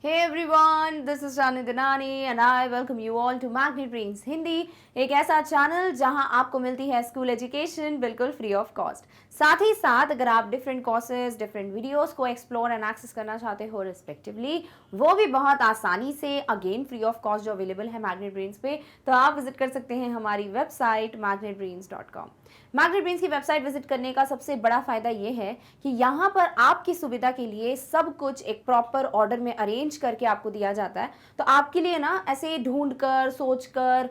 Hey everyone, this is Shani Dinani and I welcome you all to Magnet Brains Hindi, एक ऐसा channel जहां आपको मिलती है स्कूल एजुकेशन बिल्कुल फ्री ऑफ कॉस्ट। साथ ही साथ अगर आप डिफरेंट कोर्सेज, डिफरेंट वीडियोस को एक्सप्लोर एंड एक्सेस करना चाहते हो रिस्पेक्टिवली, वो भी बहुत आसानी से अगेन फ्री ऑफ कॉस्ट जो अवेलेबल है मैग्नेट ब्रेन्स पे, तो आप विजिट कर सकते हैं हमारी वेबसाइट magnetbrains.com। मैग्नेट ब्रेन्स की वेबसाइट विजिट करने का सबसे बड़ा फायदा ये है कि यहाँ पर आपकी सुविधा के लिए सब कुछ एक प्रॉपर ऑर्डर में अरेंज करके आपको दिया जाता है। तो आपके लिए ना ऐसे ढूंढ कर, सोच कर,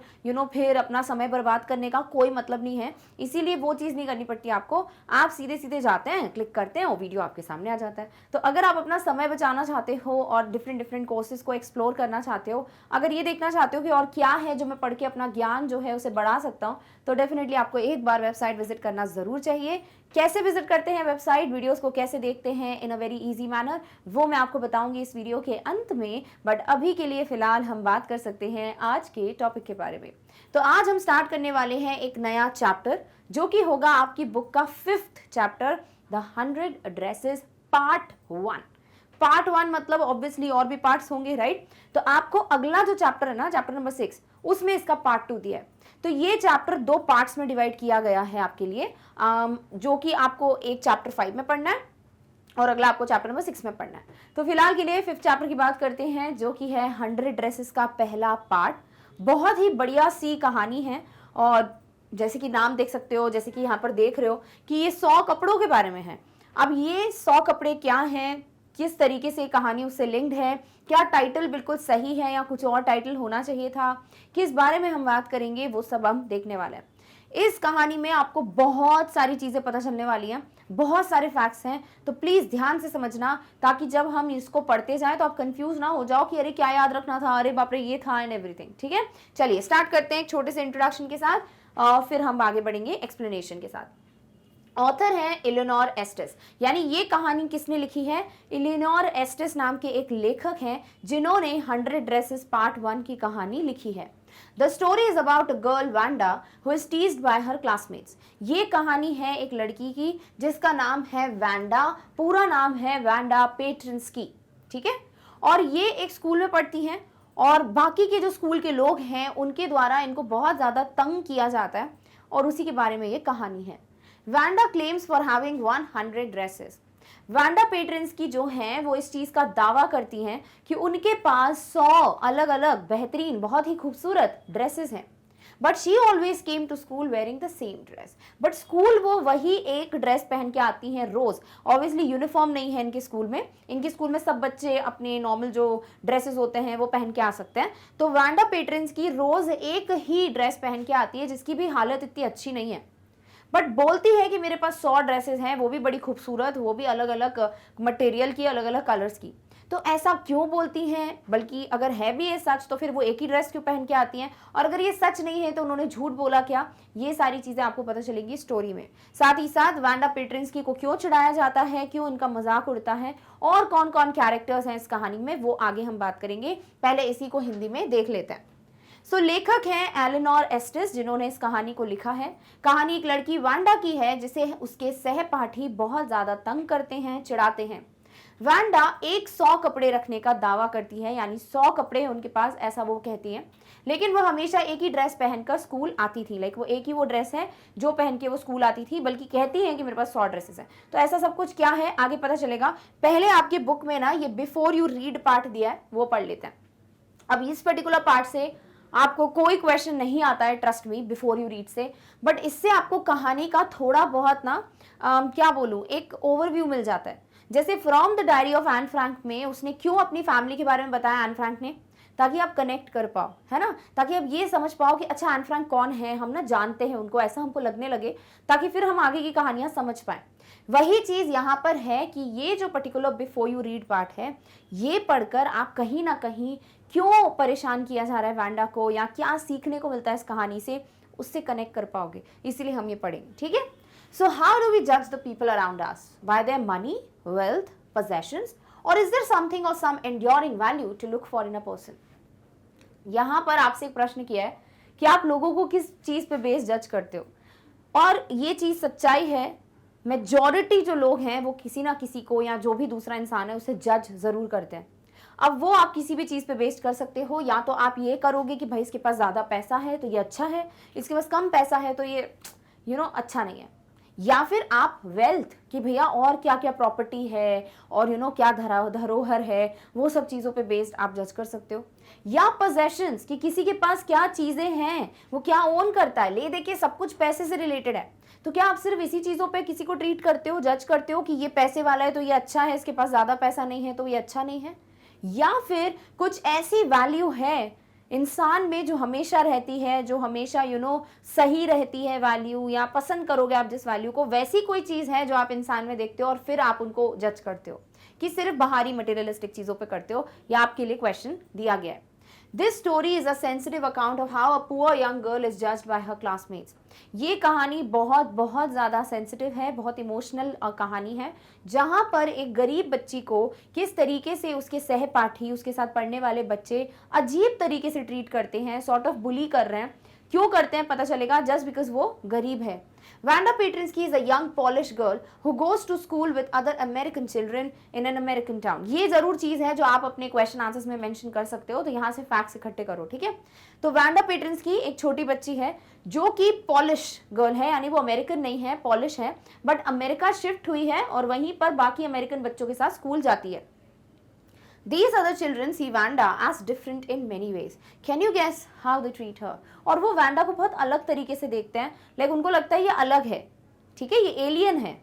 फिर अपना समय बर्बाद करने का कोई मतलब नहीं है। इसीलिए वो चीज़ नहीं करनी पड़ती आपको। आप सीधे सीधे जाते हैं, क्लिक करते हैं और वीडियो आपके सामने आ जाता है। तो अगर आप अपना समय बचाना चाहते हो और डिफरेंट डिफरेंट कोर्सेज को एक्सप्लोर करना चाहते हो, अगर ये देखना चाहते हो कि और क्या है जो मैं पढ़ के अपना ज्ञान जो है उसे बढ़ा सकता हूँ, तो डेफिनेटली आपको एक बार वेबसाइट विजिट करना ज़रूर चाहिए। कैसे विजिट करते हैं वेबसाइट, वीडियोस को कैसे देखते हैं इन अ वेरी इजी मैनर, वो मैं आपको बताऊंगी इस वीडियो के अंत में। बट अभी के लिए फिलहाल हम बात कर सकते हैं आज के टॉपिक के बारे में। तो आज हम स्टार्ट करने वाले हैं एक नया चैप्टर जो कि होगा आपकी बुक का 5th chapter, the 100 addresses part 1। Part 1 मतलब ऑब्वियसली और भी पार्ट्स होंगे, राइट। तो आपको अगला जो चैप्टर है ना, चैप्टर नंबर 6, उसमें इसका पार्ट 2 दिया है। तो ये चैप्टर 2 पार्ट्स में डिवाइड किया गया है आपके लिए, जो कि आपको एक चैप्टर 5 में पढ़ना है और अगला आपको चैप्टर नंबर 6 में पढ़ना है। तो फिलहाल के लिए 5th चैप्टर की बात करते हैं, जो कि है 100 ड्रेसेस का पहला पार्ट। बहुत ही बढ़िया सी कहानी है और जैसे कि नाम देख सकते हो, जैसे कि यहाँ पर देख रहे हो कि ये 100 कपड़ों के बारे में है। अब ये 100 कपड़े क्या हैं, किस तरीके से कहानी उससे लिंक्ड है, क्या टाइटल बिल्कुल सही है या कुछ और टाइटल होना चाहिए था, किस बारे में हम बात करेंगे, वो सब हम देखने वाले हैं। इस कहानी में आपको बहुत सारी चीज़ें पता चलने वाली हैं, बहुत सारे फैक्ट्स हैं। तो प्लीज़ ध्यान से समझना, ताकि जब हम इसको पढ़ते जाएं तो आप कंफ्यूज ना हो जाओ कि अरे क्या याद रखना था, अरे बाप रे ये था एंड एवरीथिंग। ठीक है, चलिए स्टार्ट करते हैं एक छोटे से इंट्रोडक्शन के साथ और फिर हम आगे बढ़ेंगे एक्सप्लेनेशन के साथ। ऑथर है इलिनोर एस्टेस, यानी ये कहानी किसने लिखी है? इलिनोर एस्टेस नाम के एक लेखक हैं जिन्होंने 100 ड्रेसेस पार्ट 1 की कहानी लिखी है। The story is about a girl Wanda who is teased bye her classmates. ये कहानी है एक लड़की की जिसका नाम है वांडा, पूरा नाम है वांडा पेट्रिन्स्की। ठीक है, और ये एक स्कूल में पढ़ती हैं और बाकी के जो स्कूल के लोग हैं उनके द्वारा इनको बहुत ज़्यादा तंग किया जाता है और उसी के बारे में ये कहानी है। Wanda claims for having 100 dresses. Wanda Petronski जो हैं वो इस चीज़ का दावा करती हैं कि उनके पास 100 अलग अलग बेहतरीन, बहुत ही खूबसूरत ड्रेसेस हैं। But she always came to school wearing the same dress. But school वो वही एक ड्रेस पहन के आती हैं रोज। ऑब्वियसली यूनिफॉर्म नहीं है इनके स्कूल में, इनके स्कूल में सब बच्चे अपने नॉर्मल जो ड्रेसेस होते हैं वो पहन के आ सकते हैं। तो वांडा पेट्रिन्स्की रोज एक ही ड्रेस पहन के आती है जिसकी भी हालत इतनी अच्छी नहीं है, बट बोलती है कि मेरे पास 100 ड्रेसेस हैं, वो भी बड़ी खूबसूरत, वो भी अलग अलग मटेरियल की, अलग अलग कलर्स की। तो ऐसा क्यों बोलती हैं? बल्कि अगर है भी ये सच तो फिर वो एक ही ड्रेस क्यों पहन के आती हैं? और अगर ये सच नहीं है तो उन्होंने झूठ बोला क्या? ये सारी चीज़ें आपको पता चलेंगी स्टोरी में। साथ ही साथ वांडा पेट्रिन्स्की को क्यों चिढ़ाया जाता है, क्यों इनका मजाक उड़ता है, और कौन कौन कैरेक्टर्स हैं इस कहानी में, वो आगे हम बात करेंगे। पहले इसी को हिंदी में देख लेते हैं। लेखक हैं एलिनोर एस्टेस जिन्होंने इस कहानी को लिखा है। कहानी एक लड़की वांडा की है जिसे उसके सहपाठी बहुत ज्यादा तंग करते हैं, चिढ़ाते हैं। वांडा एक 100 कपड़े रखने का दावा करती है, यानी 100 कपड़े हैं उनके पास, ऐसा वो कहती है। लेकिन वो हमेशा एक ही ड्रेस पहनकर स्कूल आती थी। लाइक वो एक ही वो ड्रेस है जो पहन के वो स्कूल आती थी, बल्कि कहती हैं कि मेरे पास 100 ड्रेसेस हैं। तो ऐसा सब कुछ क्या है आगे पता चलेगा। पहले आपकी बुक में ना ये बिफोर यू रीड पार्ट दिया है, वो पढ़ लेते हैं। अब इस पर्टिकुलर पार्ट से आपको कोई क्वेश्चन नहीं आता है, trust me, before you read से। बट इससे आपको कहानी का थोड़ा बहुत ना क्या बोलूँ, एक ओवरव्यू मिल जाता है। जैसे from the diary of Anne Frank में उसने क्यों अपनी फैमिली के बारे में बताया एन फ्रैंक ने, ताकि आप कनेक्ट कर पाओ, है ना, ताकि आप ये समझ पाओ कि अच्छा एन फ्रैंक कौन है, हम ना जानते हैं उनको, ऐसा हमको लगने लगे, ताकि फिर हम आगे की कहानियां समझ पाए। वही चीज यहाँ पर है कि ये जो particular before you read part है, ये पढ़कर आप कहीं ना कहीं क्यों परेशान किया जा रहा है वांडा को, या क्या सीखने को मिलता है इस कहानी से, उससे कनेक्ट कर पाओगे। इसीलिए हम ये पढ़ेंगे, ठीक है। सो हाउ डू वी जज the people around us? Bye their money, wealth, possessions, or is there something or some enduring value to look for in a person? यहाँ पर आपसे एक प्रश्न किया है कि आप लोगों को किस चीज पे बेस जज करते हो, और ये चीज सच्चाई है। मेजॉरिटी जो लोग हैं वो किसी ना किसी को, या जो भी दूसरा इंसान है, उसे जज जरूर करते हैं। अब वो आप किसी भी चीज़ पे बेस्ड कर सकते हो, या तो आप ये करोगे कि भाई इसके पास ज़्यादा पैसा है तो ये अच्छा है, इसके पास कम पैसा है तो ये अच्छा नहीं है, या फिर आप वेल्थ कि भैया और क्या क्या प्रॉपर्टी है और क्या धरोहर है, वो सब चीज़ों पे बेस्ड आप जज कर सकते हो, या पोजेशंस कि किसी के पास क्या चीज़ें हैं, वो क्या ओन करता है, ले देखिए सब कुछ पैसे से रिलेटेड है, तो क्या आप सिर्फ इसी चीज़ों पे किसी को ट्रीट करते हो, जज करते हो कि ये पैसे वाला है तो ये अच्छा है, इसके पास ज़्यादा पैसा नहीं है तो ये अच्छा नहीं है, या फिर कुछ ऐसी वैल्यू है इंसान में जो हमेशा रहती है, जो हमेशा सही रहती है वैल्यू, या पसंद करोगे आप जिस वैल्यू को, वैसी कोई चीज़ है जो आप इंसान में देखते हो और फिर आप उनको जज करते हो, कि सिर्फ बाहरी मटेरियलिस्टिक चीज़ों पे करते हो, या आपके लिए क्वेश्चन दिया गया है। This story is a sensitive account of how a poor young girl is judged by her classmates. ये कहानी बहुत बहुत ज़्यादा सेंसिटिव है, बहुत इमोशनल कहानी है, जहाँ पर एक गरीब बच्ची को किस तरीके से उसके सहपाठी, उसके साथ पढ़ने वाले बच्चे अजीब तरीके से ट्रीट करते हैं, सॉर्ट ऑफ बुली कर रहे हैं। क्यों करते हैं पता चलेगा, जस्ट बिकॉज वो गरीब है। Vanda Petrinsky is a young Polish girl who goes to school with other American children in an American town. ये जरूर चीज है जो आप अपने क्वेश्चन आंसर्स में मेंशन कर सकते हो, तो यहाँ से फैक्ट्स इकट्ठे करो, ठीक है। तो वांडा पेट्रिंस्की एक छोटी बच्ची है जो कि पॉलिश गर्ल है, यानी वो अमेरिकन नहीं है, पॉलिश है, बट अमेरिका शिफ्ट हुई है और वहीं पर बाकी अमेरिकन बच्चों के साथ स्कूल जाती है। These other children see Vanda as different in many ways. Can you guess how they treat her? और वो वांडा को बहुत अलग तरीके से देखते हैं, लाइक उनको लगता है ये अलग है, ठीक है, ये एलियन है।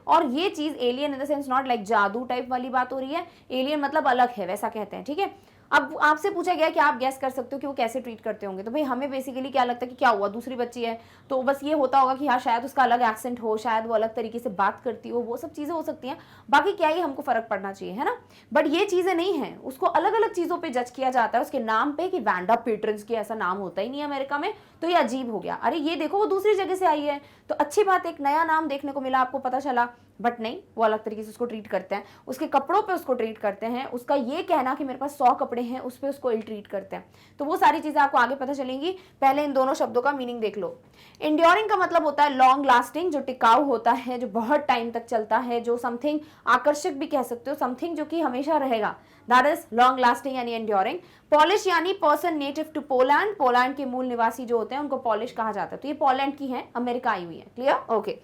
और ये चीज alien in the sense not like जादू टाइप वाली बात हो रही है, एलियन मतलब अलग है, वैसा कहते हैं, ठीक है। अब आपसे पूछा गया कि आप गैस कर सकते हो कि वो कैसे ट्रीट करते होंगे, तो भाई हमें बेसिकली क्या लगता है कि क्या हुआ, दूसरी बच्ची है तो बस ये होता होगा कि हाँ शायद उसका अलग एक्सेंट हो, शायद वो अलग तरीके से बात करती हो, वो सब चीज़ें हो सकती हैं, बाकी क्या ही हमको फर्क पड़ना चाहिए, है ना। बट ये चीज़ें नहीं है, उसको अलग अलग चीज़ों पर जज किया जाता है उसके नाम पे, कि वांडा पेट्रिंस्की ऐसा नाम होता ही नहीं है अमेरिका में, तो ये अजीब हो गया। अरे ये देखो वो दूसरी जगह से आई है, तो अच्छी बात, एक नया नाम देखने को मिला, आपको पता चला, बट नहीं, वो अलग तरीके से उसको ट्रीट करते हैं, उसके कपड़ों पे उसको ट्रीट करते हैं, उसका ये कहना कि मेरे पास 100 कपड़े हैं उस पर उसको इल ट्रीट करते हैं। तो वो सारी चीज़ें आपको आगे पता चलेंगी, पहले इन दोनों शब्दों का मीनिंग देख लो। इंड्योरिंग का मतलब होता है लॉन्ग लास्टिंग, जो टिकाऊ होता है, जो बहुत टाइम तक चलता है, जो समथिंग आकर्षक भी कह सकते हो, समथिंग जो कि हमेशा रहेगा, दैट इज लॉन्ग लास्टिंग यानी एंड्योरिंग। पॉलिश यानी person native to Poland, Poland के मूल निवासी जो होते हैं उनको पॉलिश कहा जाता है, तो ये पोलैंड की है, अमेरिका आई हुई है, क्लियर, ओके।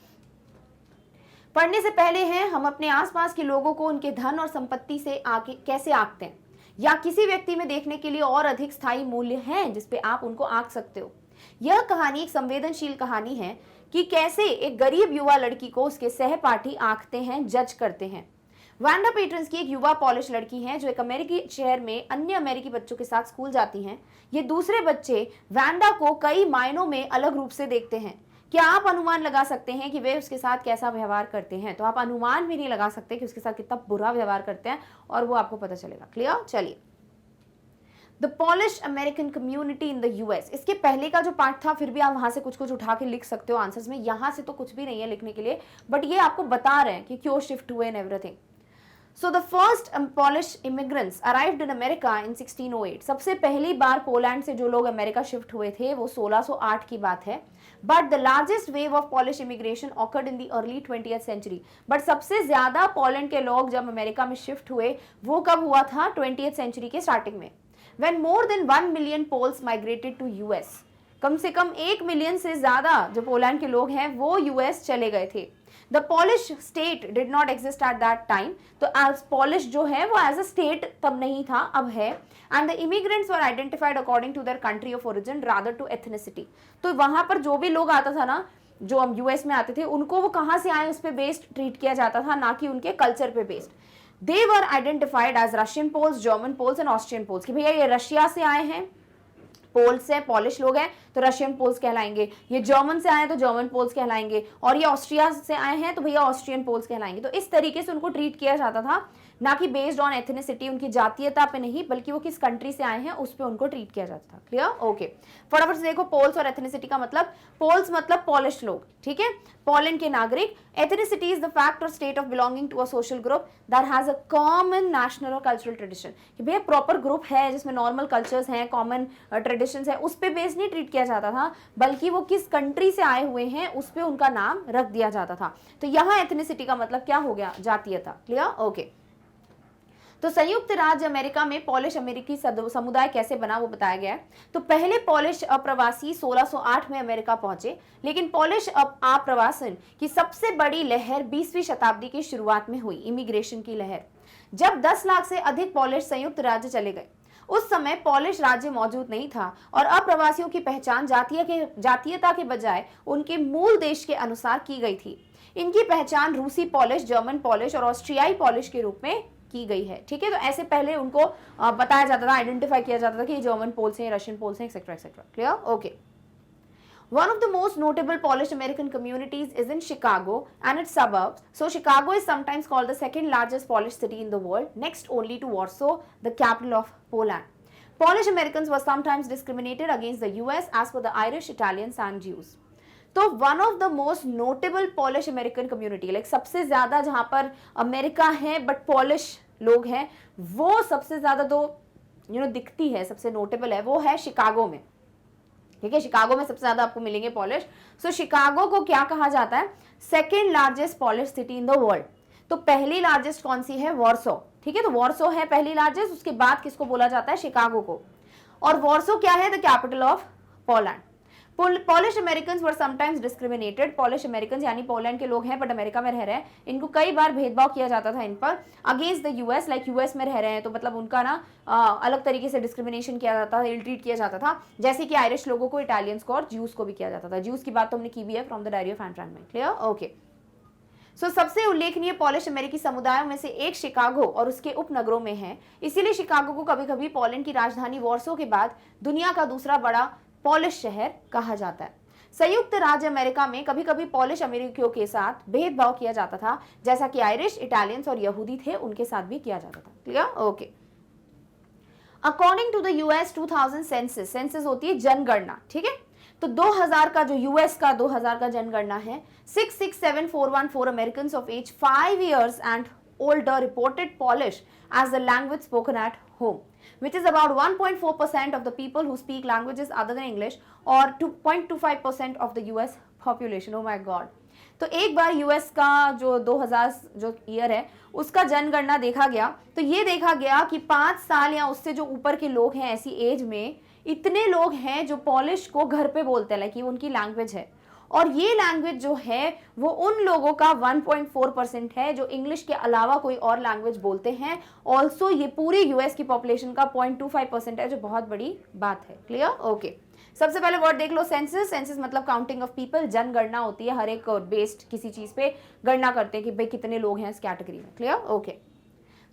पढ़ने से पहले हैं हम अपने आसपास के लोगों को उनके धन और संपत्ति से आके कैसे आंकते हैं, या किसी व्यक्ति में देखने के लिए और अधिक स्थायी मूल्य हैं जिसपे आप उनको आंक सकते हो। यह कहानी एक संवेदनशील कहानी है कि कैसे एक गरीब युवा लड़की को उसके सहपाठी आंकते हैं, जज करते हैं। वांडा पेट्रिंस्की एक युवा पॉलिश लड़की हैं जो एक अमेरिकी शहर में अन्य अमेरिकी बच्चों के साथ स्कूल जाती हैं। ये दूसरे बच्चे वांडा को कई मायनों में अलग रूप से देखते हैं। क्या आप अनुमान लगा सकते हैं कि वे उसके साथ कैसा व्यवहार करते हैं? तो आप अनुमान भी नहीं लगा सकते कि उसके साथ कितना बुरा व्यवहार करते हैं, और वो आपको पता चलेगा, क्लियर। चलिए, the polish American community in the US, इसके पहले का जो पार्ट था, फिर भी आप वहां से कुछ कुछ उठा के लिख सकते हो आंसर्स में, यहां से तो कुछ भी नहीं है लिखने के लिए, बट ये आपको बता रहे हैं कि क्यों शिफ्ट हुए and everything. So the first Polish immigrants arrived in America in 1608. सबसे पहली बार पोलैंड से जो लोग अमेरिका शिफ्ट हुए थे वो 1608 की बात है। But the largest wave of Polish immigration occurred in the early 20th century. But सबसे ज्यादा पोलैंड के लोग जब अमेरिका में शिफ्ट हुए वो कब हुआ था? 20th century के स्टार्टिंग में। When more than 1 million Poles migrated to US. कम से कम 1 मिलियन से ज्यादा जो पोलैंड के लोग हैं वो यूएस चले गए थे। The Polish state did not exist at that time. तो as Polish जो है वो as a state तब नहीं था, अब है। And the immigrants were identified according to their country of origin rather to ethnicity. तो वहां पर जो भी लोग आता था ना, जो हम यूएस में आते थे, उनको वो कहाँ से आए उस पर बेस्ड ट्रीट किया जाता था, ना कि उनके कल्चर पे based. They were identified as Russian Poles, German Poles and Austrian Poles, कि भैया ये रशिया से आए हैं, पोल्स से पॉलिश लोग हैं तो रशियन पोल्स कहलाएंगे, ये जर्मन से आए हैं तो जर्मन पोल्स कहलाएंगे, और ये ऑस्ट्रिया से आए हैं तो भैया ऑस्ट्रियन पोल्स कहलाएंगे। तो इस तरीके से उनको ट्रीट किया जाता था, ना कि बेस्ड ऑन एथनिसिटी, उनकी जातीयता पे नहीं, बल्कि वो किस कंट्री से आए हैं उस पे उनको ट्रीट किया जाता था, क्लियर, ओके। फटाफट से देखो, पोल्स और एथनिसिटी का मतलब, पोल्स मतलब पॉलिश लोग, ठीक है, पोलैंड के नागरिक। Ethnicity is the fact or state of belonging to a social group that has a common national or cultural tradition, कि भैया प्रॉपर ग्रुप है जिसमें नॉर्मल कल्चर्स हैं, कॉमन ट्रेडिशंस है, उस पे बेस नहीं ट्रीट किया जाता था, बल्कि वो किस कंट्री से आए हुए हैं उस पे उनका नाम रख दिया जाता था। तो यहाँ एथनिसिटी का मतलब क्या हो गया? जातीयता, क्लियर, ओके। तो संयुक्त राज्य अमेरिका में पॉलिश अमेरिकी समुदाय कैसे बना वो बताया गया है। तो पहले पॉलिश अप्रवासी 1608 में अमेरिका पहुंचे, लेकिन पॉलिश आप्रवासन की सबसे बड़ी लहर 20वीं शताब्दी की शुरुआत में हुई, इमिग्रेशन की लहर, जब 10 लाख से अधिक पॉलिश संयुक्त राज्य चले गए। उस समय पॉलिश राज्य मौजूद नहीं था और अप्रवासियों की पहचान जातीयता के बजाय उनके मूल देश के अनुसार की गई थी। इनकी पहचान रूसी पॉलिश, जर्मन पॉलिश और ऑस्ट्रियाई पॉलिश के रूप में की गई है। ठीक है, तो ऐसे पहले उनको बताया जाता था, आइडेंटिफाई किया जाता था कि जर्मन पोल्स हैं, रशियन पोल्स हैं, etcetera etcetera. Clear? Okay. One of the most notable Polish American communities is in Chicago and its suburbs. So Chicago is sometimes called the second largest Polish city in the world, next only to Warsaw, the capital of Poland. Polish Americans were sometimes discriminated against the US as per the Irish, Italians and Jews. तो one of the most notable polish American community, like सबसे ज्यादा जहां पर America है but polish लोग हैं, वो सबसे ज्यादा तो दिखती है, सबसे नोटेबल है, वो है शिकागो में। ठीक है, शिकागो में सबसे ज्यादा आपको मिलेंगे पॉलिश। सो शिकागो को क्या कहा जाता है? Second largest polish city in the world. तो पहली लार्जेस्ट कौन सी है? वॉर्सो। ठीक है, तो वॉर्सो है पहली लार्जेस्ट, उसके बाद किसको बोला जाता है? शिकागो को। और वॉर्सो क्या है? The capital of Poland. Polish American were sometimes discriminated. Polish American यानी पोलैंड के लोग हैं बट अमेरिका में रह रहे हैं, इनको कई बार भेदभाव किया जाता था इन पर, against the US, like US में रह रहे हैं तो मतलब उनका ना अलग तरीके से डिस्क्रिमिनेशन किया जाता था, इल ट्रीट किया जाता था, जैसे कि आयरिश लोगों को, इटालियंस को और ज्यूज को भी किया जाता था। ज्यूज की बात तो हमने की भी है from the diary of Anne Frank में। क्लियर? ओके। सो सबसे उल्लेखनीय पॉलिश अमेरिकी समुदायों में से एक शिकागो और उसके उपनगरों में है, इसीलिए शिकागो को कभी कभी पोलैंड की राजधानी वॉर्सो के बाद दुनिया का दूसरा बड़ा पॉलिश शहर कहा जाता है। संयुक्त राज्य अमेरिका में कभी कभी पॉलिश अमेरिकियों के साथ भेदभाव किया जाता था, जैसा कि आयरिश, इटालियंस और यहूदी थे उनके साथ भी किया जाता था। Clear? Okay. According to the US 2000 census, census होती है जनगणना, ठीक है, तो 2000 का जो यूएस का 2000 का जनगणना है, 667,414 American of age 5 years and older reported Polish as the language spoken at home, which is about 1.4% of the people who speak languages other than English or 2.25% of the US population. Oh my God. तो एक बार US का जो 2000 जो year है उसका जनगणना देखा गया, तो ये देखा गया कि 5 साल या उससे जो ऊपर के लोग हैं ऐसी एज में, इतने लोग हैं जो पॉलिश को घर पे बोलते हैं, लाइक ये उनकी लैंग्वेज है, और ये लैंग्वेज जो है वो उन लोगों का 1.4% है जो इंग्लिश के अलावा कोई और लैंग्वेज बोलते हैं। ऑल्सो ये पूरी यूएस की पॉपुलेशन का 0.25% है, जो बहुत बड़ी बात है। क्लियर? ओके। सबसे पहले वर्ड देख लो, सेंसस। सेंसस मतलब काउंटिंग ऑफ पीपल, जनगणना होती है, हर एक बेस्ड किसी चीज पे गणना करते हैं कि भाई कितने लोग हैं इस कैटेगरी में। क्लियर? ओके।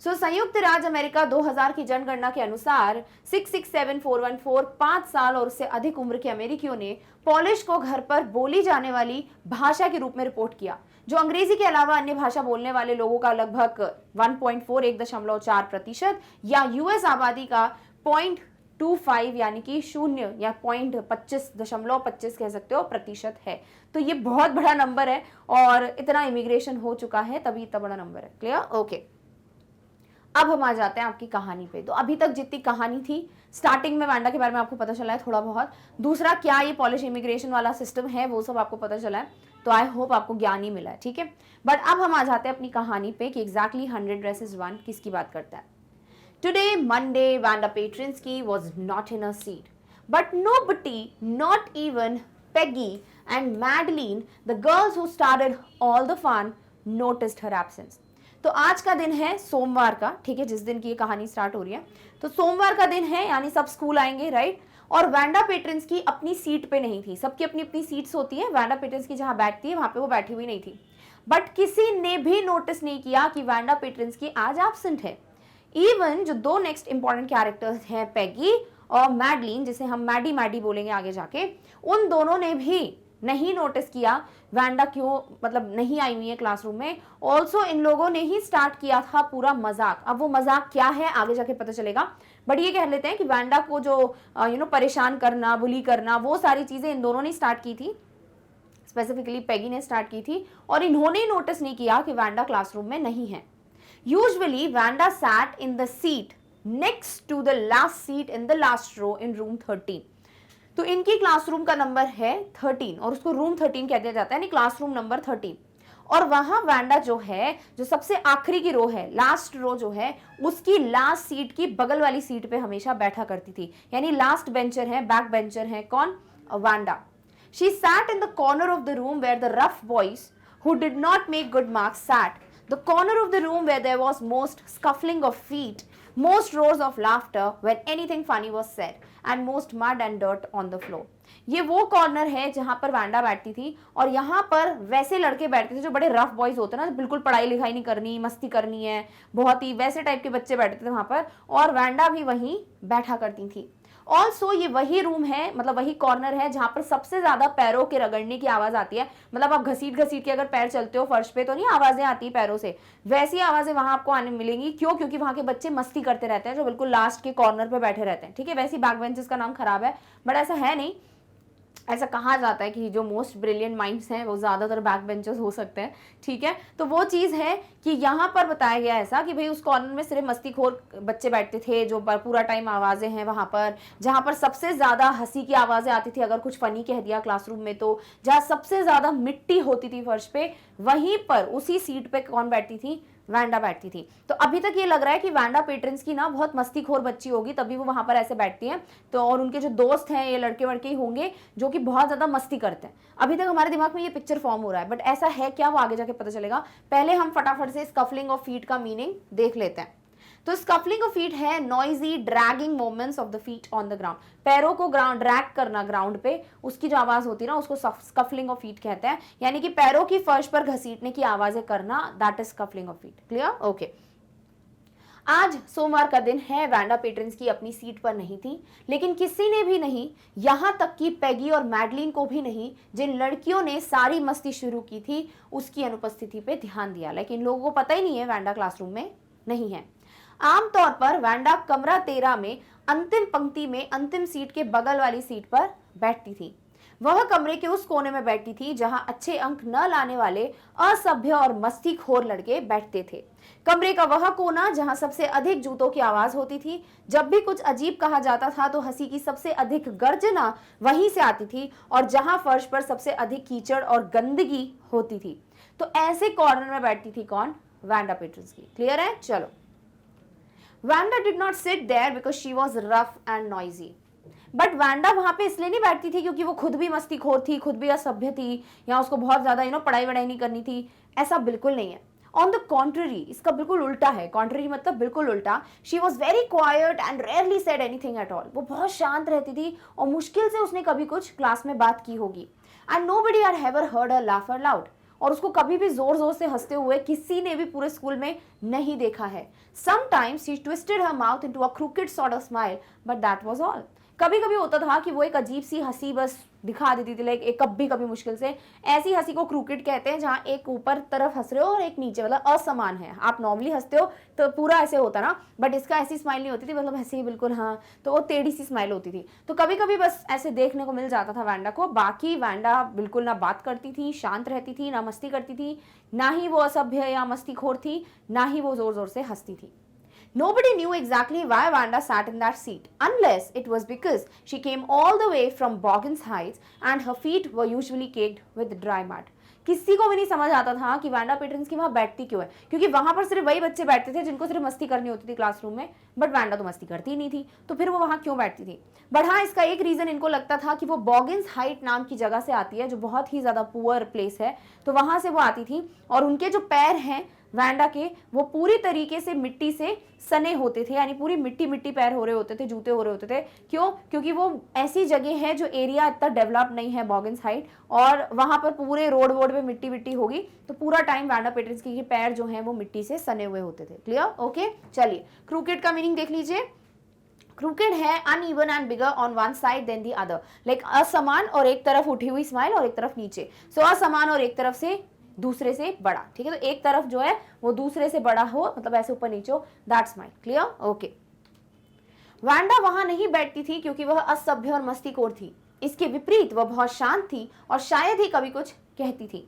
सो संयुक्त राज्य अमेरिका 2000 की जनगणना के अनुसार 667,414 5 साल और उससे अधिक उम्र के अमेरिकियों ने पॉलिश को घर पर बोली जाने वाली भाषा के रूप में रिपोर्ट किया, जो अंग्रेजी के अलावा अन्य भाषा बोलने वाले लोगों का लगभग 1.4% या यूएस आबादी का 0.25 यानी कि 0 या 0.25 कह सकते हो प्रतिशत है। तो ये बहुत बड़ा नंबर है और इतना इमिग्रेशन हो चुका है तभी इतना बड़ा नंबर है। क्लियर? ओके। अब हम आ जाते हैं आपकी कहानी पे। तो अभी तक जितनी कहानी थी, स्टार्टिंग में वांडा के बारे में आपको पता चला है थोड़ा बहुत, दूसरा क्या ये पॉलिश इमिग्रेशन वाला सिस्टम है वो सब आपको पता चला है, तो आई होप आपको ज्ञान ही मिला है। ठीक है, बट अब हम आ जाते हैं अपनी कहानी पे कि एग्जैक्टली 100 dresses 1 किसकी बात करता है। Today Monday Wanda Petronski was not in her seat, but nobody, not even Peggy and Madeline, the girls who started all the fun, noticed her absence. तो आज का दिन है सोमवार का, ठीक है, जिस दिन की ये कहानी स्टार्ट हो रही है, तो सोमवार का दिन है, यानी सब स्कूल आएंगे, राइट। और वांडा पेट्रिंस्की अपनी सीट पे नहीं थी, सबकी अपनी अपनी सीट्स होती है, वांडा पेट्रिंस्की जहां बैठती है वहां पे वो बैठी हुई नहीं थी, बट किसी ने भी नोटिस नहीं किया कि वांडा पेट्रिंस्की आज एब्सेंट है। इवन जो 2 नेक्स्ट इंपॉर्टेंट कैरेक्टर्स हैं, पेगी और मैडलिन, जिसे हम मैडी बोलेंगे आगे जाके, उन दोनों ने भी नहीं नोटिस किया वांडा क्यों मतलब नहीं आई हुई है क्लासरूम में। ऑल्सो इन लोगों ने ही स्टार्ट किया था पूरा मजाक। अब वो मजाक क्या है आगे जाके पता चलेगा, बट ये कह लेते हैं कि वांडा को जो परेशान करना, बुली करना, वो सारी चीजें इन दोनों ने स्टार्ट की थी, स्पेसिफिकली पेगी ने स्टार्ट की थी, और इन्होंने नोटिस नहीं किया कि वांडा क्लासरूम में नहीं है। Usually Wanda sat in the seat next to the last seat in the last row in room 13। तो इनकी क्लासरूम का नंबर है 13 और उसको रूम 13 कह दिया जाता है, यानी क्लासरूम नंबर 13। और वहां वैंडा जो है, जो सबसे आखिरी की रो है, लास्ट रो जो है, उसकी लास्ट सीट की बगल वाली सीट पे हमेशा बैठा करती थी। यानी लास्ट बेंचर है, बैक बेंचर है कौन? Wanda. She sat in the corner of the room where the rough boys who did not make good marks sat, the corner of the room where there was most scuffling of feet, most roars of laughter when anything funny was said, and most mud and dirt on the floor. ये वो corner है जहां पर Wanda बैठती थी, और यहाँ पर वैसे लड़के बैठते थे जो बड़े रफ बॉयज होते हैं ना, बिल्कुल पढ़ाई लिखाई नहीं करनी, मस्ती करनी है, बहुत ही वैसे टाइप के बच्चे बैठते थे वहां पर, और वैंडा भी वहीं बैठा करती थी। ऑल्सो ये वही रूम है, मतलब वही कॉर्नर है जहां पर सबसे ज्यादा पैरों के रगड़ने की आवाज आती है। मतलब आप घसीट घसीट के अगर पैर चलते हो फर्श पे तो नहीं आवाजें आती पैरों से, वैसी आवाजें वहां आपको आने मिलेंगी। क्यों? क्योंकि वहां के बच्चे मस्ती करते रहते हैं जो बिल्कुल लास्ट के कॉर्नर पे बैठे रहते हैं। ठीक है, वैसी बैक बेंचेस का नाम खराब है, बट ऐसा है नहीं। ऐसा कहा जाता है कि जो मोस्ट ब्रिलियंट माइंड्स हैं वो ज़्यादातर बैक बेंचर्स हो सकते हैं। ठीक है, तो वो चीज़ है कि यहाँ पर बताया गया ऐसा कि भाई उस कॉर्नर में सिर्फ मस्तीखोर बच्चे बैठते थे, जो पूरा टाइम आवाज़ें हैं वहाँ पर, जहाँ पर सबसे ज़्यादा हंसी की आवाज़ें आती थी अगर कुछ फनी कह दिया क्लासरूम में, तो जहाँ सबसे ज़्यादा मिट्टी होती थी फर्श पे, वहीं पर उसी सीट पे कौन बैठती थी? वैंडा बैठती थी। तो अभी तक ये लग रहा है कि वैंडा पेट्रन्स की ना बहुत मस्तीखोर बच्ची होगी, तभी वो वहां पर ऐसे बैठती हैं। तो और उनके जो दोस्त हैं ये लड़के वड़के ही होंगे जो कि बहुत ज्यादा मस्ती करते हैं। अभी तक हमारे दिमाग में ये पिक्चर फॉर्म हो रहा है, बट ऐसा है क्या वो आगे जाके पता चलेगा। पहले हम फटाफट से स्कफलिंग ऑफ फीट का मीनिंग देख लेते हैं। तो स्कफलिंग ऑफ फीट है noisy dragging movements of the feet on the ground. पैरों को ग्राउंड ड्रैग करना ग्राउंड पे, उसकी जो आवाज होती है ना उसको स्कफलिंग ऑफ फीट कहते हैं। यानी कि पैरों की फर्श पर घसीटने की आवाजें करना, that is scuffling of feet. Clear? Okay. आज सोमवार का दिन है, वैंडा पेट्रन्स की अपनी सीट पर नहीं थी, लेकिन किसी ने भी नहीं, यहां तक कि पैगी और मैडलिन को भी नहीं, जिन लड़कियों ने सारी मस्ती शुरू की थी उसकी अनुपस्थिति पे ध्यान दिया। लेकिन लोगों को पता ही नहीं है वैंडा क्लासरूम में नहीं है। आमतौर पर वैंडा कमरा 13 में अंतिम पंक्ति में अंतिम सीट के बगल वाली सीट पर बैठती थी। वह कमरे के उस कोने में बैठती थी जहां अच्छे अंक न लाने वाले असभ्य और मस्तीखोर लड़के बैठते थे। कमरे का वह कोना जहां सबसे अधिक जूतों की आवाज होती थी। जब भी कुछ अजीब कहा जाता था तो हंसी की सबसे अधिक गर्जना वहीं से आती थी, और जहां फर्श पर सबसे अधिक कीचड़ और गंदगी होती थी। तो ऐसे कॉर्नर में बैठती थी कौन? वैंडा पेट्रन्स की। क्लियर है? चलो। Wanda did not sit there because she was rough and noisy. But Wanda वहां पे इसलिए नहीं बैठती थी क्योंकि वो खुद भी मस्तीखोर थी, खुद भी असभ्य थी, या उसको बहुत ज्यादा पढ़ाई वढ़ाई नहीं करनी थी। ऐसा बिल्कुल नहीं है। ऑन द कॉन्ट्ररी, इसका बिल्कुल उल्टा है। कॉन्ट्ररी मतलब बिल्कुल उल्टा। She was very quiet and rarely said anything at all. वो बहुत शांत रहती थी और मुश्किल से उसने कभी कुछ क्लास में बात की होगी। And nobody had ever heard her laugh loud. और उसको कभी भी जोर जोर से हंसते हुए किसी ने भी पूरे स्कूल में नहीं देखा है। Sometimes she twisted her mouth into a crooked sort of smile, but that was all. कभी कभी होता था कि वो एक अजीब सी हंसी बस दिखा देती थी, लाइक एक कभी कभी मुश्किल से। ऐसी हंसी को क्रूकेड कहते हैं जहां एक ऊपर तरफ हंस रहे हो और एक नीचे, मतलब असमान है। आप नॉर्मली हंसते हो तो पूरा ऐसे होता ना, बट इसका ऐसी स्माइल नहीं होती थी, मतलब ऐसे ही बिल्कुल, हाँ, तो वो टेढ़ी सी स्माइल होती थी। तो कभी कभी बस ऐसे देखने को मिल जाता था वैंडा को। बाकी वैंडा बिल्कुल ना बात करती थी, शांत रहती थी, ना मस्ती करती थी, ना ही वो असभ्य या मस्तीखोर थी, ना ही वो जोर जोर से हंसती थी। Nobody knew exactly why Wanda sat in that seat, unless it was because she came all the way from Boggins Heights and her feet were usually caked with dry mud. किसी को भी नहीं समझ आता था कि वैंडा पेट्रन्स की वहां बैठती क्यों है, क्योंकि वहां पर सिर्फ वही बच्चे बैठते थे जिनको सिर्फ मस्ती करनी होती थी क्लासरूम में, बट वैंडा तो मस्ती करती ही नहीं थी, तो फिर वो वहां क्यों बैठती थी। बट हाँ, इसका एक रीजन इनको लगता था कि वो बॉगिन्स हाइट नाम की जगह से आती है, जो बहुत ही ज्यादा पुअर प्लेस है, तो वहां से वो आती थी। और उनके जो पैर हैं वैंडा के, वो पूरी तरीके से मिट्टी से सने होते थे, यानी पूरी मिट्टी मिट्टी पैर हो रहे होते थे, जूते हो रहे होते थे। क्यों? क्योंकि वो ऐसी जगह है जो एरिया इतना डेवलप नहीं है बॉगिन्स हाइट, और वहां पर पूरे रोड वोड पे मिट्टी मिट्टी होगी, तो पूरा टाइम वैंडा पेट्रन्स के पैर जो हैं वो मिट्टी से सने हुए होते थे। क्लियर? ओके, चलिए क्रूकेड का मीनिंग देख लीजिए। क्रूकेड है uneven and bigger on one side than the other, like असमान और एक तरफ उठी हुई स्माइल और एक तरफ नीचे। सो असमान और एक तरफ से दूसरे से बड़ा। ठीक है, तो एक तरफ जो है वो दूसरे से बड़ा हो, मतलब ऐसे ऊपर नीचे हो, that smile. Clear? Okay. Wanda वहां नहीं बैठती थी क्योंकि वह असभ्य और मस्तीखोर थी। इसके विपरीत वह बहुत शांत थी और शायद ही कभी कुछ कहती थी,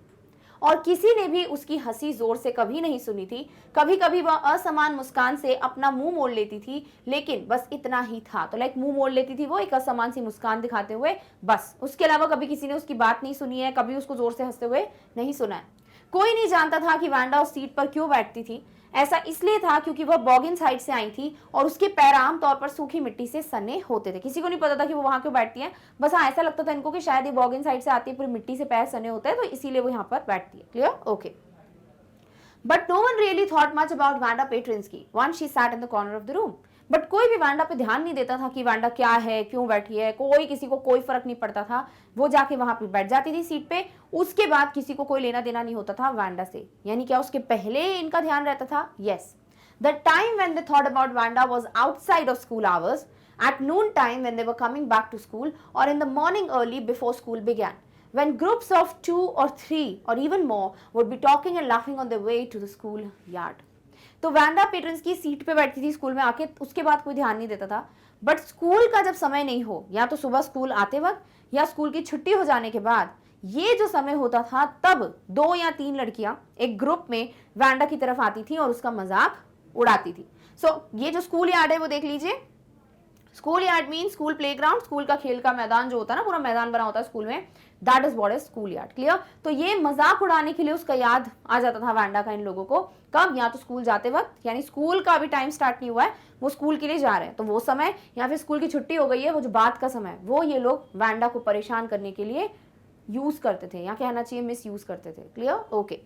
और किसी ने भी उसकी हंसी जोर से कभी नहीं सुनी थी। कभी कभी वह असमान मुस्कान से अपना मुंह मोड़ लेती थी, लेकिन बस इतना ही था। तो लाइक मुंह मोड़ लेती थी वो एक असमान सी मुस्कान दिखाते हुए, बस। उसके अलावा कभी किसी ने उसकी बात नहीं सुनी है, कभी उसको जोर से हंसते हुए नहीं सुना है। कोई नहीं जानता था कि वांडा उस सीट पर क्यों बैठती थी। ऐसा इसलिए था क्योंकि वह बॉगिन साइड से आई थी और उसके पैर आम तौर पर सूखी मिट्टी से सने होते थे। किसी को नहीं पता था कि वो वहां क्यों बैठती है, बस हाँ ऐसा लगता था इनको कि शायद ये बॉगिन साइड से आती है, पूरी मिट्टी से पैर सने होते हैं, तो इसीलिए वो यहाँ पर बैठती है। Clear? Okay. But no one really thought much about Wanda Petronski once she sat in the corner of the room. But कोई भी वांडा पे ध्यान नहीं देता था कि वांडा क्या है, क्यों बैठी है, कोई किसी को कोई फर्क नहीं पड़ता था। वो जाके वहां पे बैठ जाती थी सीट पे, उसके बाद किसी को कोई लेना देना नहीं होता था वांडा से। यानी क्या उसके पहले इनका ध्यान रहता था? Yes. The time when they thought about Wanda was outside of school hours, at noon time when they were coming back to school, or in the morning early before school began, when groups of 2 or 3 or even more would be talking and laughing on their way to the school yard. तो Wanda पेट्रिंस्की seat पे बैठती थी school में आके, उसके बाद कोई ध्यान नहीं देता था। बट स्कूल का जब समय नहीं हो, या तो सुबह स्कूल आते वक्त या स्कूल की छुट्टी हो जाने के बाद, ये जो समय होता था, तब 2 या 3 लड़कियां एक ग्रुप में वांडा की तरफ आती थी और उसका मजाक उड़ाती थी। ये जो स्कूल यार्ड है वो देख लीजिए। School yard mean school playground, school का खेल का मैदान जो होता है ना, पूरा मैदान बना होता है स्कूल में, that is what is school yard. Clear? तो ये मजाक उड़ाने के लिए उसका याद आ जाता था वांडा का इन लोगों को। कब? या तो स्कूल जाते वक्त, यानी स्कूल का अभी टाइम स्टार्ट नहीं हुआ है, वो स्कूल के लिए जा रहे हैं तो वो समय, या फिर स्कूल की छुट्टी हो गई है, वो जो बाद का समय, वो ये लोग वांडा को परेशान करने के लिए यूज करते थे, या कहना चाहिए मिस यूज करते थे। क्लियर? ओके।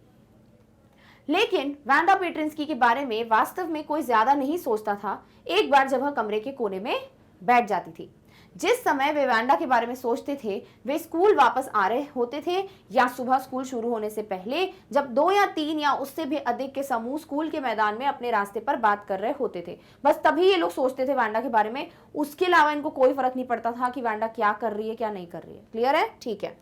लेकिन वांडा पेट्रिंस्की के बारे में वास्तव में कोई ज्यादा नहीं सोचता था एक बार जब वह कमरे के कोने में बैठ जाती थी। जिस समय वे वांडा के बारे में सोचते थे, वे स्कूल वापस आ रहे होते थे, या सुबह स्कूल शुरू होने से पहले जब 2 या 3 या उससे भी अधिक के समूह स्कूल के मैदान में अपने रास्ते पर बात कर रहे होते थे। बस तभी ये लोग सोचते थे वांडा के बारे में, उसके अलावा इनको कोई फर्क नहीं पड़ता था कि वांडा क्या कर रही है क्या नहीं कर रही है। क्लियर है? ठीक है।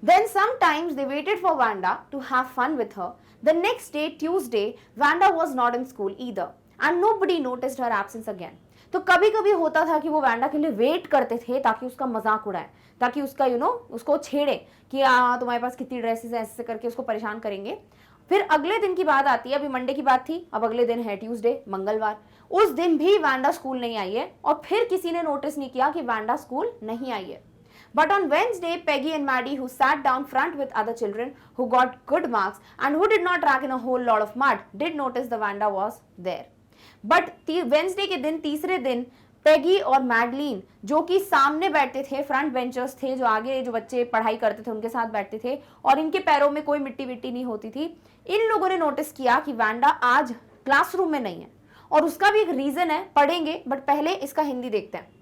Then sometimes they waited for Wanda to have fun with her. The next day, Tuesday, Wanda was not in school either, and nobody noticed her absence again. तो कभी कभी होता था कि वो वांडा के लिए वेट करते थे ताकि उसका मजाक उड़ाए, ताकि उसका उसको छेड़े कि तुम्हारे पास कितनी ड्रेसेस है, ऐसे करके उसको परेशान करेंगे। फिर अगले दिन की बात आती है, अभी मंडे की बात थी, अब अगले दिन है ट्यूसडे, मंगलवार। उस दिन भी वांडा स्कूल नहीं आई है और फिर किसी ने नोटिस नहीं किया कि वांडा स्कूल नहीं आई है। But on Wednesday, Peggy and Maddie, who sat down front with other children who got good marks and who did not drag in a whole lot of mud, did notice the Wanda was there. But Wednesday के दिन, तीसरे दिन, Peggy और Madeline जो कि सामने बैठते थे, फ्रंट बेंचर्स थे, जो आगे जो बच्चे पढ़ाई करते थे उनके साथ बैठते थे, और इनके पैरों में कोई मिट्टी विट्टी नहीं होती थी, इन लोगों ने नोटिस किया कि वांडा आज क्लासरूम में नहीं है। और उसका भी एक रीजन है, पढ़ेंगे, बट पहले इसका हिंदी देखते हैं।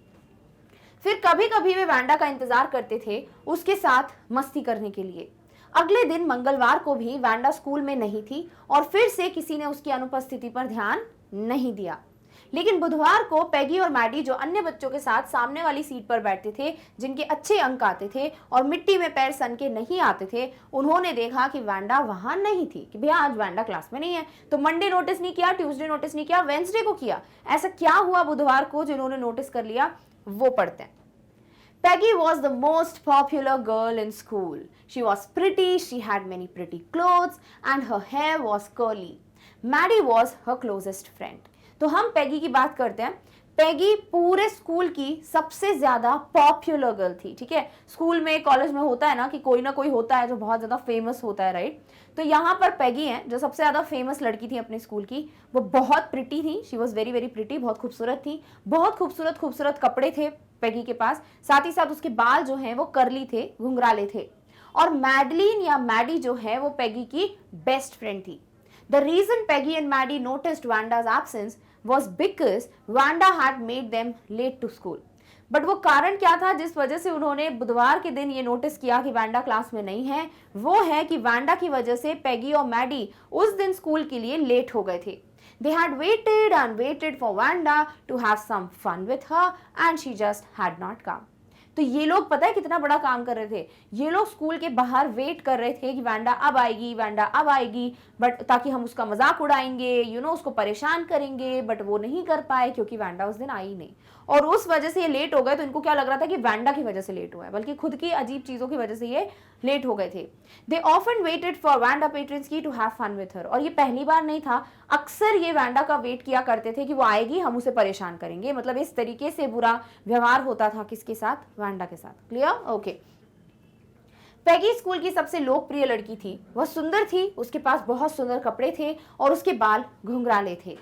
फिर कभी कभी वे वांडा का इंतजार करते थे उसके साथ मस्ती करने के लिए। अगले दिन मंगलवार को भी वांडा स्कूल में नहीं थी और फिर से किसी ने उसकी अनुपस्थिति पर ध्यान नहीं दिया। लेकिन बुधवार को पेगी और मैडी, जो अन्य बच्चों के साथ सामने वाली सीट पर बैठते थे, जिनके अच्छे अंक आते थे और मिट्टी में पैर सन के नहीं आते थे, उन्होंने देखा कि वांडा वहां नहीं थी, कि भैया आज वांडा क्लास में नहीं है। तो मंडे नोटिस नहीं किया, ट्यूसडे नोटिस नहीं किया, वेंसडे को किया। ऐसा क्या हुआ बुधवार को जिन्होंने नोटिस कर लिया, वो पढ़ते हैं। Peggy was the most popular girl in school. She was pretty, she had many pretty clothes, and her hair was curly. Maddie was her closest friend. तो हम पैगी की बात करते हैं। पैगी पूरे स्कूल की सबसे ज्यादा पॉपुलर गर्ल थी। ठीक है, स्कूल में, कॉलेज में होता है ना कि कोई ना कोई होता है जो बहुत ज्यादा फेमस होता है, राइट? तो यहाँ पर पैगी है जो सबसे ज्यादा फेमस लड़की थी अपने स्कूल की। वो बहुत प्रिटी थी, she was very very pretty, बहुत खूबसूरत थी, बहुत खूबसूरत खूबसूरत कपड़े थे पैगी के पास, साथ ही साथ उसके बाल जो हैं वो कर्ली थे, घुंघराले थे। और मैडलिन या मैडी जो है वो पैगी की बेस्ट फ्रेंड थी। The reason Peggy and Maddie noticed Wanda's absence was because Wanda had made them late to school. But वो कारण क्या था जिस वजह से उन्होंने बुधवार के दिन ये नोटिस किया कि वांडा क्लास में नहीं है? वो है कि वांडा की वजह से पैगी और मैडी उस दिन स्कूल के लिए लेट हो गए थे। They had waited and waited for Wanda to have some fun with her and she just had not come. तो ये लोग पता है कितना बड़ा काम कर रहे थे, ये लोग स्कूल के बाहर वेट कर रहे थे कि वांडा अब आएगी, वांडा अब आएगी, बट ताकि हम उसका मजाक उड़ाएंगे, उसको परेशान करेंगे, बट वो नहीं कर पाए क्योंकि वांडा उस दिन आई नहीं। और उस वजह से ये लेट हो गए। तो इनको क्या लग रहा था कि वांडा की वजह से लेट हुआ है, बल्कि खुद की अजीब चीजों की वजह से ये लेट हो गए थे। They often waited for Wanda Petronski to have fun with her. और ये पहली बार नहीं था, अक्सर ये वांडा का वेट किया करते थे कि वो आएगी, हम उसे परेशान करेंगे। मतलब इस तरीके से बुरा व्यवहार होता था किसके साथ? वांडा के साथ। क्लियर? ओके। पैगी स्कूल की सबसे लोकप्रिय लड़की थी। वह सुंदर थी, उसके पास बहुत सुंदर कपड़े थे और उसके बाल घुंघराले थे।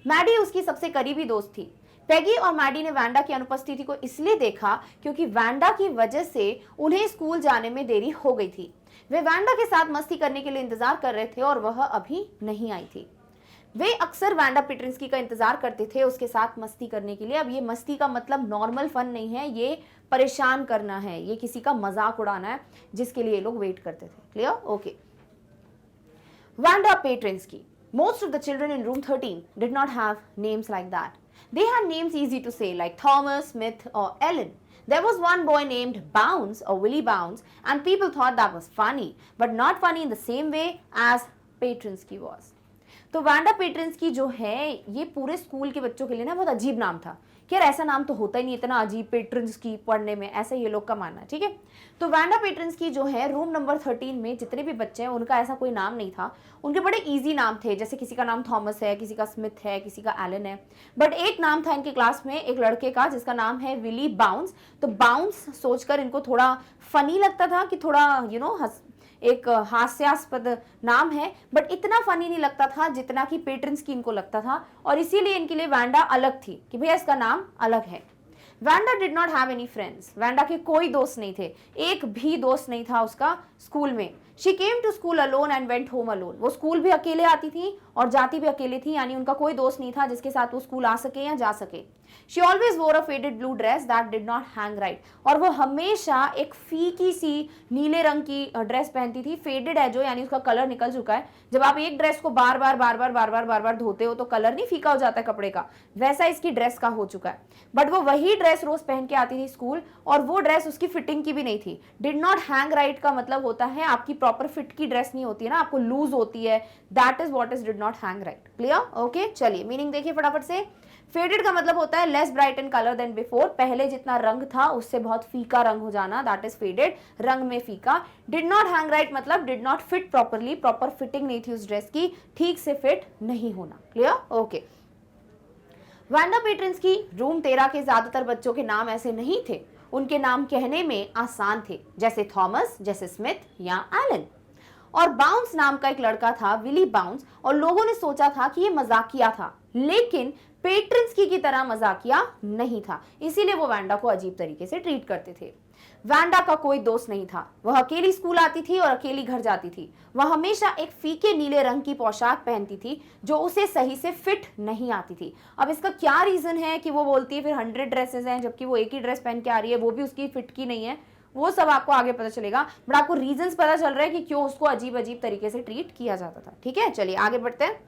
मैडी उसकी सबसे करीबी दोस्त थी। पैगी और मैडी ने वैंडा की अनुपस्थिति को इसलिए देखा क्योंकि वैंडा की वजह से उन्हें स्कूल जाने में देरी हो गई थी। वे वैंडा के साथ मस्ती करने के लिए इंतजार कर रहे थे और वह अभी नहीं आई थी। वे अक्सर वैंडा पेट्रिंस्की का इंतजार करते थे उसके साथ मस्ती करने के लिए। अब ये मस्ती का मतलब नॉर्मल फन नहीं है, ये परेशान करना है, ये किसी का मजाक उड़ाना है, जिसके लिए लोग वेट करते थे। Clear? Okay. Wanda Petronski. Most of the children in room 13 did not have names like that. They had names easy to say like Thomas, Smith or Ellen. There was one boy named Bounce or Willie Bounce and people thought that was funny, but not funny in the same way as Petrinsky was. तो Wanda पेट्रिंस्की जो है ये पूरे school के बच्चों के लिए ना बहुत अजीब नाम था कि यार ऐसा नाम तो होता ही नहीं, इतना अजीब पेट्रिंस्की पढ़ने में, ऐसा ये लोग का मानना है। ठीक है, तो वैंडा पेट्रिंस्की जो है रूम नंबर 13 में जितने भी बच्चे हैं उनका ऐसा कोई नाम नहीं था। उनके बड़े इजी नाम थे, जैसे किसी का नाम थॉमस है, किसी का स्मिथ है, किसी का एलन है। बट एक नाम था इनके क्लास में एक लड़के का जिसका नाम है विली बाउंस। तो बाउंस सोचकर इनको थोड़ा फनी लगता था कि थोड़ा एक हास्यास्पद नाम है, बट इतना फनी नहीं लगता था जितना कि पेट्रिंस्की इनको लगता था और इसीलिए इनके लिए वैंडा अलग थी कि भैया इसका नाम अलग है। Wanda did not have any friends. Wanda के कोई दोस्त नहीं थे, एक भी दोस्त नहीं था उसका स्कूल में। She came to school alone and went home alone. वो स्कूल भी अकेले आती थी और जाती भी अकेले थी, यानी उनका कोई दोस्त नहीं था जिसके साथ वो स्कूल आ सके या जा सके। She always wore a faded blue dress that did not hang right. और वो हमेशा एक फीकी सी नीले रंग की ड्रेस पहनती थी। फेडेड है जो, यानी उसका कलर निकल चुका है। जब आप एक ड्रेस को बार बार धोते हो तो कलर नहीं फीका हो जाता है कपड़े का, वैसा इसकी ड्रेस का हो चुका है। बट वो वही ड्रेस रोज पहन के आती थी स्कूल और वो ड्रेस उसकी फिटिंग की भी नहीं थी। डिड नॉट हैंग राइट का मतलब होता है आपकी प्रॉपर फिट की ड्रेस नहीं होती है ना, आपको लूज होती है, that is what is did not hang right. Clear? Okay, चलिए मीनिंग देखिए फटाफट से। फेडेड का मतलब होता है less bright in colour than before, पहले जितना रंग था उससे बहुत फीका रंग हो जाना, दैट इज फेडेड, रंग में फीका। डिड नॉट हैंग राइट मतलब did not fit properly, proper fitting नहीं थी उस ड्रेस की, ठीक से फिट नहीं होना। क्लियर? ओके। वैंडा पेट्रिंस्की रूम 13 के ज्यादातर बच्चों के नाम ऐसे नहीं थे, उनके नाम कहने में आसान थे, जैसे थॉमस, जैसे स्मिथ या एलन। और बाउंस नाम का एक लड़का था विली बाउंस, और लोगों ने सोचा था कि ये मजाकिया था, लेकिन पेट्रिंस्की की तरह मजाकिया नहीं था, इसीलिए वो वैंडा को अजीब तरीके से ट्रीट करते थे। वैंडा का कोई दोस्त नहीं था, वह अकेली स्कूल आती थी और अकेली घर जाती थी। वह हमेशा एक फीके नीले रंग की पोशाक पहनती थी जो उसे सही से फिट नहीं आती थी। अब इसका क्या रीजन है कि वो बोलती है फिर 100 ड्रेसेस हैं जबकि वो एक ही ड्रेस पहन के आ रही है, वो भी उसकी फिट की नहीं है, वो सब आपको आगे पता चलेगा। बट आपको रीजंस पता चल रहा है कि क्यों उसको अजीब अजीब तरीके से ट्रीट किया जाता था। ठीक है, चलिए आगे बढ़ते हैं।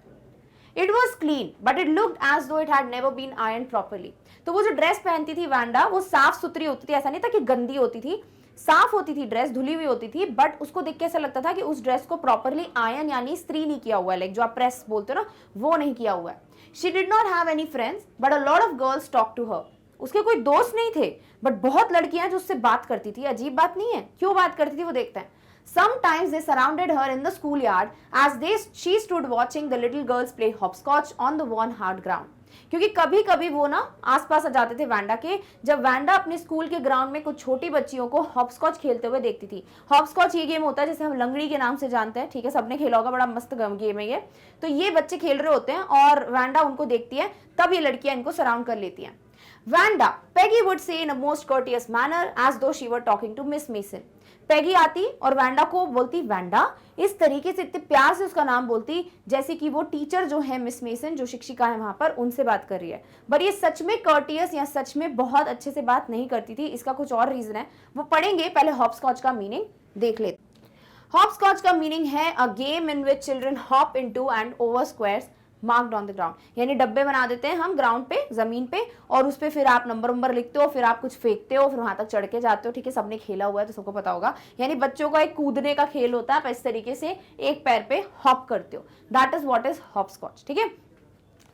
It was clean, but it looked as though it had never been ironed properly. तो वो जो ड्रेस पहनती थी वैंडा, वो साफ सुथरी होती थी, ऐसा नहीं था कि गंदी होती थी, साफ होती थी ड्रेस, धुली हुई होती थी, बट उसको देख के ऐसा लगता था कि उस ड्रेस को प्रॉपरली आयन यानी इस्त्री नहीं किया हुआ है, लाइक जो आप प्रेस बोलते हो ना, वो नहीं किया हुआ है। She did not have any friends, but a lot of girls talked to her. उसके कोई दोस्त नहीं थे, बट बहुत लड़कियां जो उससे बात करती थी। अजीब बात नहीं है, क्यों बात करती थी वो देखते हैं। Sometimes they surrounded her in the schoolyard as she stood watching the little girls play hopscotch on the worn hard ground. क्योंकि कभी कभी वो ना आसपास आ जाते थे वैंडा के, जब वैंडा अपने स्कूल के ग्राउंड में कुछ छोटी बच्चियों को हॉपस्कॉच खेलते हुए देखती थी। हॉपस्कॉच ये गेम होता है जिसे हम लंगड़ी के नाम से जानते हैं, ठीक है, सबने खेला होगा, बड़ा मस्त गेम है ये। तो ये बच्चे खेल रहे होते हैं और वैंडा उनको देखती है, तब ये लड़कियां इनको सराउंड कर लेती हैं। Wanda, Peggy would say in a most courteous manner as though she were talking to Miss Mason. पैगी आती और वैंडा को बोलती वैंडा, इस तरीके से इतने प्यार से उसका नाम बोलती जैसे कि वो टीचर जो है मिस मेसन, जो शिक्षिका है वहां पर, उनसे बात कर रही है। पर ये सच में कर्टियस या सच में बहुत अच्छे से बात नहीं करती थी, इसका कुछ और रीजन है, वो पढ़ेंगे। पहले हॉपस्कॉच का मीनिंग देख लेते। हॉपस्कॉच का मीनिंग है a game in which children hop into and over squares marked on the ground, यानी डब्बे बना देते हैं हम ग्राउंड पे, जमीन पे, और उस पे फिर आप नंबर लिखते हो, फिर आप कुछ फेंकते हो, फिर वहां तक चढ़ के जाते हो। ठीक है, सबने खेला हुआ है तो सबको पता होगा, यानी बच्चों का एक कूदने का खेल होता है, आप इस तरीके से एक पैर पे हॉप करते हो, that is what is hopscotch. ठीक है,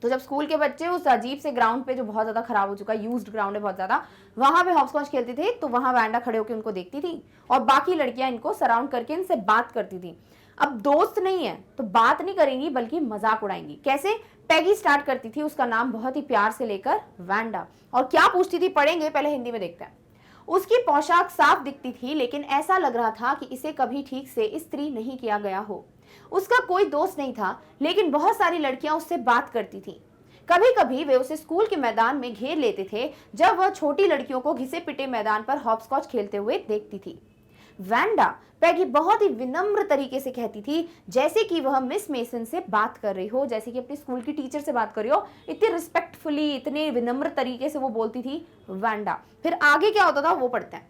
तो जब स्कूल के बच्चे उस अजीब से ग्राउंड पे, जो बहुत ज्यादा खराब हो चुका है, यूज्ड ग्राउंड है बहुत ज्यादा, वहां पे हॉपस्कॉच खेलते थे, तो वहां वैंडा खड़े होकर उनको देखती थी और बाकी लड़कियां इनको सराउंड करके इनसे बात करती थी। अब दोस्त नहीं है तो बात नहीं करेंगी बल्कि मजाक उड़ाएंगी। कैसे? पैगी स्टार्ट करती थी उसका नाम बहुत ही प्यार से लेकर वैंडा, और क्या पूछती थी पढ़ेंगे, पहले हिंदी में देखते हैं। उसकी पोशाक साफ दिखती थी, लेकिन ऐसा लग रहा था कि इसे कभी ठीक से इस्त्री नहीं किया गया हो। उसका कोई दोस्त नहीं था, लेकिन बहुत सारी लड़कियां उससे बात करती थीं। कभी कभी वे उसे स्कूल के मैदान में घेर लेते थे जब वह छोटी लड़कियों को घिसे पिटे मैदान पर हॉपस्कॉच खेलते हुए देखती थी। वैंडा पैगी बहुत ही विनम्र तरीके से कहती थी, जैसे कि वह मिस मेसन से बात कर रही हो, जैसे कि अपनी स्कूल की टीचर से बात कर रही हो। इतनी रिस्पेक्टफुली, इतने विनम्र तरीके से वो बोलती थी वैंडा। फिर आगे क्या होता था वो पढ़ते हैं।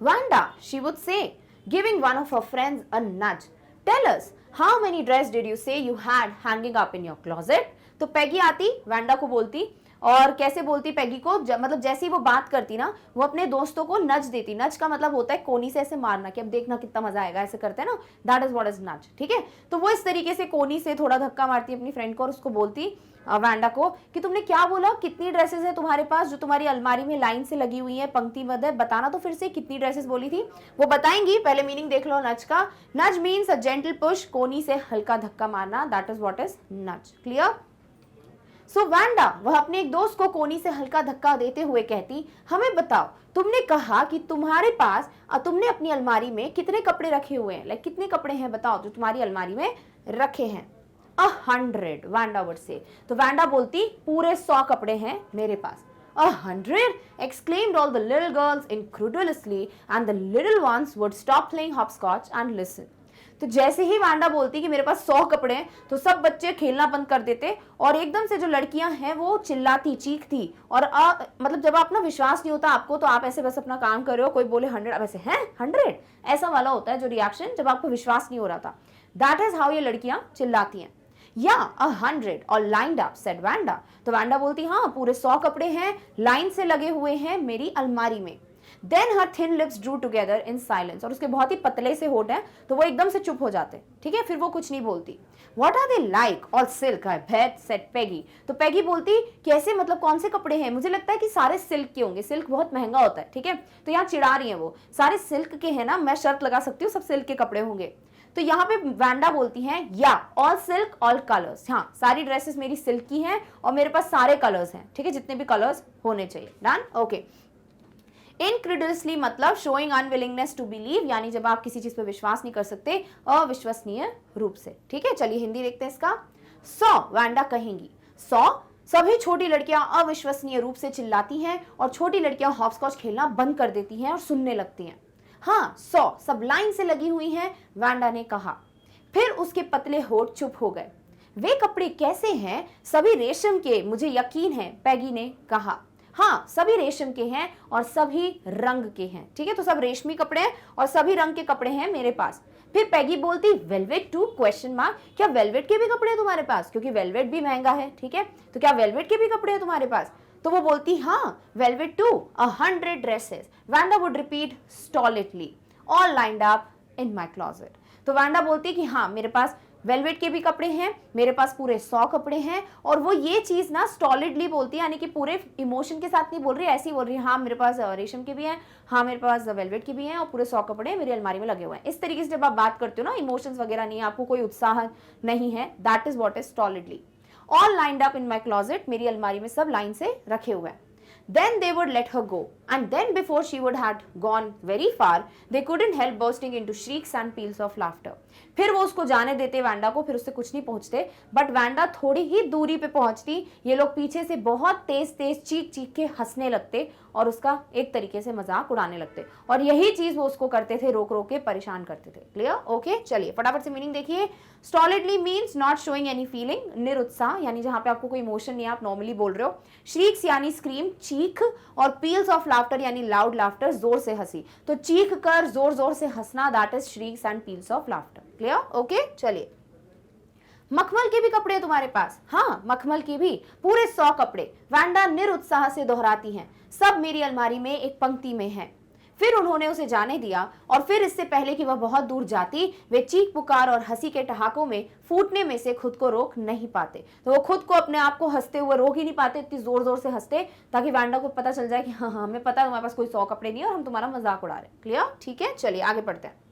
Wanda, she would say, giving one of her friends a nudge, tell us, how many dress did you say you had hanging up in your closet? तो पैगी आती, वैंडा को बोलती, और कैसे बोलती पैगी को, मतलब जैसे ही वो बात करती ना, वो अपने दोस्तों को नज देती। नज का मतलब होता है कोनी से ऐसे मारना, कि अब देखना कितना मजा आएगा, ऐसे करते हैं ना, दैट इज व्हाट इज नज। ठीक है, तो वो इस तरीके से कोनी से थोड़ा धक्का मारती अपनी फ्रेंड को और उसको बोलती वैंडा को कि तुमने क्या बोला, कितनी ड्रेसेस है तुम्हारे पास जो तुम्हारी अलमारी में लाइन से लगी हुई है, पंक्तिबद्ध है, बताना तो फिर से कितनी ड्रेसेस बोली थी। वो बताएंगी, पहले मीनिंग देख लो नज का। नज मीन्स अ जेंटल पुश, कोनी से हल्का धक्का मारना, दैट इज व्हाट इज नज। क्लियर? सो वैंडा, वह अपने एक दोस्त को कोनी से हल्का धक्का देते हुए कहती, हमें बताओ, तुमने कहा कि तुम्हारे पास तुमने अपनी अलमारी में कितने कपड़े रखे हुए हैं, लाइक कितने कपड़े हैं बताओ जो तुम्हारी अलमारी में रखे हैं। 100, वैंडा वुड से। तो वैंडा बोलती, पूरे 100 कपड़े हैं मेरे पास। 100? exclaimed all the little girls incredulously, and the little ones would stop playing hopscotch and listen. तो जैसे ही वैंडा बोलती कि मेरे पास 100 कपड़े हैं, तो सब बच्चे खेलना बंद कर देते और एकदम से जो लड़कियां हैं वो चिल्लाती, चीखती। और मतलब जब आप ना विश्वास नहीं होता आपको, तो आप ऐसे बस अपना काम कर रहे हो, कोई बोले 100, वैसे हैं 100, ऐसा वाला होता है जो रिएक्शन जब आपको विश्वास नहीं हो रहा था। दैट इज हाउ ये लड़कियां चिल्लाती हैं। या 100 और लाइंड अप, सेड वैंडा। तो वैंडा बोलती, हाँ पूरे 100 कपड़े हैं, लाइन से लगे हुए हैं मेरी अलमारी में। Then her thin lips drew together in silence, और उसके बहुत ही पतले से होठ हैं, तो वो एकदम से चुप हो जाते। ठीक है, फिर वो कुछ नहीं बोलती। What are they like? All silk, I bet, said Peggy. तो पैगी बोलती, कैसे, मतलब कौन से कपड़े हैं? मुझे लगता है कि सारे सिल्क के होंगे, सिल्क बहुत महंगा होता है। ठीक है, तो यहाँ चिढ़ा रही है वो, सारे सिल्क के हैं ना, मैं शर्त लगा सकती हूँ सब सिल्क के कपड़े होंगे। तो यहाँ पे वैंडा बोलती हैं, या ऑल सिल्क ऑल कलर्स, हाँ सारी ड्रेसेस मेरी सिल्क की हैं और मेरे पास सारे कलर्स हैं। ठीक है, जितने भी कलर्स होने चाहिए। डन? ओके। इनक्रेडुलसली मतलब शोइंग अनविलिंगनेस टू बिलीव, यानी जब आप किसी चीज पे विश्वास नहीं कर सकते, अविश्वसनीय रूप से। ठीक है, चलिए हिंदी देखते हैं इसका। 100, वैंडा कहेंगी, 100 सभी छोटी लड़कियां अविश्वसनीय रूप से चिल्लाती हैं और छोटी लड़कियां हॉपस्कॉच खेलना बंद कर देती हैं और सुनने लगती हैं। हाँ 100 सब लाइन से लगी हुई हैं, वैंडा ने कहा। फिर उसके पतले होठ चुप हो गए। वे कपड़े कैसे हैं? सभी रेशम के, मुझे यकीन है, पैगी ने कहा। हाँ सभी रेशम के हैं और सभी रंग के हैं। ठीक है, तो सब रेशमी कपड़े हैं और सभी रंग के कपड़े हैं मेरे पास। फिर पैगी बोलती, वेलवेट टू, क्वेश्चन मार्क, क्या वेलवेट के भी कपड़े हैं तुम्हारे पास? क्योंकि वेलवेट भी महंगा है। ठीक है, तो क्या वेलवेट के भी कपड़े हैं तुम्हारे पास? तो वो बोलती, हाँ velvet too, 100 dresses. Wanda would repeat stolidly, all lined up in my closet. तो वैंडा बोलती कि हाँ मेरे पास वेलवेट के भी कपड़े हैं, मेरे पास पूरे 100 कपड़े हैं। और वो ये चीज ना स्टॉलिडली बोलती है, यानी कि पूरे इमोशन के साथ नहीं बोल रही, ऐसी बोल रही है, हाँ मेरे पास रेशम के भी हैं, हाँ मेरे पास वेलवेट के भी हैं और पूरे 100 कपड़े मेरी अलमारी में लगे हुए हैं। इस तरीके से जब आप बात करते हो ना, इमोशंस वगैरह नहीं है, आपको कोई उत्साह नहीं है, that is what is stolidly. All lined up in my closet, मेरी अलमारी में सब लाइन से रखे हुए हैं। Then they would let her go, and then before she would had gone very far, they couldn't help bursting into shrieks and peals of laughter. फिर वो उसको जाने देते वैंडा को, फिर उससे कुछ नहीं पहुंचते, बट वैंडा थोड़ी ही दूरी पे पहुंचती, ये लोग पीछे से बहुत तेज तेज चीख चीख के हंसने लगते और उसका एक तरीके से मजाक उड़ाने लगते। और यही चीज वो उसको करते थे, रोक रोक के परेशान करते थे। क्लियर? ओके, चलिए फटाफट से मीनिंग देखिए। Stolidly means not showing any feeling, निरुत्साह, यानी जहां पे आपको कोई इमोशन नहीं है, आप नॉर्मली बोल रहे हो। श्रीक्स यानी स्क्रीम, चीख, और पील्स ऑफ लाफ्टर यानी लाउड लाफ्टर, जोर से हंसी। तो चीख कर जोर जोर से हंसना, that is श्रीक्स and peels of laughter. Clear? Okay, चलिए। मखमल के भी कपड़े हैं तुम्हारे पास? हाँ मखमल के भी, पूरे 100 कपड़े। वैंडा निरुत्साह से दोहराती हैं, सब मेरी अलमारी में एक पंक्ति में है। फिर उन्होंने उसे जाने दिया और फिर इससे पहले कि वह बहुत दूर जाती, वे चीख पुकार और हंसी के ठहाकों में फूटने में से खुद को रोक नहीं पाते। तो वो खुद को, अपने आप को हंसते हुए रोक ही नहीं पाते, इतनी जोर जोर से हंसते ताकि वैंडा को पता चल जाए कि हाँ हमें पता है तुम्हारे पास कोई 100 कपड़े नहीं है और हम तुम्हारा मजाक उड़ा रहे हैं। क्लियर? ठीक है, चलिए आगे पढ़ते हैं।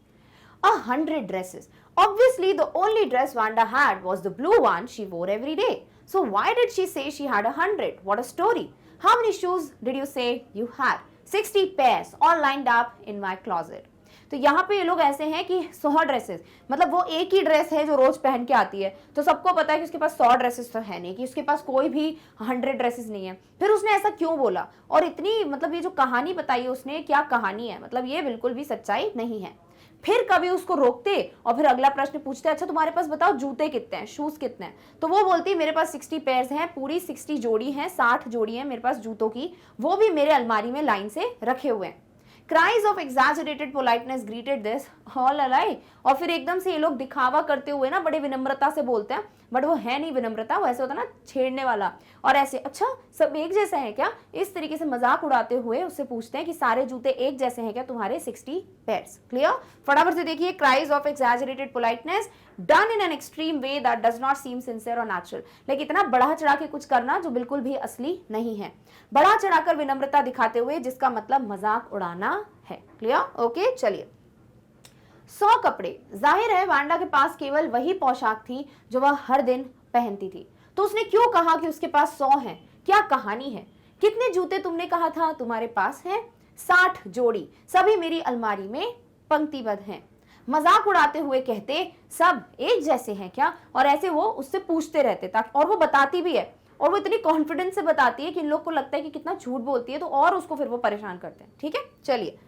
100 dresses. Obviously, the only dress Wanda had was the blue one she wore every day. So why did she say she had 100? What a story! How many shoes did you say you had? 60 pairs all lined up in my closet. तो यहाँ पे ये लोग ऐसे हैं कि 100 dresses, मतलब वो एक ही ड्रेस है जो रोज पहन के आती है, तो सबको पता है कि उसके पास 100 ड्रेसेस तो है नहीं, कि उसके पास कोई भी 100 ड्रेसेस नहीं है। फिर उसने ऐसा क्यों बोला, और इतनी मतलब ये जो कहानी बताई है उसने, क्या कहानी है, मतलब ये बिल्कुल भी सच्चाई नहीं है। फिर कभी उसको रोकते और फिर अगला प्रश्न पूछते, अच्छा तुम्हारे पास बताओ जूते कितने हैं, शूज कितने हैं, तो वो बोलती मेरे पास 60 पेयर्स हैं, पूरी 60 जोड़ी हैं, 60 जोड़ी हैं मेरे पास जूतों की, वो भी मेरे अलमारी में लाइन से रखे हुए हैं। Cries of exaggerated politeness greeted this all alike। और फिर एकदम से ये लोग दिखावा करते हुए ना बड़े विनम्रता से बोलते हैं, बट वो है नहीं विनम्रता, वो ऐसे होता ना छेड़ने वाला, और ऐसे अच्छा सब एक जैसे हैं क्या, इस तरीके से मजाक उड़ाते हुए उससे पूछते हैं कि सारे जूते एक जैसे हैं क्या तुम्हारे 60 पेयर्स। क्लियर? फटाफट से देखिए, cries of exaggerated politeness done in an extreme way that does not seem sincere or natural। लेकिन इतना बढ़ा चढ़ा के कुछ करना जो बिल्कुल भी असली नहीं है, बढ़ा चढ़ाकर विनम्रता दिखाते हुए, जिसका मतलब मजाक उड़ाना है। क्लियर? ओके, चलिए। 100 कपड़े, जाहिर है वांडा के पास केवल वही पोशाक थी जो वह हर दिन पहनती थी, तो उसने क्यों कहा कि उसके पास 100 हैं? क्या कहानी है? कितने जूते तुमने कहा था तुम्हारे पास हैं? 60 जोड़ी, सभी मेरी अलमारी में पंक्तिबद्ध हैं। मजाक उड़ाते हुए कहते सब एक जैसे हैं क्या, और ऐसे वो उससे पूछते रहते, ताकि, और वो बताती भी है, और वो इतनी कॉन्फिडेंस से बताती है कि इन लोग को लगता है कि कितना झूठ बोलती है, तो और उसको फिर वो परेशान करते हैं। ठीक है, चलिए।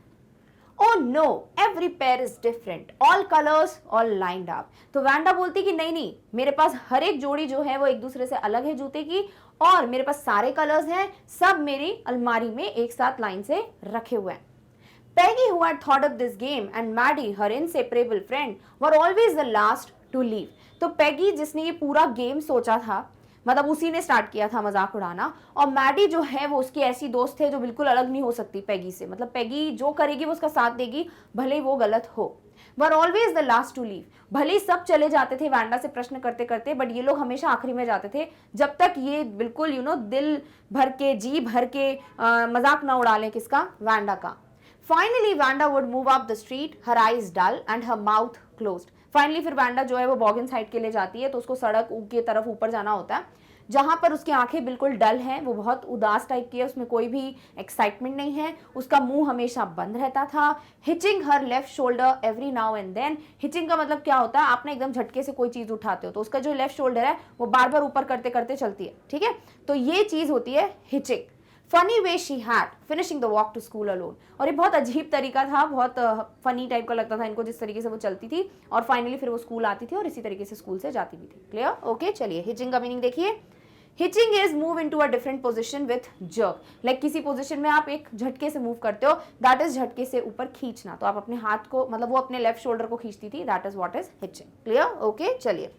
Oh no, every pair is different, all colors, all lined up। तो वांडा बोलती कि नहीं नहीं, मेरे पास हर एक जोड़ी जो है वो एक दूसरे से अलग है जूते की, और मेरे पास सारे कलर्स हैं, सब मेरी अलमारी में एक साथ लाइन से रखे हुए हैं। Peggy, who had thought of this game, and Maddie, her inseparable friend, were always the last to leave। तो पैगी जिसने ये पूरा गेम सोचा था, मतलब उसी ने स्टार्ट किया था मजाक उड़ाना, और मैडी जो है वो उसकी ऐसी दोस्त है जो बिल्कुल अलग नहीं हो सकती पैगी से, मतलब पैगी जो करेगी वो उसका साथ देगी, भले ही वो गलत हो। Were always the last to leave, भले ही सब चले जाते थे वांडा से प्रश्न करते करते, बट ये लोग हमेशा आखिरी में जाते थे, जब तक ये बिल्कुल दिल भर के, जी भर के मजाक ना उड़ा लें किसका, वांडा का। Finally Wanda would move up the street, her eyes dull and her mouth closed. Finally फिर वांडा जो है वो बॉगिन साइड के लिए जाती है, तो उसको सड़क की तरफ ऊपर जाना होता है, जहां पर उसकी आंखें बिल्कुल डल हैं, वो बहुत उदास टाइप की है, उसमें कोई भी एक्साइटमेंट नहीं है, उसका मुंह हमेशा बंद रहता था। Hitching her left shoulder every now and then. Hitching का मतलब क्या होता है, आपने एकदम झटके से कोई चीज उठाते हो तो उसका जो लेफ्ट शोल्डर है वो बार बार ऊपर करते करते चलती है। ठीक है, तो ये चीज होती है hitching. Funny way she had finishing the walk to school alone. और ये बहुत अजीब तरीका था, बहुत फनी टाइप का लगता था इनको जिस तरीके से वो चलती थी, और फाइनली फिर वो स्कूल आती थी और इसी तरीके से स्कूल से जाती भी थी। क्लियर? ओके, चलिए। हिचिंग का मीनिंग देखिए, hitching is move into a different position with jerk. Like किसी पोजीशन में आप एक झटके से मूव करते हो, दैट इज झटके से ऊपर खींचना। तो आप अपने हाथ को, मतलब वो अपने लेफ्ट शोल्डर को खींचती थी, that is what is hitching. Clear? Okay, चलिए।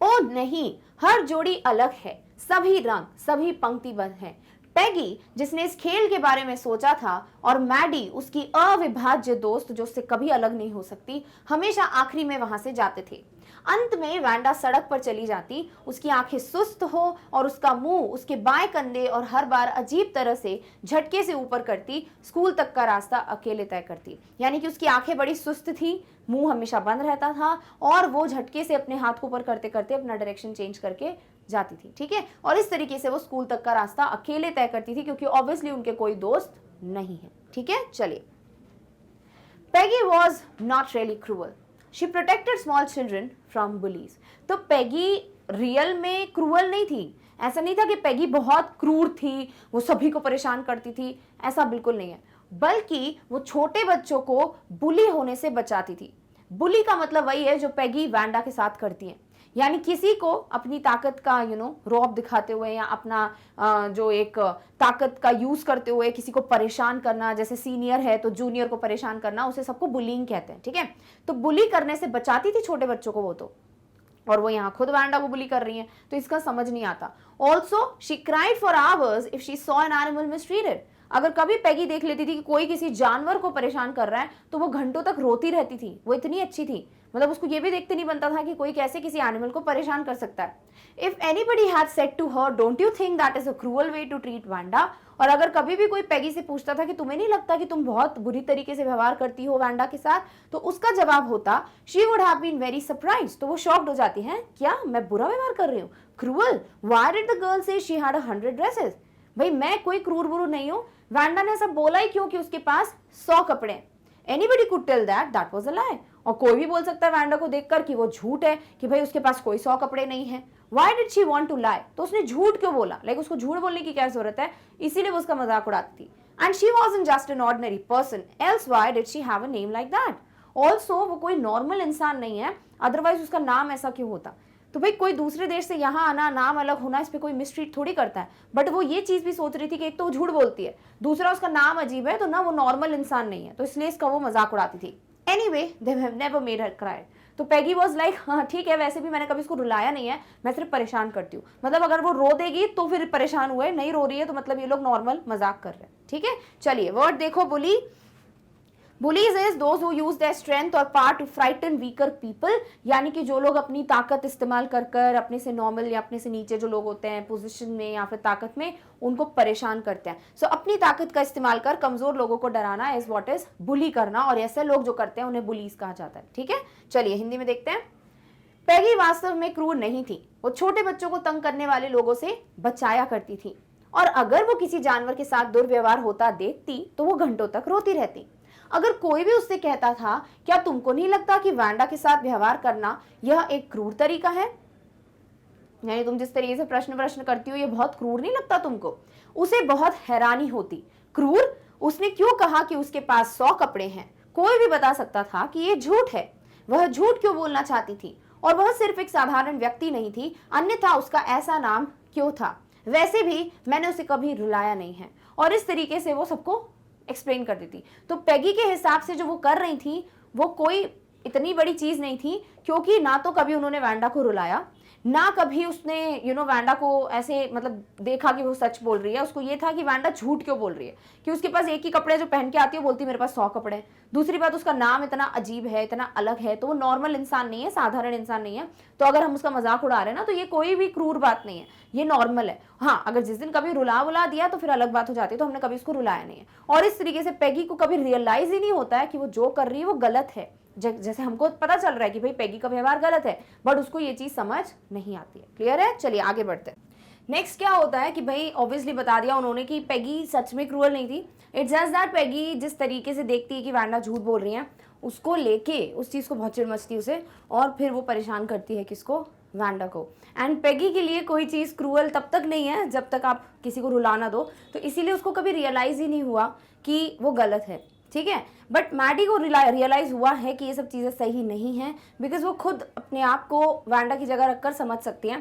ओ नहीं, हर जोड़ी अलग है, सभी रंग, सभी पंक्तिबद्ध हैं। पैगी जिसने इस खेल के बारे में सोचा था, और मैडी उसकी अविभाज्य दोस्त जो उससे कभी अलग नहीं हो सकती, हमेशा आखिरी में वहां से जाते थे। अंत में वांडा सड़क पर चली जाती, उसकी आंखें सुस्त हो और उसका मुंह उसके बाएं कंधे और हर बार अजीब तरह से झटके से ऊपर करती, स्कूल तक का रास्ता अकेले तय करती। यानी कि उसकी आंखें बड़ी सुस्त थी, मुंह हमेशा बंद रहता था, और वो झटके से अपने हाथ को ऊपर करते करते अपना डायरेक्शन चेंज करके जाती थी। ठीक है, और इस तरीके से वो स्कूल तक का रास्ता अकेले तय करती थी, क्योंकि ऑब्वियसली उनके कोई दोस्त नहीं है। ठीक है, चलिए। Peggy was not really cruel. She protected small children from bullies। तो पैगी रियल में क्रूअल नहीं थी, ऐसा नहीं था कि पैगी बहुत क्रूर थी, वो सभी को परेशान करती थी, ऐसा बिल्कुल नहीं है, बल्कि वो छोटे बच्चों को बुली होने से बचाती थी। बुली का मतलब वही है जो पैगी वांडा के साथ करती है, यानी किसी को अपनी ताकत का रौब दिखाते हुए, या अपना जो एक ताकत का यूज करते हुए किसी को परेशान करना, जैसे सीनियर है तो जूनियर को परेशान करना, उसे सबको बुलिंग कहते हैं। ठीक है, तो बुली करने से बचाती थी छोटे बच्चों को वो तो, और वो यहाँ खुद वांडा को बुली कर रही है, तो इसका समझ नहीं आता। Also she cried for hours if she saw an animal mistreated. अगर कभी पैगी देख लेती थी कि कोई किसी जानवर को परेशान कर रहा है, तो वो घंटों तक रोती रहती थी, वो इतनी अच्छी थी, मतलब उसको ये भी देखते नहीं बनता था कि कोई कैसे किसी एनिमल को परेशान कर सकता है। If anybody had said to her don't you think that is a cruel way to treat Wanda, और अगर कभी भी कोई पैगी से पूछता था कि तुम्हें नहीं लगता कि तुम बहुत बुरी तरीके से व्यवहार करती हो वांडा के साथ, तो उसका जवाब होता she would have been very surprised. तो वो शॉक्ड हो जाती है, क्या मैं बुरा व्यवहार कर रही हूँ, cruel, why did the girl से शी हैड 100 ड्रेसेस। भाई मैं कोई क्रूर बुरू नहीं हूं, वैंडा ने ऐसा बोला ही क्यों कि उसके पास 100 कपड़े हैं। Anybody could tell that was a lie. और कोई भी बोल सकता है वैंडा को देखकर कि वो झूठ है, कि भाई उसके पास कोई 100 कपड़े नहीं है। Why did she want to lie? तो उसने झूठ क्यों बोला? लाइक उसको झूठ बोलने की क्या जरूरत है? इसीलिए वो उसका मजाक उड़ाती थी। And she wasn't just an ordinary person, else why did she have a name like that? Also वो कोई नॉर्मल इंसान नहीं है, अदरवाइज उसका नाम ऐसा क्यों होता? तो भाई कोई दूसरे देश से यहाँ आना, नाम अलग होना, इस पे कोई मिसट्रीट थोड़ी करता है। बट वो ये चीज भी सोच रही थी कि एक तो वो झूठ बोलती है, दूसरा उसका नाम अजीब है, तो ना वो नॉर्मल इंसान नहीं है, तो इसलिए इसका वो मजाक उड़ाती थी। Anyway they have never made her cry. तो पैगी वॉज लाइक हाँ ठीक है, वैसे भी मैंने कभी इसको रुलाया नहीं है, मैं सिर्फ परेशान करती हूँ। मतलब अगर वो रो देगी तो फिर परेशान हुए, नहीं रो रही है तो मतलब ये लोग नॉर्मल मजाक कर रहे हैं। ठीक है, चलिए वर्ड देखो, बुली। Bullies is those who use their strength or power to frighten weaker people, यानी कि जो लोग अपनी ताकत इस्तेमाल कर कर अपने से नॉर्मल या अपने से नीचे जो लोग होते हैं पोजीशन में या फिर ताकत में, उनको परेशान करते हैं। सो अपनी ताकत का इस्तेमाल कर कमजोर लोगों को डराना इज व्हाट इज बुली करना, और ऐसे लोग जो करते हैं उन्हें बुलीज कहा जाता है। ठीक है, चलिए हिंदी में देखते हैं। पैगी वास्तव में क्रूर नहीं थी, वो छोटे बच्चों को तंग करने वाले लोगों से बचाया करती थी, और अगर वो किसी जानवर के साथ दुर्व्यवहार होता देखती तो वो घंटों तक रोती रहती। अगर कोई भी उससे कहता था क्या तुमको नहीं लगता कि वैंडा के साथ व्यवहार करना यह एक क्रूर तरीका है, यानी तुम जिस तरीके से प्रश्न करती हो ये बहुत क्रूर नहीं लगता तुमको, उसे बहुत हैरानी होती। क्रूर? उसने क्यों कहा कि उसके पास 100 कपड़े हैं? कोई भी बता सकता था कि ये झूठ है। वह झूठ क्यों बोलना चाहती थी? और वह सिर्फ एक साधारण व्यक्ति नहीं थी, अन्यथा उसका ऐसा नाम क्यों था? वैसे भी मैंने उसे कभी रुलाया नहीं है। और इस तरीके से वो सबको एक्सप्लेन कर देती। तो पैगी के हिसाब से जो वो कर रही थी वो कोई इतनी बड़ी चीज नहीं थी, क्योंकि ना तो कभी उन्होंने वैंडा को रुलाया, ना कभी उसने वैंडा को ऐसे मतलब देखा कि वो सच बोल रही है। उसको ये था कि वैंडा झूठ क्यों बोल रही है, कि उसके पास एक ही कपड़े जो पहन के आती है, बोलती है मेरे पास 100 कपड़े हैं। दूसरी बात, उसका नाम इतना अजीब है, इतना अलग है, तो वो नॉर्मल इंसान नहीं है, साधारण इंसान नहीं है। तो अगर हम उसका मजाक उड़ा रहे हैं ना, तो ये कोई भी क्रूर बात नहीं है, ये नॉर्मल है। हाँ, अगर जिस दिन कभी रुला दिया तो फिर अलग बात हो जाती है, तो हमने कभी उसको रुलाया नहीं है। और इस तरीके से पैगी को कभी रियलाइज ही नहीं होता है कि वो जो कर रही है वो गलत है। जैसे हमको पता चल रहा है कि भाई पैगी का व्यवहार गलत है, बट उसको ये चीज समझ नहीं आती है। क्लियर है? चलिए आगे बढ़ते हैं। नेक्स्ट क्या होता है कि भाई ऑब्वियसली बता दिया उन्होंने कि पैगी सच में क्रूअल नहीं थी। इट्स जस्ट दैट पैगी जिस तरीके से देखती है कि वैंडा झूठ बोल रही है, उसको लेके उस चीज को बहुत चिढ़ मचती है उसे, और फिर वो परेशान करती है किसको? वैंडा को। एंड पैगी के लिए कोई चीज क्रूअल तब तक नहीं है जब तक आप किसी को रुला ना दो, तो इसीलिए उसको कभी रियलाइज ही नहीं हुआ कि वो गलत है। ठीक है, बट मैडी को रियलाइज हुआ है कि ये सब चीज़ें सही नहीं हैं, बिकॉज वो खुद अपने आप को वैंडा की जगह रखकर समझ सकती हैं,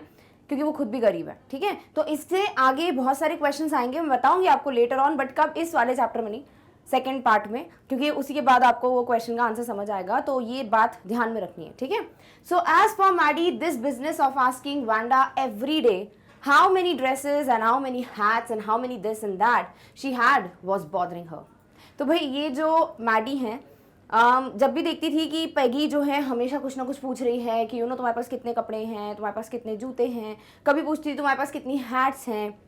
क्योंकि वो खुद भी गरीब है। ठीक है, तो इससे आगे बहुत सारे क्वेश्चंस आएंगे, मैं बताऊंगी आपको लेटर ऑन, बट कब? इस वाले चैप्टर में नहीं, सेकेंड पार्ट में, क्योंकि उसी के बाद आपको वो क्वेश्चन का आंसर समझ आएगा, तो ये बात ध्यान में रखनी है। ठीक है, so as for Maddie this business of asking Wanda every day how many dresses and how many hats and how many this and that she had was bothering her. तो भाई ये जो मैडी हैं जब भी देखती थी कि पैगी जो है हमेशा कुछ ना कुछ पूछ रही है कि तुम्हारे पास कितने कपड़े हैं, तुम्हारे पास कितने जूते हैं, कभी पूछती थी तुम्हारे पास कितनी हैट्स हैं,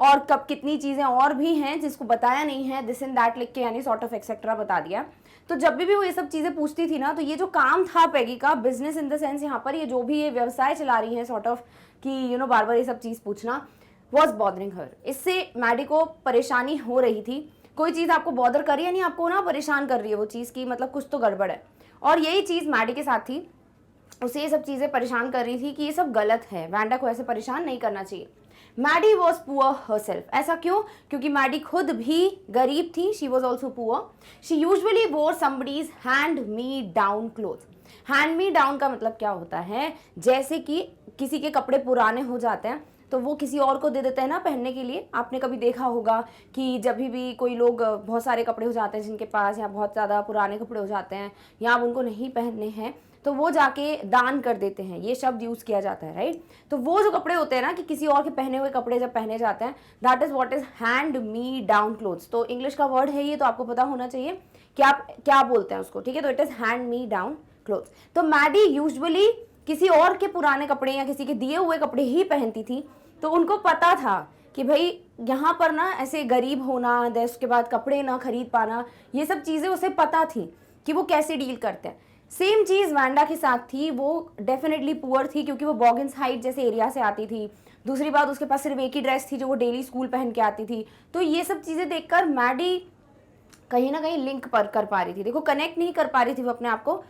और कब कितनी चीज़ें और भी हैं जिसको बताया नहीं है, दिस एंड दैट लिख के यानी सॉर्ट ऑफ एक्सेट्रा बता दिया। तो जब भी वो ये सब चीज़ें पूछती थी ना, तो ये जो काम था पैगी का, बिजनेस इन द सेंस यहाँ पर ये जो भी ये व्यवसाय चला रही है सॉर्ट ऑफ कि बार बार ये सब चीज़ पूछना, वॉज बॉदरिंग हर। इससे मैडी को परेशानी हो रही थी। कोई चीज़ आपको बॉदर कर रही है, नहीं आपको ना परेशान कर रही है वो चीज़ की, मतलब कुछ तो गड़बड़ है। और यही चीज़ मैडी के साथ थी, उसे ये सब चीज़ें परेशान कर रही थी कि ये सब गलत है, वैंडा को ऐसे परेशान नहीं करना चाहिए। Maddie was poor herself. ऐसा क्यों? क्योंकि मैडी खुद भी गरीब थी, she was also poor. She usually wore somebody's hand me down clothes. Hand me down का मतलब क्या होता है? जैसे कि किसी के कपड़े पुराने हो जाते हैं तो वो किसी और को दे देते हैं ना पहनने के लिए। आपने कभी देखा होगा कि जब भी कोई लोग बहुत सारे कपड़े हो जाते हैं जिनके पास, या बहुत ज़्यादा पुराने कपड़े हो जाते हैं, या अब उनको नहीं पहनने हैं, तो वो जाके दान कर देते हैं। ये शब्द यूज़ किया जाता है, राइट? तो वो जो कपड़े होते हैं ना, कि किसी और के पहने हुए कपड़े जब पहने जाते हैं, that is what is hand me down clothes. तो इंग्लिश का वर्ड है ये, तो आपको पता होना चाहिए कि आप क्या बोलते हैं उसको। ठीक है, तो it is hand me down clothes. तो मैडी यूजुअली किसी और के पुराने कपड़े या किसी के दिए हुए कपड़े ही पहनती थी। तो उनको पता था कि भाई यहाँ पर ना ऐसे गरीब होना, उसके बाद कपड़े ना खरीद पाना, ये सब चीज़ें उसे पता थी कि वो कैसे डील करते हैं। सेम चीज़ वैंडा के साथ थी। वो डेफिनेटली पुअर थी क्योंकि वो बॉगिन्स हाइट जैसे एरिया से आती थी, दूसरी बात, उसके पास सिर्फ एक ही ड्रेस थी जो वो डेली स्कूल पहन के आती थी। तो ये सब चीज़ें देखकर मैडी कहीं ना कहीं लिंक पर कर पा रही थी। देखो, कनेक्ट नहीं कर पा रही थी वो अपने आप को,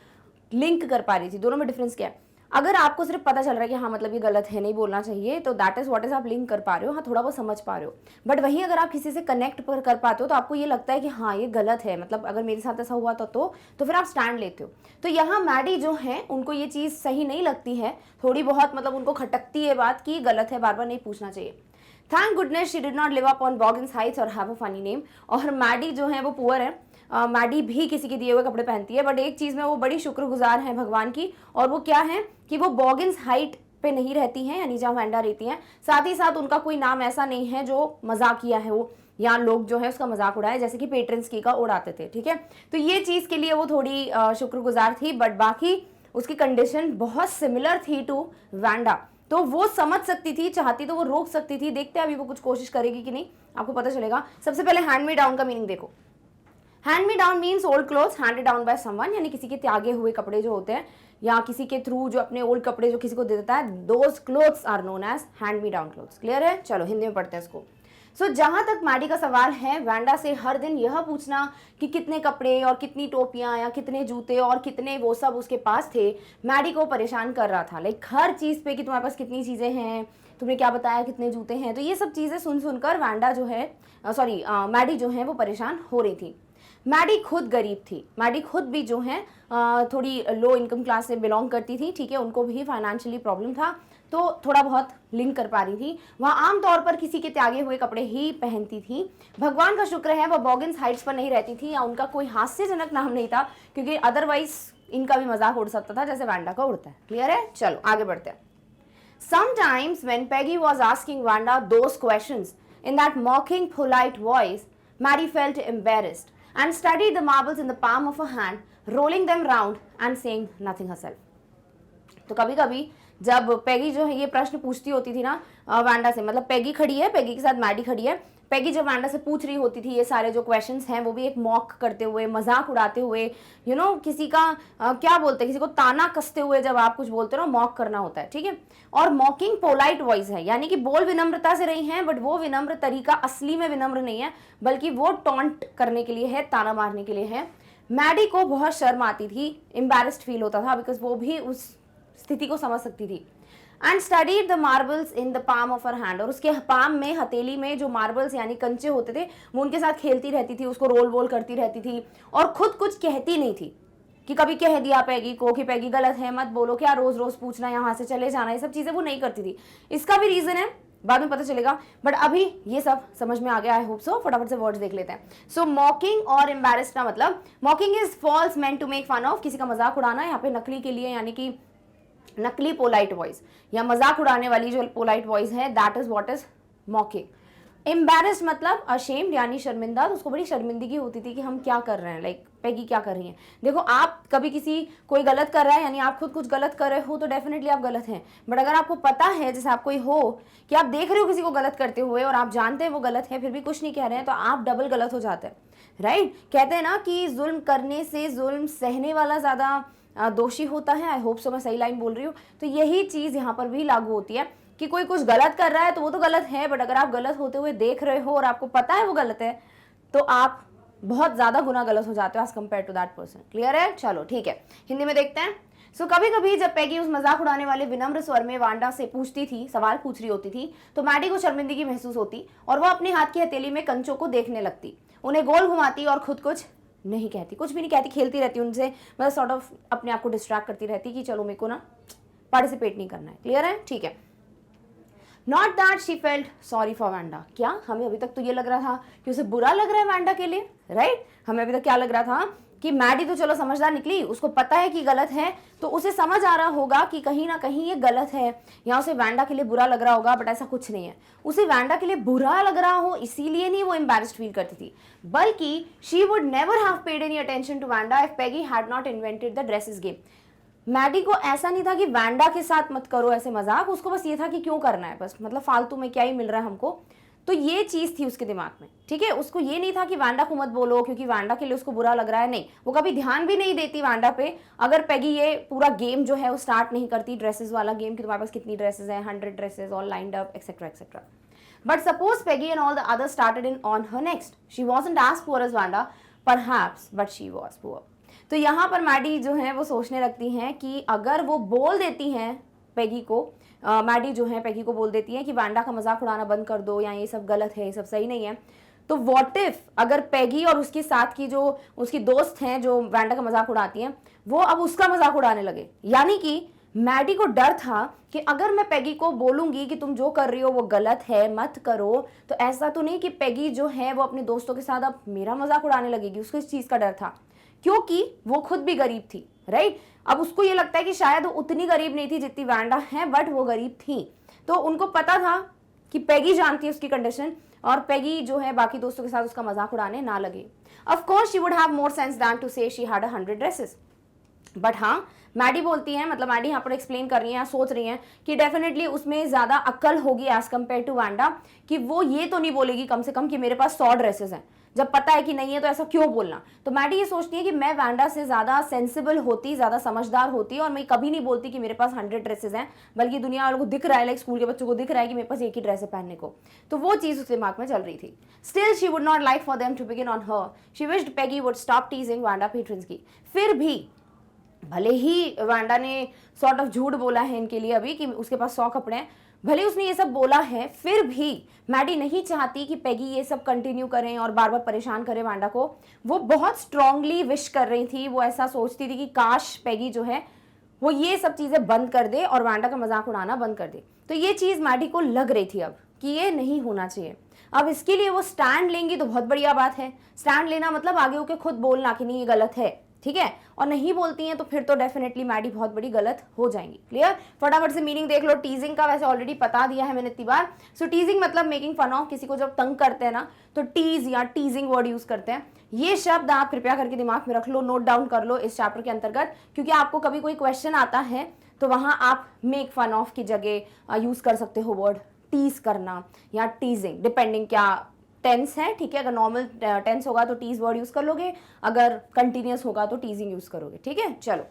लिंक कर पा रही थी। दोनों में डिफरेंस क्या है? अगर आपको सिर्फ पता चल रहा है कि हाँ मतलब ये गलत है, नहीं बोलना चाहिए, तो दैट इज व्हाट इज, आप लिंक कर पा रहे हो, हाँ थोड़ा बहुत समझ पा रहे हो। बट वहीं अगर आप किसी से कनेक्ट कर पाते हो तो आपको ये लगता है कि हाँ ये गलत है, मतलब अगर मेरे साथ ऐसा हुआ तो फिर आप स्टैंड लेते हो। तो यहाँ मैडी जो है उनको ये चीज़ सही नहीं लगती है, थोड़ी बहुत मतलब उनको खटकती है बात कि गलत है, बार बार नहीं पूछना चाहिए। Thank goodness she did not live up on Boggins Heights और हैव अ फनी नेम। और मैडी जो है वो पुअर है, मैडी भी किसी के दिए हुए कपड़े पहनती है, बट एक चीज़ में वो बड़ी शुक्रगुजार है भगवान की, और वो क्या है कि वो बॉगिन्स हाइट पे नहीं रहती हैं, यानी जहाँ वैंडा रहती हैं। साथ ही साथ उनका कोई नाम ऐसा नहीं है जो मजाकिया है वो, या लोग जो है उसका मजाक उड़ाए, जैसे कि पेट्रेंस का उड़ाते थे। ठीक है, तो ये चीज़ के लिए वो थोड़ी शुक्रगुजार थी, बट बाकी उसकी कंडीशन बहुत सिमिलर थी टू वैंडा। तो वो समझ सकती थी, चाहती तो वो रोक सकती थी। देखते हैं अभी वो कुछ कोशिश करेगी कि नहीं, आपको पता चलेगा। सबसे पहले हैंड मी डाउन का मीनिंग देखो। Hand me down means old clothes handed down by someone, यानी किसी के त्यागे हुए कपड़े जो होते हैं, या किसी के थ्रू जो अपने ओल्ड कपड़े जो किसी को दे देता है, those clothes are known as hand me down clothes. Clear है? चलो हिंदी में पढ़ते हैं इसको। सो जहां तक मैडी का सवाल है, वैंडा से हर दिन यह पूछना कि कितने कपड़े और कितनी टोपियां या कितने जूते और कितने वो सब उसके पास थे, मैडी को परेशान कर रहा था। लाइक हर चीज़ पे कि तुम्हारे पास कितनी चीज़ें हैं, तुमने क्या बताया कितने जूते हैं। तो ये सब चीज़ें सुन सुनकर वैंडा जो है मैडी जो है वो परेशान हो रही थी। मैडी खुद गरीब थी, मैडी खुद भी जो है थोड़ी लो इनकम क्लास से बिलोंग करती थी। ठीक है, उनको भी फाइनेंशियली प्रॉब्लम था, तो थोड़ा बहुत लिंक कर पा रही थी। वह आमतौर पर किसी के त्यागे हुए कपड़े ही पहनती थी। भगवान का शुक्र है वह बॉगिन्स हाइट्स पर नहीं रहती थी, या उनका कोई हास्यजनक नाम नहीं था, क्योंकि अदरवाइज इनका भी मजाक उड़ सकता था जैसे वैंडा का उड़ता है। क्लियर है? चलो आगे बढ़ते हैं। Sometimes when Peggy was asking Wanda those questions in that mocking, polite voice, Maddie felt embarrassed and studied the marbles in the palm of her hand, rolling them round and saying nothing herself. तो कभी कभी जब पैगी जो है ये प्रश्न पूछती होती थी ना वैंडा से, मतलब पैगी खड़ी है, पैगी के साथ मैडी खड़ी है, पैगी जब वैंडा से पूछ रही होती थी ये सारे जो क्वेश्चंस हैं, वो भी एक मॉक करते हुए, मजाक उड़ाते हुए, किसी का क्या बोलते हैं, किसी को ताना कसते हुए जब आप कुछ बोलते हो ना, मॉक करना होता है। ठीक है, और मॉकिंग पोलाइट वॉइस है, यानी कि बोल विनम्रता से रही हैं, बट वो विनम्र तरीका असली में विनम्र नहीं है, बल्कि वो टॉन्ट करने के लिए है, ताना मारने के लिए है। मैडी को बहुत शर्म आती थी, एम्बैरेस्ड फील होता था, बिकॉज वो भी उस स्थिति को समझ सकती थी। And studied the marbles in the palm of her hand, और उसके पाम में, हथेली में जो मार्बल्स यानी कंचे होते थे, वो उनके साथ खेलती रहती थी, उसको रोल वोल करती रहती थी, और खुद कुछ कहती नहीं थी कि कभी कह दिया पैगी को कि पैगी गलत है, मत बोलो, क्या रोज रोज पूछना, यहाँ से चले जाना, ये सब चीजें वो नहीं करती थी। इसका भी रीजन है, बाद में पता चलेगा, बट अभी ये सब समझ में आ गया, आई होप सो। फटाफट से वर्ड्स देख लेते हैं। सो मॉकिंग और एम्बैरेस्ड का मतलब, mocking is falls meant to make fun of, किसी का मजाक उड़ाना, यहाँ पे नकली के लिए, यानी कि नकली पोलाइट वॉइस या मजाक उड़ाने वाली जो पोलाइट वॉइस है, that is what is मॉकिंग। Embarrassed मतलब अशेम्ड, यानी शर्मिंदा, तो उसको बड़ी शर्मिंदगी होती थी कि हम क्या कर रहे हैं, लाइक पैगी क्या कर रही हैं। देखो, आप कभी कोई गलत कर रहा है, यानी आप खुद कुछ गलत कर रहे हो, तो डेफिनेटली आप गलत हैं। बट अगर आपको पता है, जैसे आप कोई हो कि आप देख रहे हो किसी को गलत करते हुए और आप जानते हैं वो गलत है, फिर भी कुछ नहीं कह रहे हैं, तो आप डबल गलत हो जाते हैं। राइट? कहते हैं ना कि जुल्म करने से जुल्म सहने वाला ज्यादा दोषी होता है। आई होप सो मैं सही लाइन बोल रही हूँ। तो यही चीज यहाँ पर भी लागू होती है कि कोई कुछ गलत कर रहा है तो वो तो गलत है, बट अगर आप गलत होते हुए देख रहे हो और आपको पता है वो गलत है, तो आप बहुत ज्यादा गुना गलत हो जाते हो as compare to that person. Clear है? चलो ठीक है, हिंदी में देखते हैं। सो कभी कभी जब पैगी उस मजाक उड़ाने वाले विनम्र स्वर में वांडा से पूछती थी, सवाल पूछ रही होती थी, तो मैडी को शर्मिंदगी महसूस होती और वह अपने हाथ की हथेली में कंचों को देखने लगती, उन्हें गोल घुमाती और खुद कुछ नहीं कहती, कुछ भी नहीं कहती, खेलती रहती उनसे, मतलब सॉर्ट ऑफ अपने आप को डिस्ट्रैक्ट करती रहती कि चलो मेरे को ना पार्टिसिपेट नहीं करना है। क्लियर है? ठीक है। Not that she felt sorry for Wanda, क्या हमें अभी तक तो ये लग रहा था कि उसे बुरा लग रहा है वैंडा के लिए, राइट? हमें अभी तक क्या लग रहा था कि मैडी तो चलो समझदार निकली, उसको पता है कि गलत है, तो उसे समझ आ रहा होगा कि कहीं ना कहीं ये गलत है, या उसे वैंडा के लिए बुरा लग रहा होगा, बट ऐसा कुछ नहीं है। उसे वैंडा के लिए बुरा लग रहा हो इसीलिए नहीं वो एम्बैरेस्ड फील करती थी, बल्कि she would never have paid any attention to Wanda if Peggy had not invented the dresses game. Maddie को ऐसा नहीं था कि वैंडा के साथ मत करो ऐसे मजाक, उसको बस ये था कि क्यों करना है, बस मतलब फालतू में क्या ही मिल रहा है हमको, तो ये चीज थी उसके दिमाग में, ठीक है। उसको ये नहीं था कि वांडा को मत बोलो क्योंकि वांडा के लिए उसको बुरा लग रहा है, नहीं, वो कभी ध्यान भी नहीं देती वांडा पे अगर पैगी ये पूरा गेम जो है वो स्टार्ट नहीं करती, ड्रेसेस वाला गेम कि तुम्हारे पास कितनी ड्रेसेस हैं, 100 dresses all lined up etcetera etcetera. But suppose Peggy and all the others started in on her next. She wasn't as poor as Wanda, perhaps, but she was poor. तो यहाँ पर Maddie जो है वो सोचने लगती हैं कि अगर वो बोल देती हैं पैगी को, मैडी जो है पैगी को बोल देती है कि वांडा का मजाक उड़ाना बंद कर दो या ये सब गलत है, ये सब सही नहीं है, तो व्हाट इफ अगर पैगी और उसके साथ की जो उसकी दोस्त हैं जो वांडा का मजाक उड़ाती हैं वो अब उसका मजाक उड़ाने लगे। यानी कि मैडी को डर था कि अगर मैं पैगी को बोलूंगी कि तुम जो कर रही हो वो गलत है, मत करो, तो ऐसा तो नहीं कि पैगी जो है वो अपने दोस्तों के साथ अब मेरा मजाक उड़ाने लगेगी। उसको इस चीज का डर था क्योंकि वो खुद भी गरीब थी, राइट। अब उसको ये लगता है कि शायद वो उतनी गरीब नहीं थी जितनी वांडा है, बट वो गरीब थी। तो उनको पता था कि पैगी जानती है उसकी कंडीशन और पैगी जो है बाकी दोस्तों के साथ उसका मजाक उड़ाने ना लगे। Of course she would have more sense than to say she had 100 dresses. But हाँ, मैडी बोलती है, मतलब मैडी यहाँ पर एक्सप्लेन कर रही है, सोच रही है कि डेफिनेटली उसमें ज्यादा अक्ल होगी एज कम्पेयर टू वांडा, कि वो ये तो नहीं बोलेगी कम से कम कि मेरे पास 100 ड्रेसेस हैं, जब पता है कि नहीं है तो ऐसा क्यों बोलना। तो मैडी ये सोचती है कि मैं वांडा से ज्यादा सेंसिबल होती, ज्यादा समझदार होती और मैं कभी नहीं बोलती कि मेरे पास 100 ड्रेसेस हैं, बल्कि दुनिया वालों को दिख रहा है, लाइक स्कूल के बच्चों को दिख रहा है कि मेरे पास एक ही ड्रेस है पहनने को। तो वो चीज उसके दिमाग में चल रही थी। Still she would not like for them to begin on her. She wished Peggy would stop teasing Wanda Petronski. फिर भी भले ही वांडा ने सॉर्ट ऑफ झूठ बोला है इनके लिए अभी कि उसके पास 100 कपड़े हैं, भले उसने ये सब बोला है, फिर भी मैडी नहीं चाहती कि पैगी ये सब कंटिन्यू करें और बार बार परेशान करें वांडा को। वो बहुत स्ट्रांगली विश कर रही थी, वो ऐसा सोचती थी कि काश पैगी जो है वो ये सब चीजें बंद कर दे और वांडा का मजाक उड़ाना बंद कर दे। तो ये चीज मैडी को लग रही थी अब कि ये नहीं होना चाहिए। अब इसके लिए वो स्टैंड लेंगी तो बहुत बढ़िया बात है। स्टैंड लेना मतलब आगे होके खुद बोलना कि नहीं ये गलत है, ठीक है, और नहीं बोलती हैं तो फिर तो डेफिनेटली मैडी बहुत बड़ी गलत हो जाएंगी। क्लियर? फटाफट से मीनिंग देख लो। टीजिंग का वैसे ऑलरेडी बता दिया है मैंने इतनी बार। सो टीजिंग मतलब मेकिंग फन ऑफ, किसी को जब तंग करते हैं ना तो टीज या टीजिंग वर्ड यूज करते हैं। ये शब्द आप कृपया करके दिमाग में रख लो, नोट डाउन कर लो इस चैप्टर के अंतर्गत, क्योंकि आपको कभी कोई क्वेश्चन आता है तो वहां आप मेक फन ऑफ की जगह यूज कर सकते हो वर्ड टीज करना या टीजिंग, डिपेंडिंग क्या टेंस है, ठीक है। अगर नॉर्मल टेंस होगा तो टीज वर्ड यूज कर लोगे, अगर कंटिन्यूअस होगा तो टीजिंग यूज करोगे, ठीक है। चलो,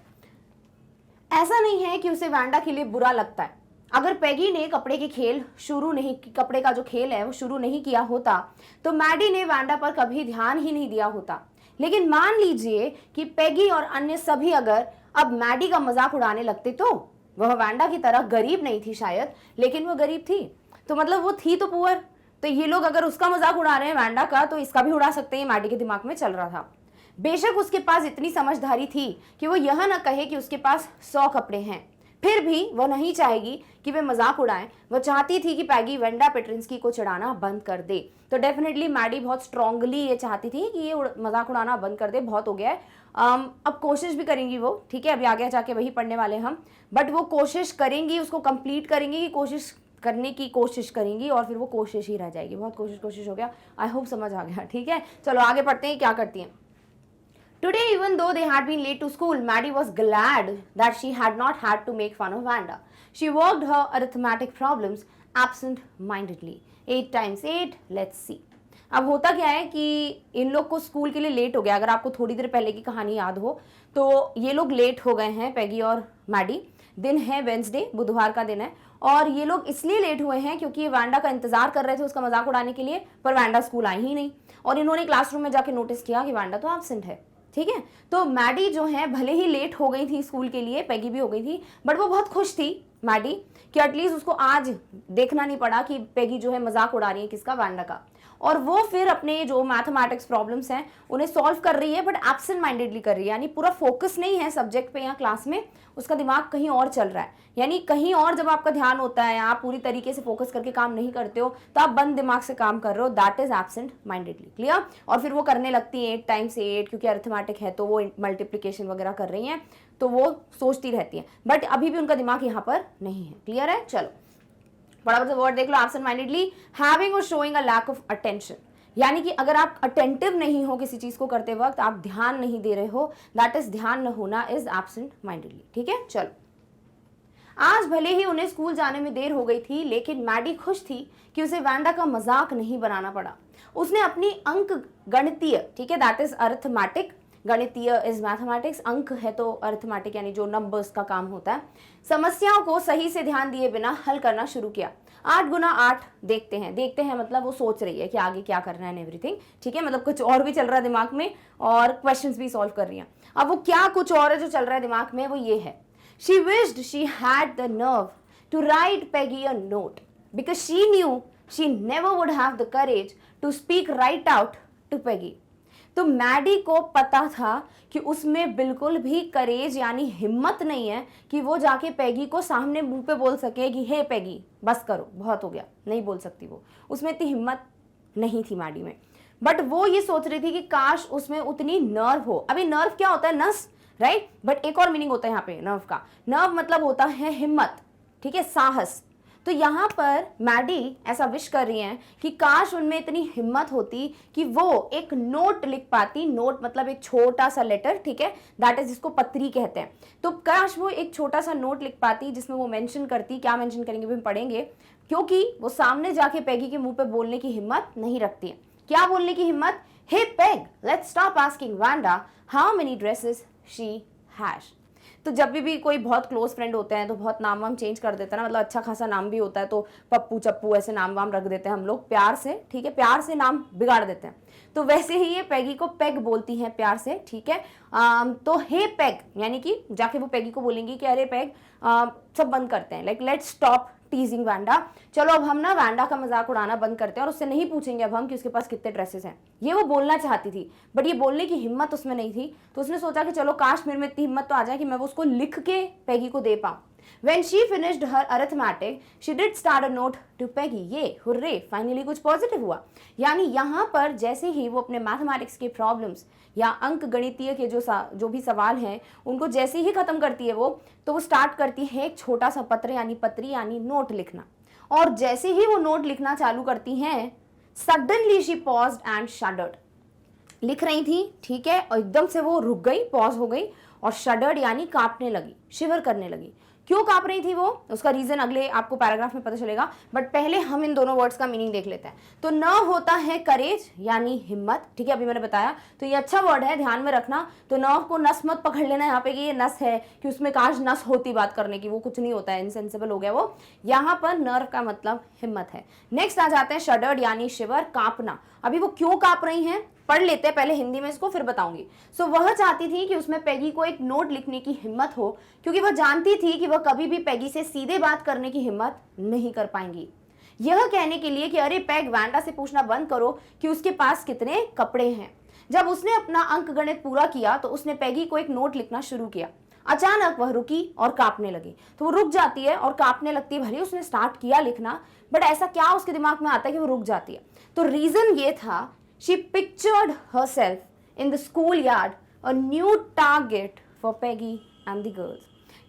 ऐसा नहीं है कि उसे वांडा के लिए बुरा लगता है। अगर पैगी ने कपड़े का जो खेल है वो शुरू नहीं किया होता तो मैडी ने वांडा पर कभी ध्यान ही नहीं दिया होता। लेकिन मान लीजिए कि पैगी और अन्य सभी अगर अब मैडी का मजाक उड़ाने लगते तो वह वांडा की तरह गरीब नहीं थी शायद, लेकिन वो गरीब थी, तो मतलब वो थी तो पुअर। तो ये लोग अगर उसका मजाक उड़ा रहे हैं वांडा का तो इसका भी उड़ा सकते हैं, मैडी के दिमाग में चल रहा था। बेशक उसके पास इतनी समझदारी थी कि वो यह न कहे कि उसके पास 100 कपड़े हैं, फिर भी वो नहीं चाहेगी कि वे मजाक उड़ाएं। वो चाहती थी कि पैगी वांडा पेट्रिंस्की को चिढ़ाना बंद कर दे। तो डेफिनेटली मैडी बहुत स्ट्रांगली ये चाहती थी कि ये मजाक उड़ाना बंद कर दे, बहुत हो गया है। अब कोशिश भी करेंगी वो, ठीक है, अभी आगे जाके वही पढ़ने वाले हम, बट वो कोशिश करेंगी, उसको कंप्लीट करेंगी, कि कोशिश करने की कोशिश करेंगी और फिर वो कोशिश ही रह जाएगी। बहुत कोशिश हो गया, आई होप समझ आ गया, ठीक है। चलो आगे पढ़ते हैं क्या करती हैं। Today, even though they had been late to school, Maddie was glad that she had not had to make fun of Wanda. She worked her arithmetic problems absent-mindedly. 8 times 8, let's see. अब होता क्या है कि इन लोग को school के लिए late हो गया। अगर आपको थोड़ी देर पहले की कहानी याद हो तो ये लोग लेट हो गए हैं, पैगी और मैडी। दिन है वेंसडे, बुधवार का दिन है, और ये लोग इसलिए लेट हुए हैं क्योंकि ये वांडा का इंतजार कर रहे थे उसका मजाक उड़ाने के लिए, पर वांडा स्कूल आई ही नहीं। और इन्होंने क्लासरूम में जाके नोटिस किया कि वांडा तो एब्सेंट है, ठीक है। तो मैडी जो है भले ही लेट हो गई थी स्कूल के लिए, पैगी भी हो गई थी, बट वो बहुत खुश थी मैडी कि एटलीस्ट उसको आज देखना नहीं पड़ा कि पैगी जो है मजाक उड़ा रही है किसका, वांडा का। और वो फिर अपने जो मैथमेटिक्स प्रॉब्लम्स हैं उन्हें सॉल्व कर रही है, बट एब्सेंट माइंडेडली कर रही है, यानी पूरा फोकस नहीं है सब्जेक्ट पे या क्लास में, उसका दिमाग कहीं और चल रहा है। यानी कहीं और जब आपका ध्यान होता है, आप पूरी तरीके से फोकस करके काम नहीं करते हो तो आप बंद दिमाग से काम कर रहे हो, that is absent mindedly. Clear? और फिर वो करने लगती है 8 टाइम्स 8, क्योंकि अरिथमेटिक है तो वो मल्टीप्लीकेशन वगैरह कर रही हैं, तो वो सोचती रहती है, बट अभी भी उनका दिमाग यहाँ पर नहीं है। क्लियर है? चलो बड़ा बड़ा वर्ड देख लो, एब्सेंट माइंडेडली, हैविंग और showing a lack of attention. यानी कि अगर आप अटेंटिव नहीं हो किसी चीज को करते वक्त, आप ध्यान नहीं दे रहे हो, दैट इज ध्यान न होना, इज एब्सेंट माइंडेडली। ठीक है, चलो आज भले ही उन्हें स्कूल जाने में देर हो गई थी, लेकिन मैडी खुश थी कि उसे वैंडा का मजाक नहीं बनाना पड़ा। उसने अपनी अंक गणितीय, ठीक है, दैट इज अर्थमेटिक, गणितीय इज मैथमेटिक्स, अंक है तो अर्थमेटिक यानी जो नंबर्स का काम होता है, समस्याओं को सही से ध्यान दिए बिना हल करना शुरू किया। 8 गुना 8 देखते हैं मतलब वो सोच रही है कि आगे क्या करना है, एवरीथिंग, ठीक है, मतलब कुछ और भी चल रहा है दिमाग में और क्वेश्चंस भी सॉल्व कर रही है। अब वो क्या कुछ और है जो चल रहा है दिमाग में, वो ये है, she wished she had the nerve to write Peggy a note because she knew she never would have the courage to speak right out to Peggy। तो मैडी को पता था कि उसमें बिल्कुल भी करेज यानी हिम्मत नहीं है कि वो जाके पैगी को सामने मुंह पे बोल सके कि हे पैगी बस करो, बहुत हो गया, नहीं बोल सकती वो, उसमें इतनी हिम्मत नहीं थी मैडी में। बट वो ये सोच रही थी कि काश उसमें उतनी नर्व हो। अभी नर्व क्या होता है, नस, राइट, बट एक और मीनिंग होता है यहाँ पे नर्व का, नर्व मतलब होता है हिम्मत, ठीक है, साहस। तो यहाँ पर मैडी ऐसा विश कर रही हैं कि काश उनमें इतनी हिम्मत होती कि वो एक नोट लिख पाती, नोट मतलब एक छोटा सा लेटर, ठीक है, दैट इज जिसको पत्री कहते हैं। तो काश वो एक छोटा सा नोट लिख पाती जिसमें वो मेंशन करती, क्या मेंशन करेंगे भी हम पढ़ेंगे, क्योंकि वो सामने जाके पैगी के मुंह पे बोलने की हिम्मत नहीं रखती है। क्या बोलने की हिम्मत, hey Peg let's stop asking Wanda how many dresses she has. तो जब भी कोई बहुत क्लोज फ्रेंड होते हैं तो बहुत नाम वाम चेंज कर देते हैं ना, मतलब अच्छा खासा नाम भी होता है तो पप्पू चप्पू ऐसे नाम वाम रख देते हैं हम लोग प्यार से, ठीक है, प्यार से नाम बिगाड़ देते हैं। तो वैसे ही ये पैगी को पेग बोलती हैं प्यार से, ठीक है। तो हे पेग यानी कि जाके वो पैगी को बोलेंगी कि अरे पेग सब बंद करते हैं, लाइक लेट्स स्टॉप टीजिंग वैंडा, चलो अब हम ना वैंडा का मजाक उड़ाना बंद करते हैं और उससे नहीं पूछेंगे अब हम कि उसके पास कितने ड्रेसेस हैं। ये वो बोलना चाहती थी बट ये बोलने की हिम्मत उसमें नहीं थी। तो उसने सोचा कि चलो काश मेरे में इतनी हिम्मत तो आ जाए कि मैं वो उसको लिख के पैगी को दे पाऊं। When she finished her arithmetic, she did start a note to Peggy। ये हुर्रे, फाइनली कुछ पॉजिटिव हुआ। यानी यहाँ पर जैसे ही वो अपने मैथमेटिक्स के प्रॉब्लम्स या अंक गणितीय के जो भी सवाल हैं उनको जैसे ही खत्म करती है वो, तो वो स्टार्ट करती है एक छोटा सा पत्र यानी पत्री यानी नोट लिखना। और जैसे ही वो नोट लिखना चालू करती हैं, suddenly she paused and shuddered. लिख रही थी, ठीक है, और एकदम से वो रुक गई, पॉज हो गई और शडर्ड यानी कांपने लगी, शिवर करने लगी। क्यों कांप रही थी वो, उसका रीजन अगले आपको पैराग्राफ में पता चलेगा, बट पहले हम इन दोनों वर्ड्स का मीनिंग देख लेते हैं। तो न होता है करेज यानी हिम्मत, ठीक है, अभी मैंने बताया, तो ये अच्छा वर्ड है, ध्यान में रखना। तो न को नस मत पकड़ लेना यहाँ पे कि ये नस है कि उसमें काश नस होती बात करने की, वो कुछ नहीं होता है, इनसेंसिबल हो गया वो। यहाँ पर नर्व का मतलब हिम्मत है। नेक्स्ट आ जाते हैं शडर्ड यानी शिवर, कांपना। अभी वो क्यों कांप रही हैं पढ़ लेते हैं पहले हिंदी में इसको, फिर बताऊंगी। सो वह चाहती थी कि उसमें पैगी को एक नोट लिखने की हिम्मत हो, क्योंकि वह जानती थी कि वह कभी भी पैगी से सीधे बात करने की हिम्मत नहीं कर पाएंगी। यह कहने के लिए कि अरे पैग वैंडा से पूछना बंद करो कि उसके पास कितने कपड़े हैं। जब उसने अपना अंक गणित पूरा किया तो उसने पैगी को एक नोट लिखना शुरू किया। अचानक वह रुकी और कांपने लगी। तो वो रुक जाती है और कांपने लगती है, भले उसने स्टार्ट किया लिखना, बट ऐसा क्या उसके दिमाग में आता है कि वो रुक जाती है। तो रीजन ये था, she pictured herself in the schoolyard, a new target for Peggy and the girls।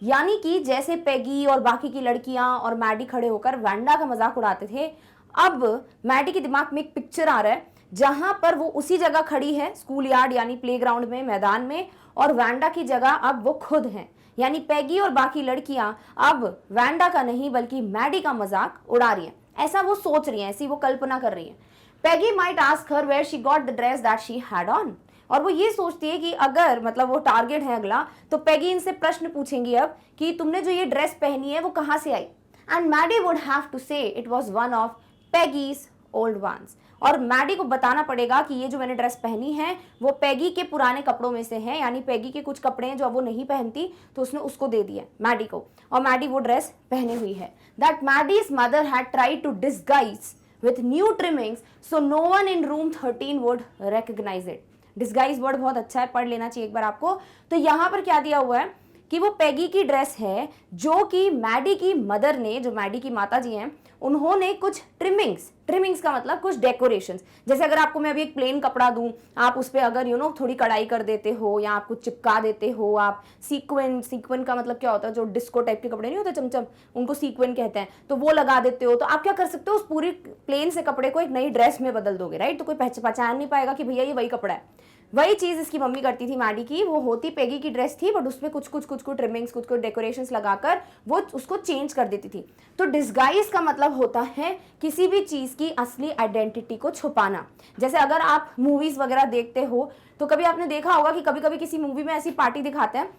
यानी कि जैसे पैगी और बाकी की लड़कियां और मैडी खड़े होकर वैंडा का मजाक उड़ाते थे, अब मैडी के दिमाग में एक पिक्चर आ रहा है जहां पर वो उसी जगह खड़ी है, स्कूल यार्ड यानी प्लेग्राउंड में, मैदान में, और वैंडा की जगह अब वो खुद हैं। यानी पैगी और बाकी लड़कियां अब वैंडा का नहीं बल्कि मैडी का मजाक उड़ा रही हैं, ऐसा वो सोच रही हैं, ऐसी वो कल्पना कर रही हैं। Peggy might ask her where she got the dress that she had on। और वो ये सोचती है कि अगर मतलब वो टारगेट है अगला, तो पैगी इनसे प्रश्न पूछेंगी अब कि तुमने जो ये ड्रेस पहनी है वो कहाँ से आई। And Maddie would have to say it was one of Peggy's old ones. और मैडी को बताना पड़ेगा कि ये जो मैंने ड्रेस पहनी है वो पैगी के पुराने कपड़ों में से है, यानी पैगी के कुछ कपड़े हैं जो अब वो नहीं पहनती तो उसने उसको दे दिया मैडी को, और मैडी वो ड्रेस पहनी हुई है। That Maddie's mother had tried to disguise with new trimmings so no one in room 13 would recognize it। disguise word बहुत अच्छा है, पढ़ लेना चाहिए एक बार आपको। तो यहाँ पर क्या दिया हुआ है कि वो पैगी की ड्रेस है जो कि मैडी की मदर ने, जो मैडी की माता जी हैं, उन्होंने कुछ ट्रिमिंग्स का मतलब कुछ डेकोरेशंस, जैसे अगर आपको मैं अभी एक प्लेन कपड़ा दूं, आप उस पर अगर थोड़ी कढ़ाई कर देते हो या आप कुछ चिपका देते हो, आप सीक्वेंट का मतलब क्या होता है, जो डिस्को टाइप के कपड़े नहीं होते चमचम, उनको सीक्वेंट कहते हैं, तो वो लगा देते हो, तो आप क्या कर सकते हो, उस पूरी प्लेन से कपड़े को एक नई ड्रेस में बदल दोगे, राइट। तो कोई पहचान नहीं पाएगा कि भैया ये वही कपड़ा है। वही चीज इसकी मम्मी करती थी मैडी की, वो होती पेगी की ड्रेस थी बट उसमें कुछ ट्रिमिंग्स, कुछ डेकोरेशंस लगाकर वो उसको चेंज कर देती थी। तो डिस्गाइज का मतलब होता है किसी भी चीज की असली आइडेंटिटी को छुपाना। जैसे अगर आप मूवीज वगैरह देखते हो तो कभी आपने देखा होगा कि कभी कभी किसी मूवी में ऐसी पार्टी दिखाते हैं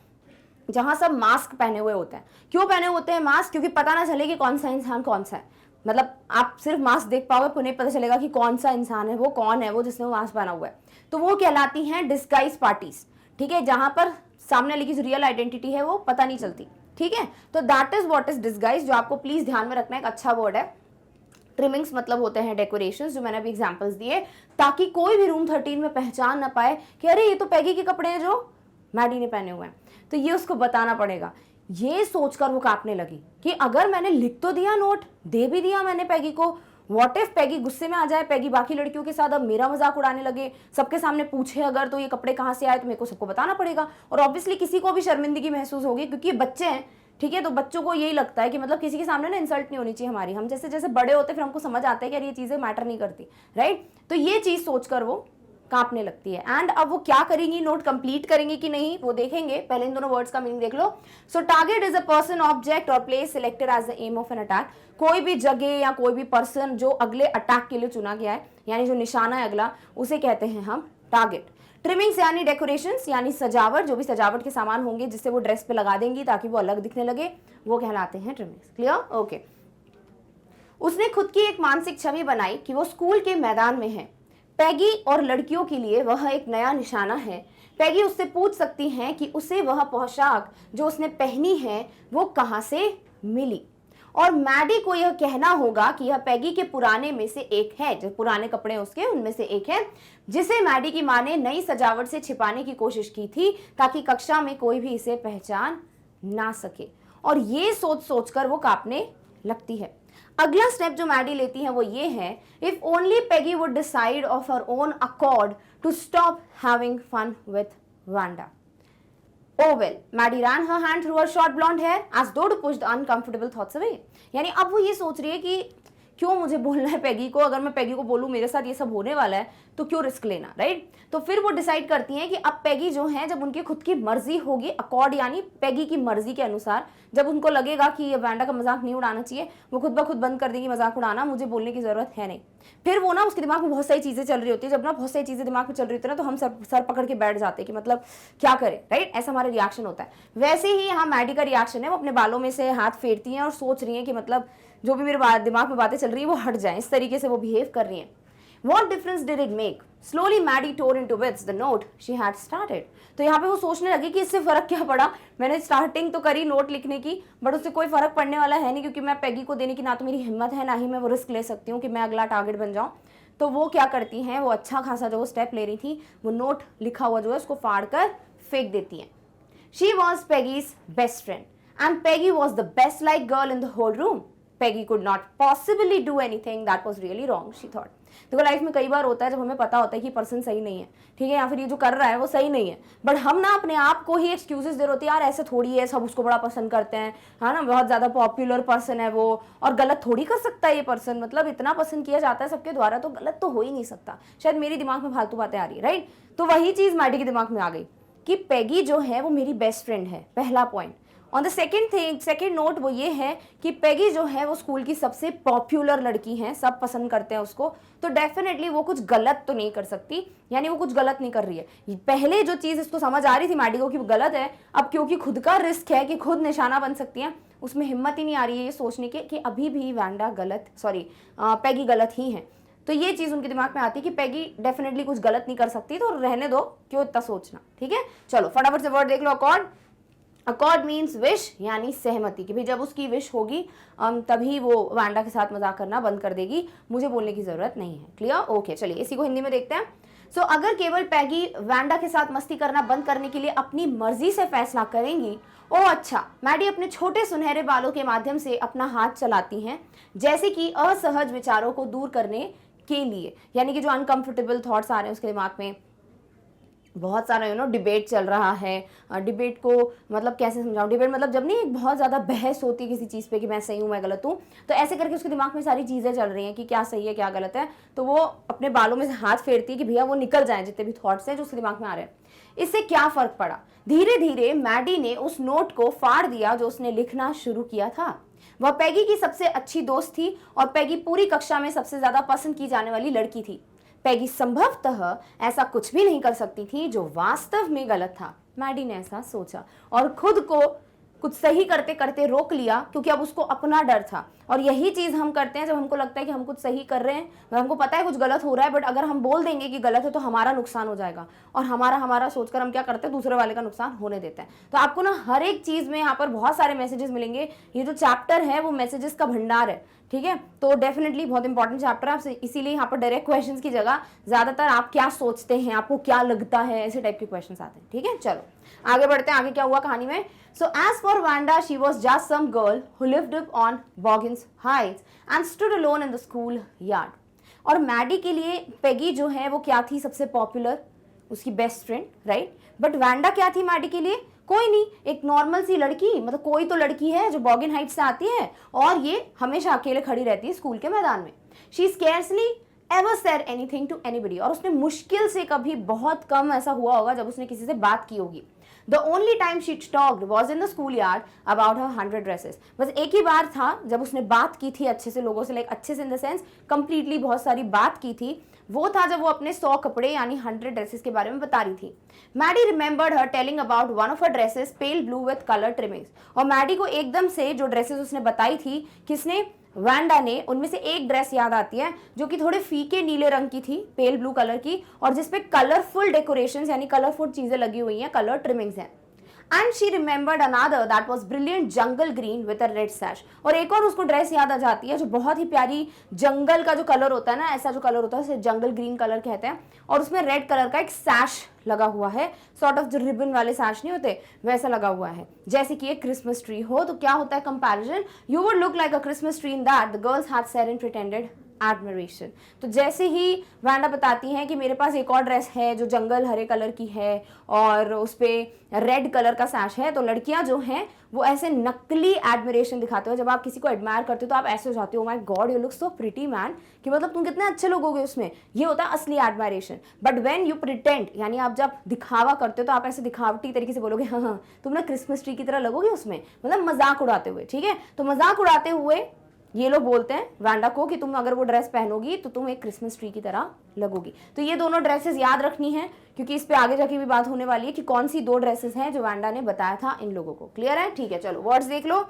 जहां सब मास्क पहने हुए होते हैं। क्यों पहने होते हैं मास्क? क्योंकि पता ना चले कि कौन सा इंसान कौन सा है। मतलब आप सिर्फ मास्क देख पाओगे तो नहीं पता चलेगा कि कौन सा इंसान है, वो कौन है वो जिसने वो मास्क पहना हुआ है। तो वो कहलाती हैं डिस्गाइज पार्टीज, ठीक है, जहां पर सामने वाले की जो रियल आइडेंटिटी है वो पता नहीं चलती, ठीक है। तो that is what is disguise, जो आपको प्लीज ध्यान में रखना, एक अच्छा वर्ड है। ट्रिमिंग्स मतलब होते हैं डेकोरेशंस, जो मैंने अभी एग्जांपल्स दिए, ताकि कोई भी रूम 13 में पहचान ना पाए कि अरे ये तो पैगी के कपड़े हैं जो मैडी ने पहने हुए हैं। तो ये उसको बताना पड़ेगा। ये सोचकर वो कांपने लगी कि अगर मैंने लिख तो दिया, नोट दे भी दिया मैंने पैगी को, व्हाट इफ पैगी गुस्से में आ जाए, पैगी बाकी लड़कियों के साथ अब मेरा मजाक उड़ाने लगे, सबके सामने पूछे अगर तो ये कपड़े कहाँ से आए, तो मेरे को सबको बताना पड़ेगा। और ऑब्वियसली किसी को भी शर्मिंदगी महसूस होगी क्योंकि ये बच्चे हैं, ठीक है। तो बच्चों को यही लगता है कि मतलब किसी के सामने ना इंसल्ट नहीं होनी चाहिए हमारी। हम जैसे जैसे बड़े होते फिर हमको समझ आता है कि यार ये चीजें मैटर नहीं करती, राइट। तो ये चीज सोचकर वो कांपने लगती है। एंड अब वो क्या करेंगी, नोट कंप्लीट करेंगे कि नहीं वो देखेंगे। पहले इन दोनों वर्ड्स का मीनिंग देख लो। So target is a person, object or place selected as the aim of an attack. कोई भी जगह या कोई भी पर्सन जो अगले अटैक के लिए चुना गया है, यानी जो निशाना है अगला, उसे कहते हैं हम टारगेट। ट्रिमिंग्स यानी डेकोरेशंस यानी सजावट, जो भी सजावट के सामान होंगे जिससे वो ड्रेस पे लगा देंगी ताकि वो अलग दिखने लगे, वो कहलाते हैं ट्रिमिंग्स। क्लियर? ओके। उसने खुद की एक मानसिक छवि बनाई कि वो स्कूल के मैदान में है। पैगी और लड़कियों के लिए वह एक नया निशाना है। पैगी उससे पूछ सकती हैं कि उसे वह पोशाक जो उसने पहनी है वो कहां से मिली, और मैडी को यह कहना होगा कि यह पैगी के पुराने में से एक है, जो पुराने कपड़े उसके उनमें से एक है, जिसे मैडी की मां ने नई सजावट से छिपाने की कोशिश की थी ताकि कक्षा में कोई भी इसे पहचान ना सके। और ये सोच सोचकर वो कांपने लगती है। अगला स्टेप जो मैडी लेती है वो ये है, if only Peggy would decide of her own accord to stop having fun with Wanda. Oh well, Maddie ran her hand through her short blonde hair as though to push the uncomfortable thoughts away. यानी अब वो ये सोच रही है कि क्यों मुझे बोलना है पैगी को, अगर मैं पैगी को बोलूं मेरे साथ ये सब होने वाला है तो क्यों रिस्क लेना, राइट। तो फिर वो डिसाइड करती हैं कि अब पैगी जो है, जब उनकी खुद की मर्जी होगी, अकॉर्ड यानी पैगी की मर्जी के अनुसार, जब उनको लगेगा कि ये वांडा का मजाक नहीं उड़ाना चाहिए, वो खुद ब खुद बंद कर देगी मजाक उड़ाना, मुझे बोलने की जरूरत है नहीं। फिर वो ना उसके दिमाग में बहुत सारी चीजें चल रही होती है। जब ना बहुत सारी चीजें दिमाग में चल रही होती है ना तो हम सर पकड़ के बैठ जाते हैं कि मतलब क्या करें, राइट। ऐसा हमारा रिएक्शन होता है। वैसे ही यहाँ मैडी का रिएक्शन है, वो अपने बालों में से हाथ फेरती हैं और सोच रही हैं कि मतलब जो भी मेरे दिमाग में बातें चल रही है वो हट जाए। इस तरीके से वो बिहेव कर रही हैं। What difference did it make? Slowly Maddie tore into bits the note she had started. तो यहाँ पे वो सोचने लगी कि इससे फर्क क्या पड़ा, मैंने स्टार्टिंग तो करी नोट लिखने की, बट उससे कोई फर्क पड़ने वाला है नहीं, क्योंकि मैं पैगी को देने की ना तो मेरी हिम्मत है, ना ही मैं वो रिस्क ले सकती हूँ कि मैं अगला टारगेट बन जाऊँ। तो वो क्या करती हैं, वो अच्छा खासा जो स्टेप ले रही थी, वो नोट लिखा हुआ जो है उसको फाड़ कर फेंक देती हैं। She was Peggy's best friend and Peggy was the best liked girl in the whole room. Peggy could not possibly do anything that was really wrong, she thought. देखो लाइफ में कई बार होता है जब हमें पता होता है कि पर्सन सही नहीं है, ठीक है, या फिर ये जो कर रहा है वो सही नहीं है, बट हम ना अपने आप को ही एक्सक्यूजेस दे रहे होते हैं, यार ऐसे थोड़ी है, सब उसको बड़ा पसंद करते हैं, है ना, बहुत ज्यादा पॉपुलर पर्सन है वो, और गलत थोड़ी कर सकता है ये पर्सन, मतलब इतना पसंद किया जाता है सबके द्वारा तो गलत तो हो ही नहीं सकता। शायद मेरे दिमाग में फालतू बातें आ रही है, राइट। तो वही चीज मैडी के दिमाग में आ गई कि पैगी जो है वो मेरी बेस्ट फ्रेंड है, पहला point. On the second note वो ये है कि पैगी जो है वो स्कूल की सबसे पॉपुलर लड़की है, सब पसंद करते हैं उसको, तो डेफिनेटली वो कुछ गलत तो नहीं कर सकती, यानी वो कुछ गलत नहीं कर रही है। पहले जो चीज इसको समझ आ रही थी मैडी को कि वो गलत है, अब क्योंकि खुद का रिस्क है कि खुद निशाना बन सकती है, उसमें हिम्मत ही नहीं आ रही है ये सोचने की कि अभी भी पैगी गलत ही है। तो ये चीज उनके दिमाग में आती है कि पैगी डेफिनेटली कुछ गलत नहीं कर सकती, तो रहने दो, क्यों इतना सोचना, ठीक है। चलो फटाफट से वर्ड देख लो। अकॉर्ड। अकॉर्ड मीन्स विश, यानी सहमति, कि भाई जब उसकी विश होगी तभी वो वांडा के साथ मजाक करना बंद कर देगी, मुझे बोलने की जरूरत नहीं है। क्लियर? ओके, चलिए इसी को हिंदी में देखते हैं। सो अगर केवल पैगी वांडा के साथ मस्ती करना बंद करने के लिए अपनी मर्जी से फैसला करेंगी, ओ अच्छा, मैडी अपने छोटे सुनहरे बालों के माध्यम से अपना हाथ चलाती हैं, जैसे कि असहज विचारों को दूर करने के लिए, यानी कि जो अनकंफर्टेबल थॉट्स आ रहे हैं उसके दिमाग में, बहुत सारा डिबेट चल रहा है। डिबेट को मतलब कैसे समझाऊं, डिबेट मतलब जब नहीं एक बहुत ज़्यादा बहस होती है किसी चीज़ पे कि मैं सही हूँ मैं गलत हूँ, तो ऐसे करके उसके दिमाग में सारी चीज़ें चल रही हैं कि क्या सही है क्या गलत है, तो वो अपने बालों में से हाथ फेरती है कि भैया वो निकल जाए जितने भी थॉट्स हैं जो उसके दिमाग में आ रहे हैं। इससे क्या फ़र्क पड़ा, धीरे धीरे मैडी ने उस नोट को फाड़ दिया जो उसने लिखना शुरू किया था। वह पैगी की सबसे अच्छी दोस्त थी और पैगी पूरी कक्षा में सबसे ज़्यादा पसंद की जाने वाली लड़की थी। पैगी संभवतः ऐसा कुछ भी नहीं कर सकती थी जो वास्तव में गलत था। मैडी ने ऐसा सोचा और खुद को कुछ सही करते करते रोक लिया, क्योंकि अब उसको अपना डर था। और यही चीज़ हम करते हैं जब हमको लगता है कि हम कुछ सही कर रहे हैं, हमको पता है कुछ गलत हो रहा है, बट अगर हम बोल देंगे कि गलत है तो हमारा नुकसान हो जाएगा, और हमारा हमारा सोचकर हम क्या करते हैं, दूसरे वाले का नुकसान होने देते हैं। तो आपको ना हर एक चीज़ में यहाँ पर बहुत सारे मैसेजेस मिलेंगे। ये जो चैप्टर है वो मैसेजेस का भंडार है, ठीक है। तो डेफिनेटली बहुत इंपॉर्टेंट चैप्टर है आपसे, इसीलिए यहाँ पर डायरेक्ट क्वेश्चंस की जगह ज्यादातर आप क्या सोचते हैं, आपको क्या लगता है, ऐसे टाइप के क्वेश्चंस आते हैं, ठीक है। चलो आगे बढ़ते हैं, आगे क्या हुआ कहानी में। So as for Wanda, she was just some girl who lived up on Boggins Heights and stood alone in the school yard. और मैडी के लिए पेगी जो है वो क्या थी, सबसे पॉपुलर, उसकी best friend, right. But Wanda क्या थी मैडी के लिए, कोई नहीं, एक नॉर्मल सी लड़की, मतलब कोई तो लड़की है जो बॉगिन हाइट से आती है और ये हमेशा अकेले खड़ी रहती है स्कूल के मैदान में। She scarcely ever said anything to anybody, और उसने मुश्किल से कभी, बहुत कम ऐसा हुआ होगा जब उसने किसी से बात की होगी। The only time she talked was in the school yard about her 100 dresses. बस एक ही बार था जब उसने बात की थी अच्छे से लोगों से, लाइक अच्छे से इन द सेंस कंप्लीटली बहुत सारी बात की थी, वो था जब वो अपने 100 कपड़े यानी 100 ड्रेसेस के बारे में बता रही थी। Maddie remembered her telling about one of her dresses pale blue with colour trimmings. और मैडी को एकदम से जो ड्रेसेस उसने बताई थी, किसने, वांडा ने, उनमें से एक ड्रेस याद आती है जो कि थोड़े फीके नीले रंग की थी, पेल ब्लू कलर की, और जिसपे कलरफुल डेकोरेशंस यानी कलरफुल चीजें लगी हुई हैं, कलर ट्रिमिंग्स हैं। And she remembered another that was brilliant jungle green with a red sash. और एक और उसको ड्रेस याद आ जाती है जो बहुत ही प्यारी जंगल का जो कलर होता है ना, ऐसा जो कलर होता है उसे जंगल ग्रीन कलर कहते हैं, और उसमें रेड कलर का एक सैश लगा हुआ है, सॉर्ट ऑफ जो रिबन वाले सैश नहीं होते वैसा लगा हुआ है, जैसे कि एक क्रिसमस ट्री हो। तो क्या होता है comparison, you would look like a Christmas tree in that the girls had said and pretended admiration. तो जैसे ही वांडा बताती हैं कि मेरे पास एक और ड्रेस है जो जंगल हरे कलर की है और उस पर रेड कलर का सैश है, तो लड़कियां जो हैं वो ऐसे नकली एडमिरेशन दिखाते हो। जब आप किसी को एडमायर करते हो तो आप ऐसे हो जाते हो, my God you look so pretty man, कि मतलब तुम कितने अच्छे लोग होगे उसमें, ये होता है असली admiration. But when you pretend, यानी आप जब दिखावा करते हो तो आप ऐसे दिखावटी तरीके से बोलोगे हाँ हाँ तुम ना क्रिसमस ट्री की तरह लगोगे उसमें, मतलब मजाक उड़ाते हुए, ठीक है। तो मजाक उड़ाते हुए ये लोग बोलते हैं वांडा को कि तुम अगर वो ड्रेस पहनोगी तो तुम एक क्रिसमस ट्री की तरह लगोगी। तो ये दोनों ड्रेसेस याद रखनी है, क्योंकि इस पे आगे जाके भी बात होने वाली है कि कौन सी 2 ड्रेसेस हैं जो वांडा ने बताया था इन लोगों को। क्लियर है, ठीक है। चलो वर्ड्स देख लो।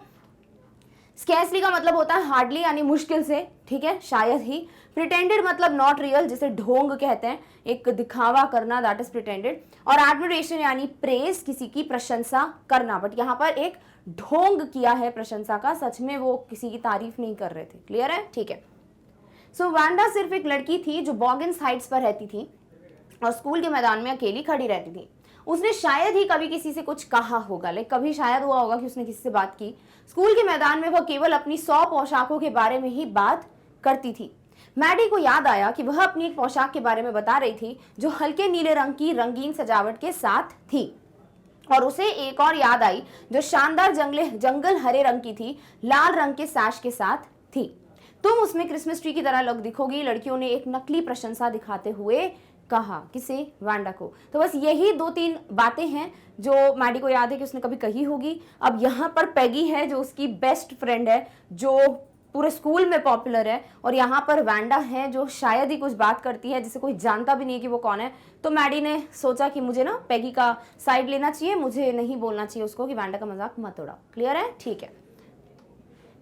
स्कैर्सली का मतलब होता है हार्डली यानी मुश्किल से, ठीक है, शायद ही। प्रिटेंडेड मतलब नॉट रियल, जिसे ढोंग कहते हैं, एक दिखावा करना, दैट इज प्रिटेंडेड। और एडमिरेशन यानी प्रेज, किसी की प्रशंसा करना, बट यहाँ पर एक ढोंग किया है प्रशंसा का, सच में वो किसी की तारीफ नहीं कर रहे थे। क्लियर है, ठीक है। सो वांडा सिर्फ एक लड़की थी जो बॉगिन्स हाइट्स पर रहती थी और स्कूल के मैदान में अकेली खड़ी रहती थी। उसने शायद ही कभी किसी से कुछ कहा होगा, लाइक कभी शायद हुआ होगा कि उसने किसी से बात की। स्कूल के मैदान में वह केवल अपनी 100 पोशाकों के बारे में ही बात करती थी। मैडी को याद आया कि वह अपनी एक पोशाक के बारे में बता रही थी जो हल्के नीले रंग की रंगीन सजावट के साथ थी, और उसे एक और याद आई जो शानदार जंगल हरे रंग की थी, लाल रंग के सैश के साथ थी। तुम उसमें क्रिसमस ट्री की तरह लग दिखोगी, लड़कियों ने एक नकली प्रशंसा दिखाते हुए कहा। किसे, वांडा को। तो बस यही 2-3 बातें हैं जो मैडी को याद है कि उसने कभी कही होगी। अब यहाँ पर पैगी है जो उसकी बेस्ट फ्रेंड है, जो पूरे स्कूल में पॉपुलर है, और यहाँ पर वांडा है जो शायद ही कुछ बात करती है जिसे कोई जानता भी नहीं है कि वो कौन है। तो मैडी ने सोचा कि मुझे ना पैगी का साइड लेना चाहिए, मुझे नहीं बोलना चाहिए उसको कि वांडा का मजाक मत उड़ाओ। क्लियर है, ठीक है।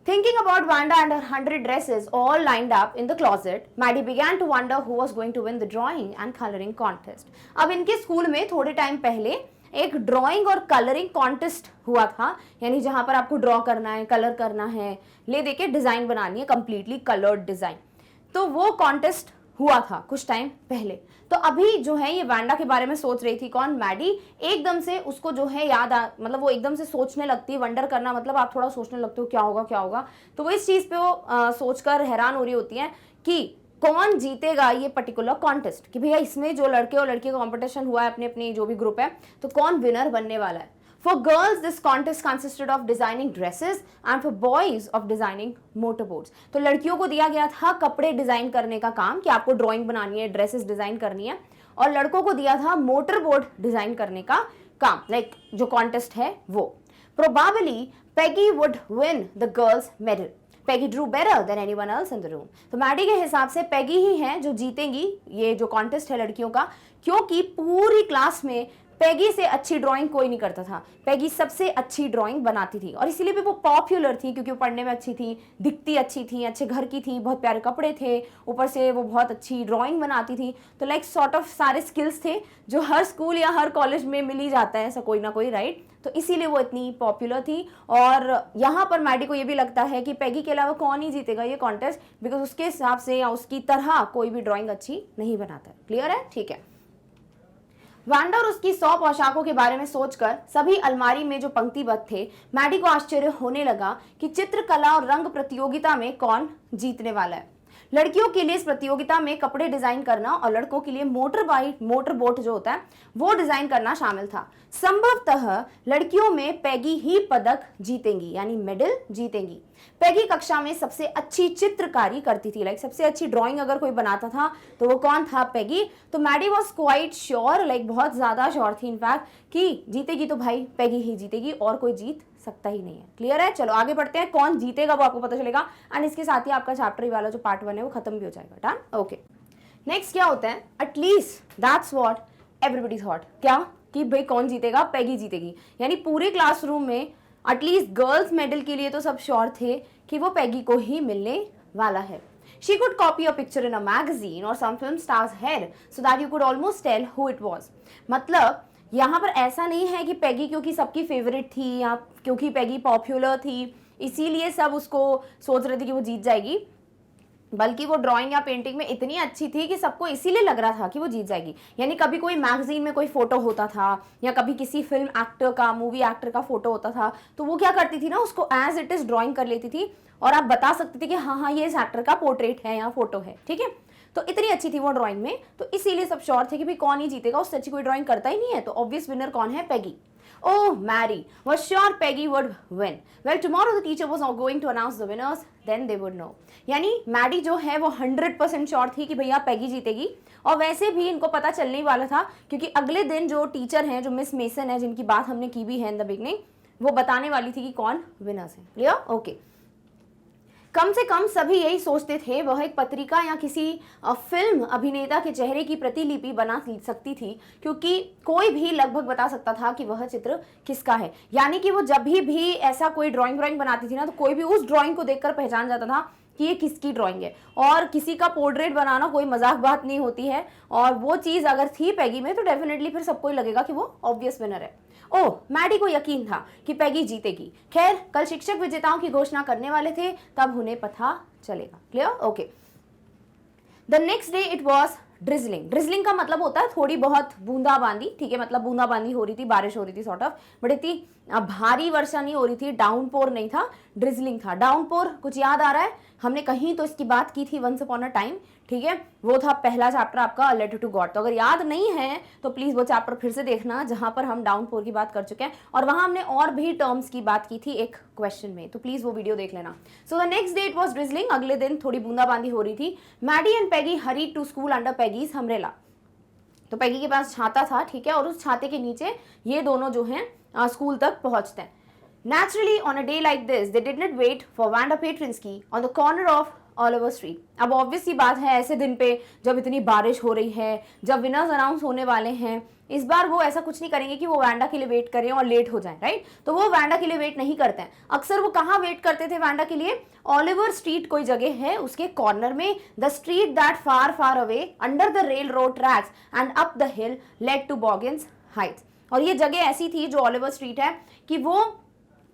Thinking about Wanda and her 100 dresses all lined up in the closet, Maddie began to wonder who was going to win the drawing and coloring contest. अब इनके स्कूल में थोड़े टाइम पहले एक ड्राइंग और कलरिंग कॉन्टेस्ट हुआ था, यानी जहां पर आपको ड्रॉ करना है, कलर करना है, ले देके डिजाइन बनानी है, कंप्लीटली कलर्ड डिजाइन। तो वो कॉन्टेस्ट हुआ था कुछ टाइम पहले। तो अभी जो है ये वांडा के बारे में सोच रही थी, कौन, मैडी। एकदम से उसको जो है मतलब वो एकदम से सोचने लगती है, वंडर करना मतलब आप थोड़ा सोचने लगते हो क्या होगा क्या होगा। तो वो इस चीज पे वो सोचकर हैरान हो रही होती है कि कौन जीतेगा ये पर्टिकुलर कॉन्टेस्ट, कि भैया इसमें जो लड़के और लड़की का कॉम्पिटिशन हुआ है अपने अपने जो भी ग्रुप है, तो कौन विनर बनने वाला है। For girls, this contest consisted of designing dresses and for boys of designing motorboats. तो लड़कियों को दिया गया था कपड़े डिजाइन करने का काम, कि आपको ड्राइंग बनानी है, ड्रेसेस डिजाइन करनी है, और लड़कों को दिया था मोटर बोट डिजाइन करने का काम, लाइक जो कॉन्टेस्ट है वो। Probably Peggy would win the girls medal. Peggy drew better than anyone else in the room. तो मैडी के हिसाब से पैगी ही है जो जीतेंगी ये जो कॉन्टेस्ट है लड़कियों का, क्योंकि पूरी क्लास में पैगी से अच्छी ड्राइंग कोई नहीं करता था। पैगी सबसे अच्छी ड्राइंग बनाती थी, और इसीलिए भी वो पॉपुलर थी, क्योंकि वो पढ़ने में अच्छी थी, दिखती अच्छी थी, अच्छे घर की थी, बहुत प्यारे कपड़े थे, ऊपर से वो बहुत अच्छी ड्राइंग बनाती थी। तो लाइक सॉर्ट ऑफ सारे स्किल्स थे जो हर स्कूल या हर कॉलेज में मिल ही जाता है ऐसा कोई ना कोई, राइट। तो इसीलिए वो इतनी पॉपुलर थी। और यहाँ पर मैडी को ये भी लगता है कि पैगी के अलावा कौन ही जीतेगा ये कॉन्टेस्ट, बिकॉज उसके हिसाब से या उसकी तरह कोई भी ड्राइंग अच्छी नहीं बनाता है। क्लियर है, ठीक है। वांडा और उसकी 100 पोशाकों के बारे में सोचकर सभी अलमारी में जो पंक्तिबद्ध थे, मैडी को आश्चर्य होने लगा कि चित्रकला और रंग प्रतियोगिता में कौन जीतने वाला है। लड़कियों के लिए इस प्रतियोगिता में कपड़े डिजाइन करना और लड़कों के लिए मोटर बोट जो होता है वो डिजाइन करना शामिल था। संभवतः लड़कियों में पैगी ही पदक जीतेंगी, यानी मेडल जीतेंगी। पैगी कक्षा में सबसे अच्छी चित्रकारी करती थी, लाइक सबसे अच्छी ड्राइंग अगर कोई बनाता था तो वो कौन था, पैगी। तो Maddie was quite sure, like बहुत ज्यादा श्योर थी इनफैक्ट, कि जीतेगी तो भाई पैगी ही जीतेगी, और कोई जीत सकता ही नहीं है। क्लियर है, चलो आगे बढ़ते हैं, कौन जीतेगा वो आपको पता चलेगा, एंड इसके साथ ही आपका चैप्टर वाला जो पार्ट 1 है वो खत्म भी हो जाएगा। Done, okay. नेक्स्ट क्या होता है, at least that's what everybody thought, क्या कि भाई कौन जीतेगा, पैगी जीतेगी। यानी पूरे क्लासरूम में एटलीस्ट गर्ल्स मेडल के लिए तो सब श्योर थे कि वो पैगी को ही मिलने वाला है। She could copy a picture in a magazine or some film star's head so that you could almost tell who it was. मतलब यहाँ पर ऐसा नहीं है कि पैगी क्योंकि सबकी फेवरेट थी या क्योंकि पैगी पॉपुलर थी इसीलिए सब उसको सोच रहे थे कि वो जीत जाएगी, बल्कि वो ड्राइंग या पेंटिंग में इतनी अच्छी थी कि सबको इसीलिए लग रहा था कि वो जीत जाएगी। यानी कभी कोई मैगजीन में कोई फोटो होता था या कभी किसी फिल्म एक्टर का, मूवी एक्टर का फोटो होता था, तो वो क्या करती थी ना, उसको एज इट इज ड्राइंग कर लेती थी और आप बता सकते थे कि हाँ हाँ ये इस एक्टर का पोर्ट्रेट है या फोटो है, ठीक है। तो इतनी अच्छी थी वो ड्राइंग में, तो इसीलिए सब श्योर थे कि भाई कौन ही जीतेगा, उससे अच्छी कोई ड्राइंग करता ही नहीं है, तो ऑब्वियस विनर कौन है, पैगी। Oh, Mary was sure Peggy would win. Well, tomorrow the teacher was going to announce the winners, then they would know. यानी मैडी जो है वो 100% श्योर थी कि भैया पैगी जीतेगी, और वैसे भी इनको पता चलने ही वाला था क्योंकि अगले दिन जो टीचर हैं, जो मिस मेसन है, जिनकी बात हमने की भी है इन द बिगनिंग, वो बताने वाली थी कि कौन विनर्स है। Clear, okay. कम से कम सभी यही सोचते थे वह एक पत्रिका या किसी फिल्म अभिनेता के चेहरे की प्रतिलिपि बना सकती थी, क्योंकि कोई भी लगभग बता सकता था कि वह चित्र किसका है। यानी कि वो जब भी ऐसा कोई ड्राइंग बनाती थी ना, तो कोई भी उस ड्राइंग को देखकर पहचान जाता था कि ये किसकी ड्राइंग है। और किसी का पोर्ट्रेट बनाना कोई मजाक बात नहीं होती है, और वो चीज़ अगर थी पैगी में तो डेफिनेटली फिर सबको लगेगा कि वो ऑब्वियस विनर है। ओह, मैडी को यकीन था कि पैगी जीतेगी। खैर, कल शिक्षक विजेताओं की घोषणा करने वाले थे, तब उन्हें पता चलेगा। Clear, okay. The next day it was drizzling. Drizzling का मतलब होता है थोड़ी बहुत बूंदाबांदी, ठीक है, मतलब बूंदाबांदी हो रही थी, बारिश हो रही थी सॉर्ट ऑफ, बट इतनी भारी वर्षा नहीं हो रही थी, डाउनपोर नहीं था, ड्रिजलिंग था। डाउनपोर कुछ याद आ रहा है, हमने कहीं तो इसकी बात की थी वंस अपॉन अ टाइम, ठीक है, वो था पहला चैप्टर आपका अ लेटर टू गॉड। तो अगर याद नहीं है तो प्लीज वो चैप्टर फिर से देखना जहां पर हम डाउनपोर की बात कर चुके हैं, और वहां हमने और भी टर्म्स की बात की थी एक क्वेश्चन में, तो प्लीज वो वीडियो देख लेना। So the next day it was drizzling, अगले दिन थोड़ी बूंदाबांदी हो रही थी। Maddie and Peggy hurried to school under Peggy's umbrella. तो पैगी के पास छाता था, ठीक है, और उस छाते के नीचे ये दोनों जो हैं स्कूल तक पहुंचते हैं। Naturally, on a day like this, they did not wait for Wanda Petrinsky on the corner of Oliver Street. अब ऑब्वियस सी बात है, ऐसे दिन पे जब इतनी बारिश हो रही है, जब विनर्स अनाउंस होने वाले हैं, इस बार वो ऐसा कुछ नहीं करेंगे कि वो वैंडा के लिए वेट करें और लेट हो जाए, राइट। तो वो वैंडा के लिए वेट नहीं करते हैं। अक्सर वो कहाँ वेट करते थे वैंडा के लिए, ऑलिवर स्ट्रीट कोई जगह है उसके कॉर्नर में, the street that far far away under the railroad tracks and up the hill led to Boggins Heights. और ये जगह ऐसी थी जो ऑलिवर स्ट्रीट है कि वो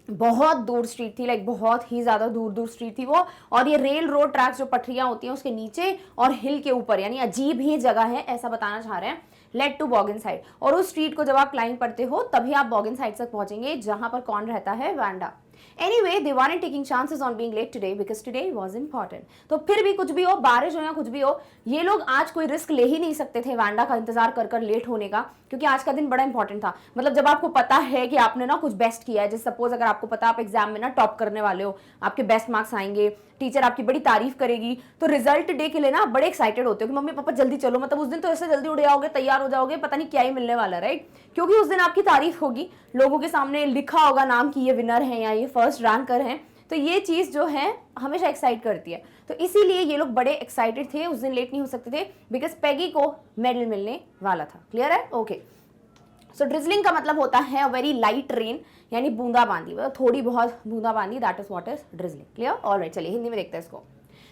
बहुत दूर स्ट्रीट थी, लाइक बहुत ही ज्यादा दूर स्ट्रीट थी वो, और ये रेल रोड ट्रैक्स जो पटरियां होती हैं उसके नीचे और हिल के ऊपर, यानी अजीब ही जगह है, ऐसा बताना चाह रहे हैं। लेड टू बॉगिन साइड, और उस स्ट्रीट को जब आप क्लाइंब करते हो तभी आप बॉगिन साइड तक पहुंचेंगे जहां पर कौन रहता है, Wanda. Anyway, they weren't taking chances on being late today because today was important. तो फिर भी कुछ भी हो, बारिश हो या कुछ भी हो, ये लोग आज कोई रिस्क ले ही नहीं सकते थे वांडा का इंतजार कर कर लेट होने का, क्योंकि आज का दिन बड़ा इंपॉर्टेंट था। मतलब जब आपको पता है कि आपने ना कुछ बेस्ट किया है, जैसे सपोज अगर आपको पता आप एग्जाम में ना टॉप करने वाले हो, आपके बेस्ट मार्क्स आएंगे, टीचर आपकी बड़ी तारीफ करेगी, तो रिजल्ट डे के लिए ना बड़े एक्साइटेड होते हो कि मम्मी पापा जल्दी चलो, मतलब उस दिन तो ऐसे जल्दी उड़ जाओगे, तैयार हो जाओगे, पता नहीं क्या ही मिलने वाला, राइट? क्योंकि उस दिन आपकी तारीफ होगी, लोगों के सामने लिखा होगा नाम कि ये विनर है या ये फर्स्ट रैंकर हैं, तो ये चीज जो है हमेशा एक्साइट करती है। तो इसीलिए ये लोग बड़े एक्साइटेड थे, उस दिन लेट नहीं हो सकते थे बिकॉज पेगी को मेडल मिलने वाला था। क्लियर है? ओके। सो ड्रिजलिंग का मतलब होता है अ वेरी लाइट रेन, यानी बूंदाबांदी, थोड़ी बहुत बूंदाबांदी, that is what is drizzling. Clear? Alright, चलिए हिंदी में देखते हैं इसको।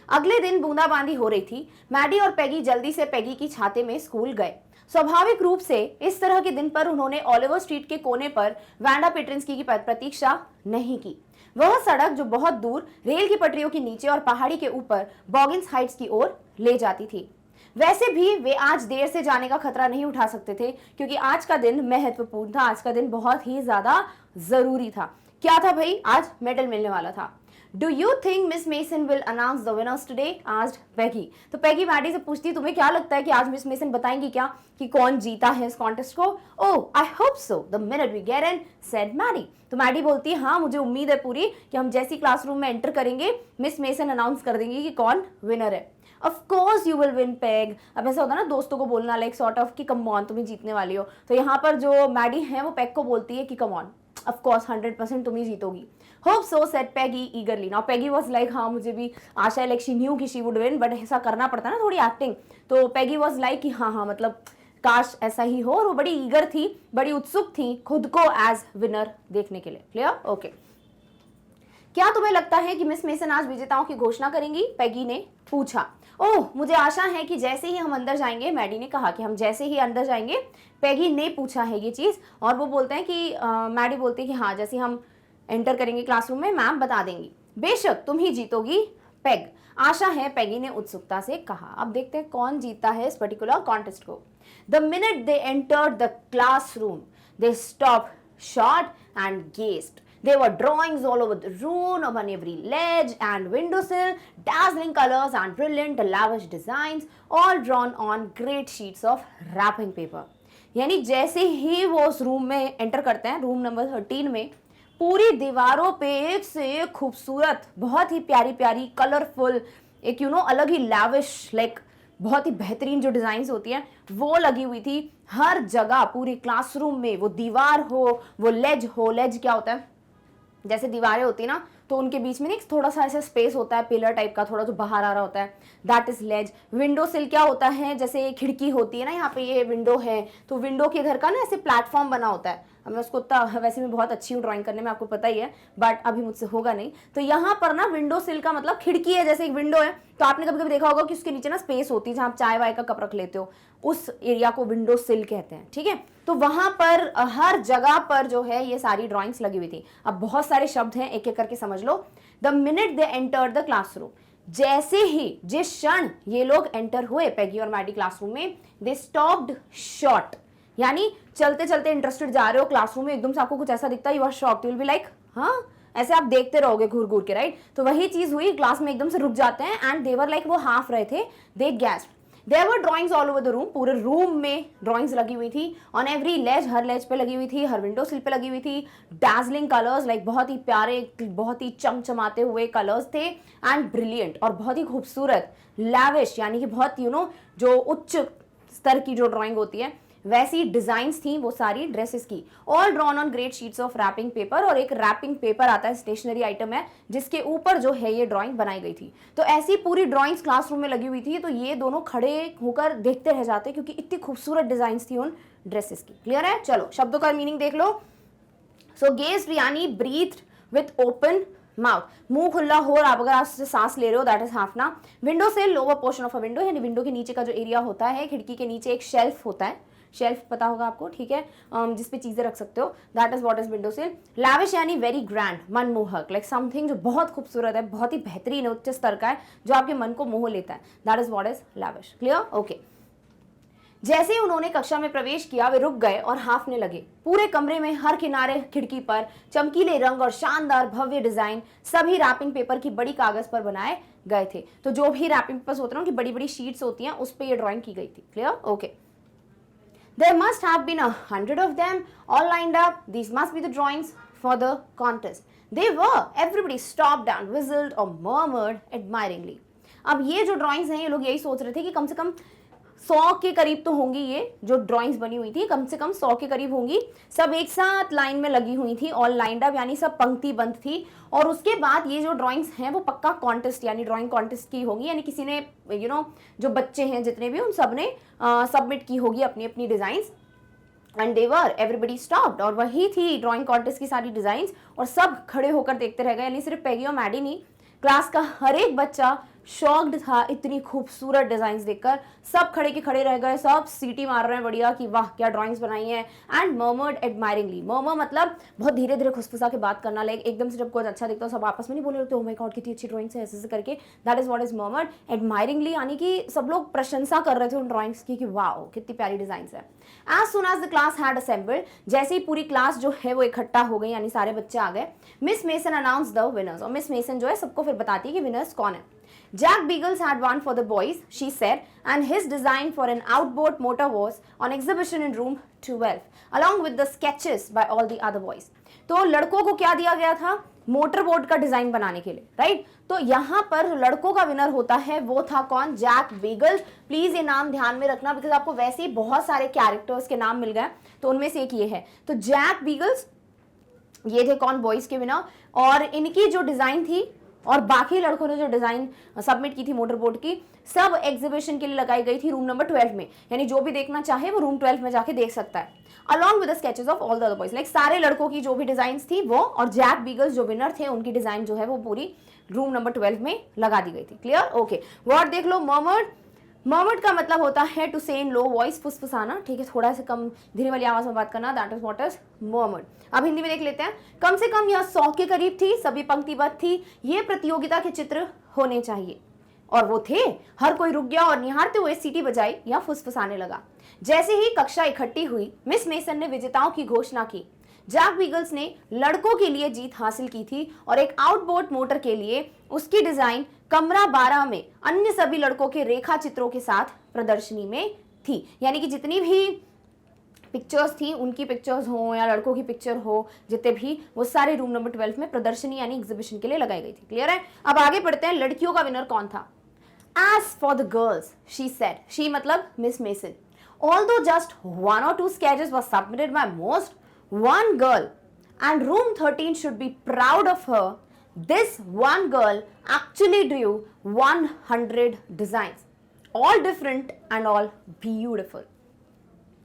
अगले दिन बूंदाबांदी हो रही थी। मैडी और पेगी जल्दी से पेगी की छाते में स्कूल गए। स्वाभाविक रूप से इस तरह के दिन पर उन्होंने ओलिवर स्ट्रीट के कोने पर वांडा पेट्रिंस्की की प्रतीक्षा नहीं की। वह सड़क जो बहुत दूर रेल की पटरियों के नीचे और पहाड़ी के ऊपर बॉगिंस हाइट्स की ओर ले जाती थी। वैसे भी वे आज देर से जाने का खतरा नहीं उठा सकते थे, क्योंकि आज का दिन महत्वपूर्ण था, आज का दिन बहुत ही ज्यादा जरूरी था। क्या था भाई? आज मेडल मिलने वाला था। Do you think miss mason will announce the winners today? Asked Peggy. तो पेगी मैडी से पूछती, तुम्हें क्या लगता है कि आज मिस मेसन बताएंगी क्या कि कौन जीता है इस कॉन्टेस्ट को? Oh, I hope so the minute we get in, said Maddie. तो मैडी बोलती है, हाँ मुझे उम्मीद है पूरी कि हम जैसी क्लासरूम में एंटर करेंगे मिस मेसन अनाउंस कर देंगी कि कौन विनर है। Of course you will win peg. अब ऐसा होता है ना दोस्तों को बोलना, लाइक सॉर्ट ऑफ कि कम ऑन तुम्हें जीतने वाली हो, तो यहाँ पर जो मैडी है वो पेग को बोलती है कि कम ऑन, ऑफ कोर्स 100% तुम ही जीतोगी। Hope so said Peggy eagerly. Now Peggy was like, हाँ मुझे भी आशा है, लाइक शी न्यू कि शी वुड विन, बट ऐसा करना पड़ता है ना थोड़ी एक्टिंग, तो पेगी वाज लाइक कि हाँ हाँ मतलब काश ऐसा ही हो, और वो बड़ी ईगर थी, बड़ी उत्सुक थी खुद को एज विनर देखने के लिए। क्लियर? ओके। क्या तुम्हें लगता है कि मिस मेसन आज विजेताओं की घोषणा करेंगी? पेगी ने पूछा। ओह, मुझे आशा है कि जैसे ही हम अंदर जाएंगे, मैडी ने कहा कि हम जैसे ही अंदर जाएंगे, पेगी ने पूछा है ये चीज, और वो बोलते हैं कि मैडी बोलती है कि हाँ जैसे हम एंटर करेंगे क्लासरूम में मैम बता देंगी। बेशक तुम ही जीतोगी पेग, आशा है, पेगी ने उत्सुकता से कहा। अब देखते हैं कौन जीता है इस पर्टिकुलर कॉन्टेस्ट को। The minute they entered the classroom they stopped short and gazed. There were drawings all over the room, on every ledge and windowsill, dazzling colors and brilliant, lavish designs, all drawn on great sheets of wrapping paper. यानी जैसे ही वो उस room में enter करते हैं, room number 13 में, पूरी दीवारों पे एक से एक खूबसूरत, बहुत ही प्यारी प्यारी, कलरफुल, एक अलग ही लैविश, लाइक बहुत ही बेहतरीन जो डिजाइन्स होती हैं वो लगी हुई थी हर जगह पूरी क्लासरूम में। वो दीवार हो, वो लेज हो, लेज क्या होता है, जैसे दीवारें होती है ना, तो उनके बीच में एक थोड़ा सा ऐसा स्पेस होता है, पिलर टाइप का, थोड़ा जो बाहर आ रहा होता है, दैट इज लेज। विंडो सिल क्या होता है, जैसे खिड़की होती है ना, यहाँ पे ये विंडो है, तो विंडो के इधर का ना ऐसे प्लेटफॉर्म बना होता है। अब मैं उसको वैसे मैं बहुत अच्छी हूँ ड्राइंग करने में, आपको पता ही है, बट अभी मुझसे होगा नहीं। तो यहाँ पर ना विंडो सिल का मतलब खिड़की है, जैसे एक विंडो है, तो आपने कभी कभी देखा होगा कि उसके नीचे ना स्पेस होती है जहाँ आप चाय वाय का कप रख लेते हो, उस एरिया को विंडो सिल कहते हैं। ठीक है, तो वहां पर हर जगह पर जो है ये सारी ड्राइंग्स लगी हुई थी। अब बहुत सारे शब्द हैं, एक एक करके समझ लो। The minute they enter the classroom, जैसे ही, जिस क्षण ये लोग एंटर हुए पेगी और मैडी क्लासरूम में, दे स्टॉप्ड शॉर्ट, यानी चलते चलते इंटरेस्टेड जा रहे हो क्लासरूम में, एकदम से आपको कुछ ऐसा दिखता है, you are shocked, you will be like, हाँ ऐसे आप देखते रहोगे घूर घूर के, राइट? तो वही चीज हुई, क्लास में एकदम से रुक जाते हैं, एंड दे वर लाइक, वो हाफ रहे थे, they gasped. There were drawings all over the room, पूरे रूम में ड्राइंग्स लगी हुई थी, on every ledge, हर लेज पे लगी हुई थी, हर विंडो सिल पे लगी हुई थी, dazzling colors, लाइक बहुत ही प्यारे, बहुत ही चमचमाते हुए कलर्स थे, एंड ब्रिलियंट, और बहुत ही खूबसूरत, lavish, यानी कि बहुत जो उच्च स्तर की जो ड्राइंग होती है वैसी डिजाइन्स थी वो सारी ड्रेसेस की, all drawn on great sheets of wrapping paper. और एक रैपिंग पेपर आता है, स्टेशनरी आइटम है, जिसके ऊपर जो है ये ड्राइंग बनाई गई थी। तो ऐसी पूरी ड्राइंग्स क्लासरूम में लगी हुई थी, तो ये दोनों खड़े होकर देखते रह जाते क्योंकि इतनी खूबसूरत डिजाइन्स थी उन ड्रेसेस की। क्लियर है? चलो शब्दों का मीनिंग देख लो। सो गेज्ड यानी ब्रीथ विथ ओपन माउथ, मुंह खुला हो, और आप अगर आप सांस ले रहे हो, दैट इज हाफना। विंडो से lower portion of a window, यानी विंडो के नीचे का जो एरिया होता है, खिड़की के नीचे एक शेल्फ होता है, शेल्फ पता होगा आपको, ठीक है, जिसपे चीजें रख सकते हो, that is what is window सिल। लैविश यानी वेरी ग्रैंड, मनमोहक, लाइक समथिंग जो बहुत खूबसूरत है, बहुत ही बेहतरीन, उच्च स्तर का है, जो आपके मन को मोह लेता है, that is what is lavish. Clear? Okay. जैसे ही उन्होंने कक्षा में प्रवेश किया वे रुक गए और हांफने लगे। पूरे कमरे में हर किनारे खिड़की पर चमकीले रंग और शानदार भव्य डिजाइन सभी रैपिंग पेपर की बड़ी कागज पर बनाए गए थे। तो जो भी रैपिंग पेपर्स होते हैं, उनकी बड़ी बड़ी शीट्स होती हैं, उस पर ये ड्राइंग की गई थी। Clear? Okay. There must have been 100 of them all lined up. These must be the drawings for the contest. They were. Everybody stopped and whistled or murmured admiringly. अब ये जो ड्राइंग्स हैं, ये लोग यही सोच रहे थे कि कम से कम 100 के करीब तो होंगी। ये जो ड्राइंग्स बनी हुई थी कम से कम 100 के करीब होंगी। सब एक साथ लाइन में लगी हुई थी, ऑल लाइंड अप, यानी सब पंक्तिबद्ध थी। और उसके बाद ये जो ड्राइंग्स हैं वो पक्का कॉन्टेस्ट यानी ड्राइंग कॉन्टेस्ट की होगी, यानी किसी ने जो बच्चे हैं जितने भी, उन सब ने सबमिट की होगी अपनी अपनी designs. And they were, everybody stopped, और वही थी ड्राइंग कॉन्टेस्ट की सारी डिजाइंस। और सब खड़े होकर देखते रह गए, यानी सिर्फ पैगी और मैडी नहीं, क्लास का हर एक बच्चा शॉक्ड था इतनी खूबसूरत डिजाइन्स देखकर। सब खड़े के खड़े रह गए, सब सीटी मार रहे हैं बढ़िया कि वाह क्या ड्राइंग्स बनाई हैं। एंड मर्मर्ड एडमायरिंगली, मर्मर मतलब बहुत धीरे धीरे खुसफुसा के बात करना, लाइक एकदम से जब कुछ अच्छा दिखता है सब आपस में नहीं बोले लगते, ओह माय गॉड कितनी अच्छी ड्राइंग्स है, ऐसे करके। That is what is murmured admiringly, यानी कि सब लोग प्रशंसा कर रहे थे उन ड्राइंग्स की कि वाह कितनी प्यारी डिजाइंस है। As soon as the class had assembled, जैसे ही पूरी क्लास जो है वो इकट्ठा हो गई, यानी सारे बच्चे आ गए, miss mason announce the winners, और मिस मेसन जो है सबको फिर बताती है कि विनर्स कौन है। Jack Beagles had won for the boys, she said, and his design for an outboard motor was on exhibition in room 12, along with the sketches by all the other boys. तो लड़कों को क्या दिया गया था? Motor boat का design बनाने के लिए, राइट? तो यहाँ पर लड़कों का विनर होता है वो था कौन? Jack beagles. प्लीज ये नाम ध्यान में रखना, बिकॉज आपको वैसे ही बहुत सारे कैरेक्टर्स के नाम मिल गए, तो उनमें से एक ये है। तो जैक बीगल्स ये थे कौन? बॉयज के विनर। और इनकी जो डिजाइन थी और बाकी लड़कों ने जो डिजाइन सबमिट की थी मोटर बोट की, सब एग्जीबिशन के लिए लगाई गई थी रूम नंबर 12 में, यानी जो भी देखना चाहे वो रूम 12 में जाके देख सकता है। Along with the sketches of all the other boys, like सारे लड़कों की जो भी डिजाइन थी वो, और जैक बीगल्स जो विनर थे उनकी डिजाइन जो है वो पूरी रूम नंबर 12 में लगा दी गई थी। क्लियर? ओके। वर्ड देख लो, मर्मर्ड। मर्मर्ड का मतलब होता है टू से इन लो वॉइस, फुसफुसाना, ठीक है, थोड़ा सा कम धीरे वाली आवाज में बात करना, that is what is murmured. अब हिंदी में देख लेते हैं। कम से कम यह 100 के करीब थी, सभी पंक्तिबद्ध थी, ये प्रतियोगिता के चित्र होने चाहिए, और वो थे। हर कोई रुक गया और निहारते हुए सीटी बजाई या फुसफुसाने लगा। जैसे ही कक्षा इकट्ठी हुई, मिस मेसन ने विजेताओं की घोषणा की। जैक बीगल्स ने लड़कों के लिए जीत हासिल की थी और एक आउटबोर्ड मोटर के लिए उसकी डिजाइन कमरा 12 में अन्य सभी लड़कों के रेखा चित्रों के साथ प्रदर्शनी में थी, यानी कि जितनी भी पिक्चर्स थी, उनकी पिक्चर्स हो या लड़कों की पिक्चर हो, जितने भी, वो सारे रूम नंबर 12 में प्रदर्शनी यानी एग्जीबिशन के लिए लगाई गई थी। क्लियर है? अब आगे बढ़ते हैं। लड़कियों का विनर कौन था? As for the girls, she said, she मतलब miss mason, although just 1 or 2 sketches were submitted by most, one girl, and room 13 should be proud of her, this one girl actually drew 100 designs, all different and all beautiful.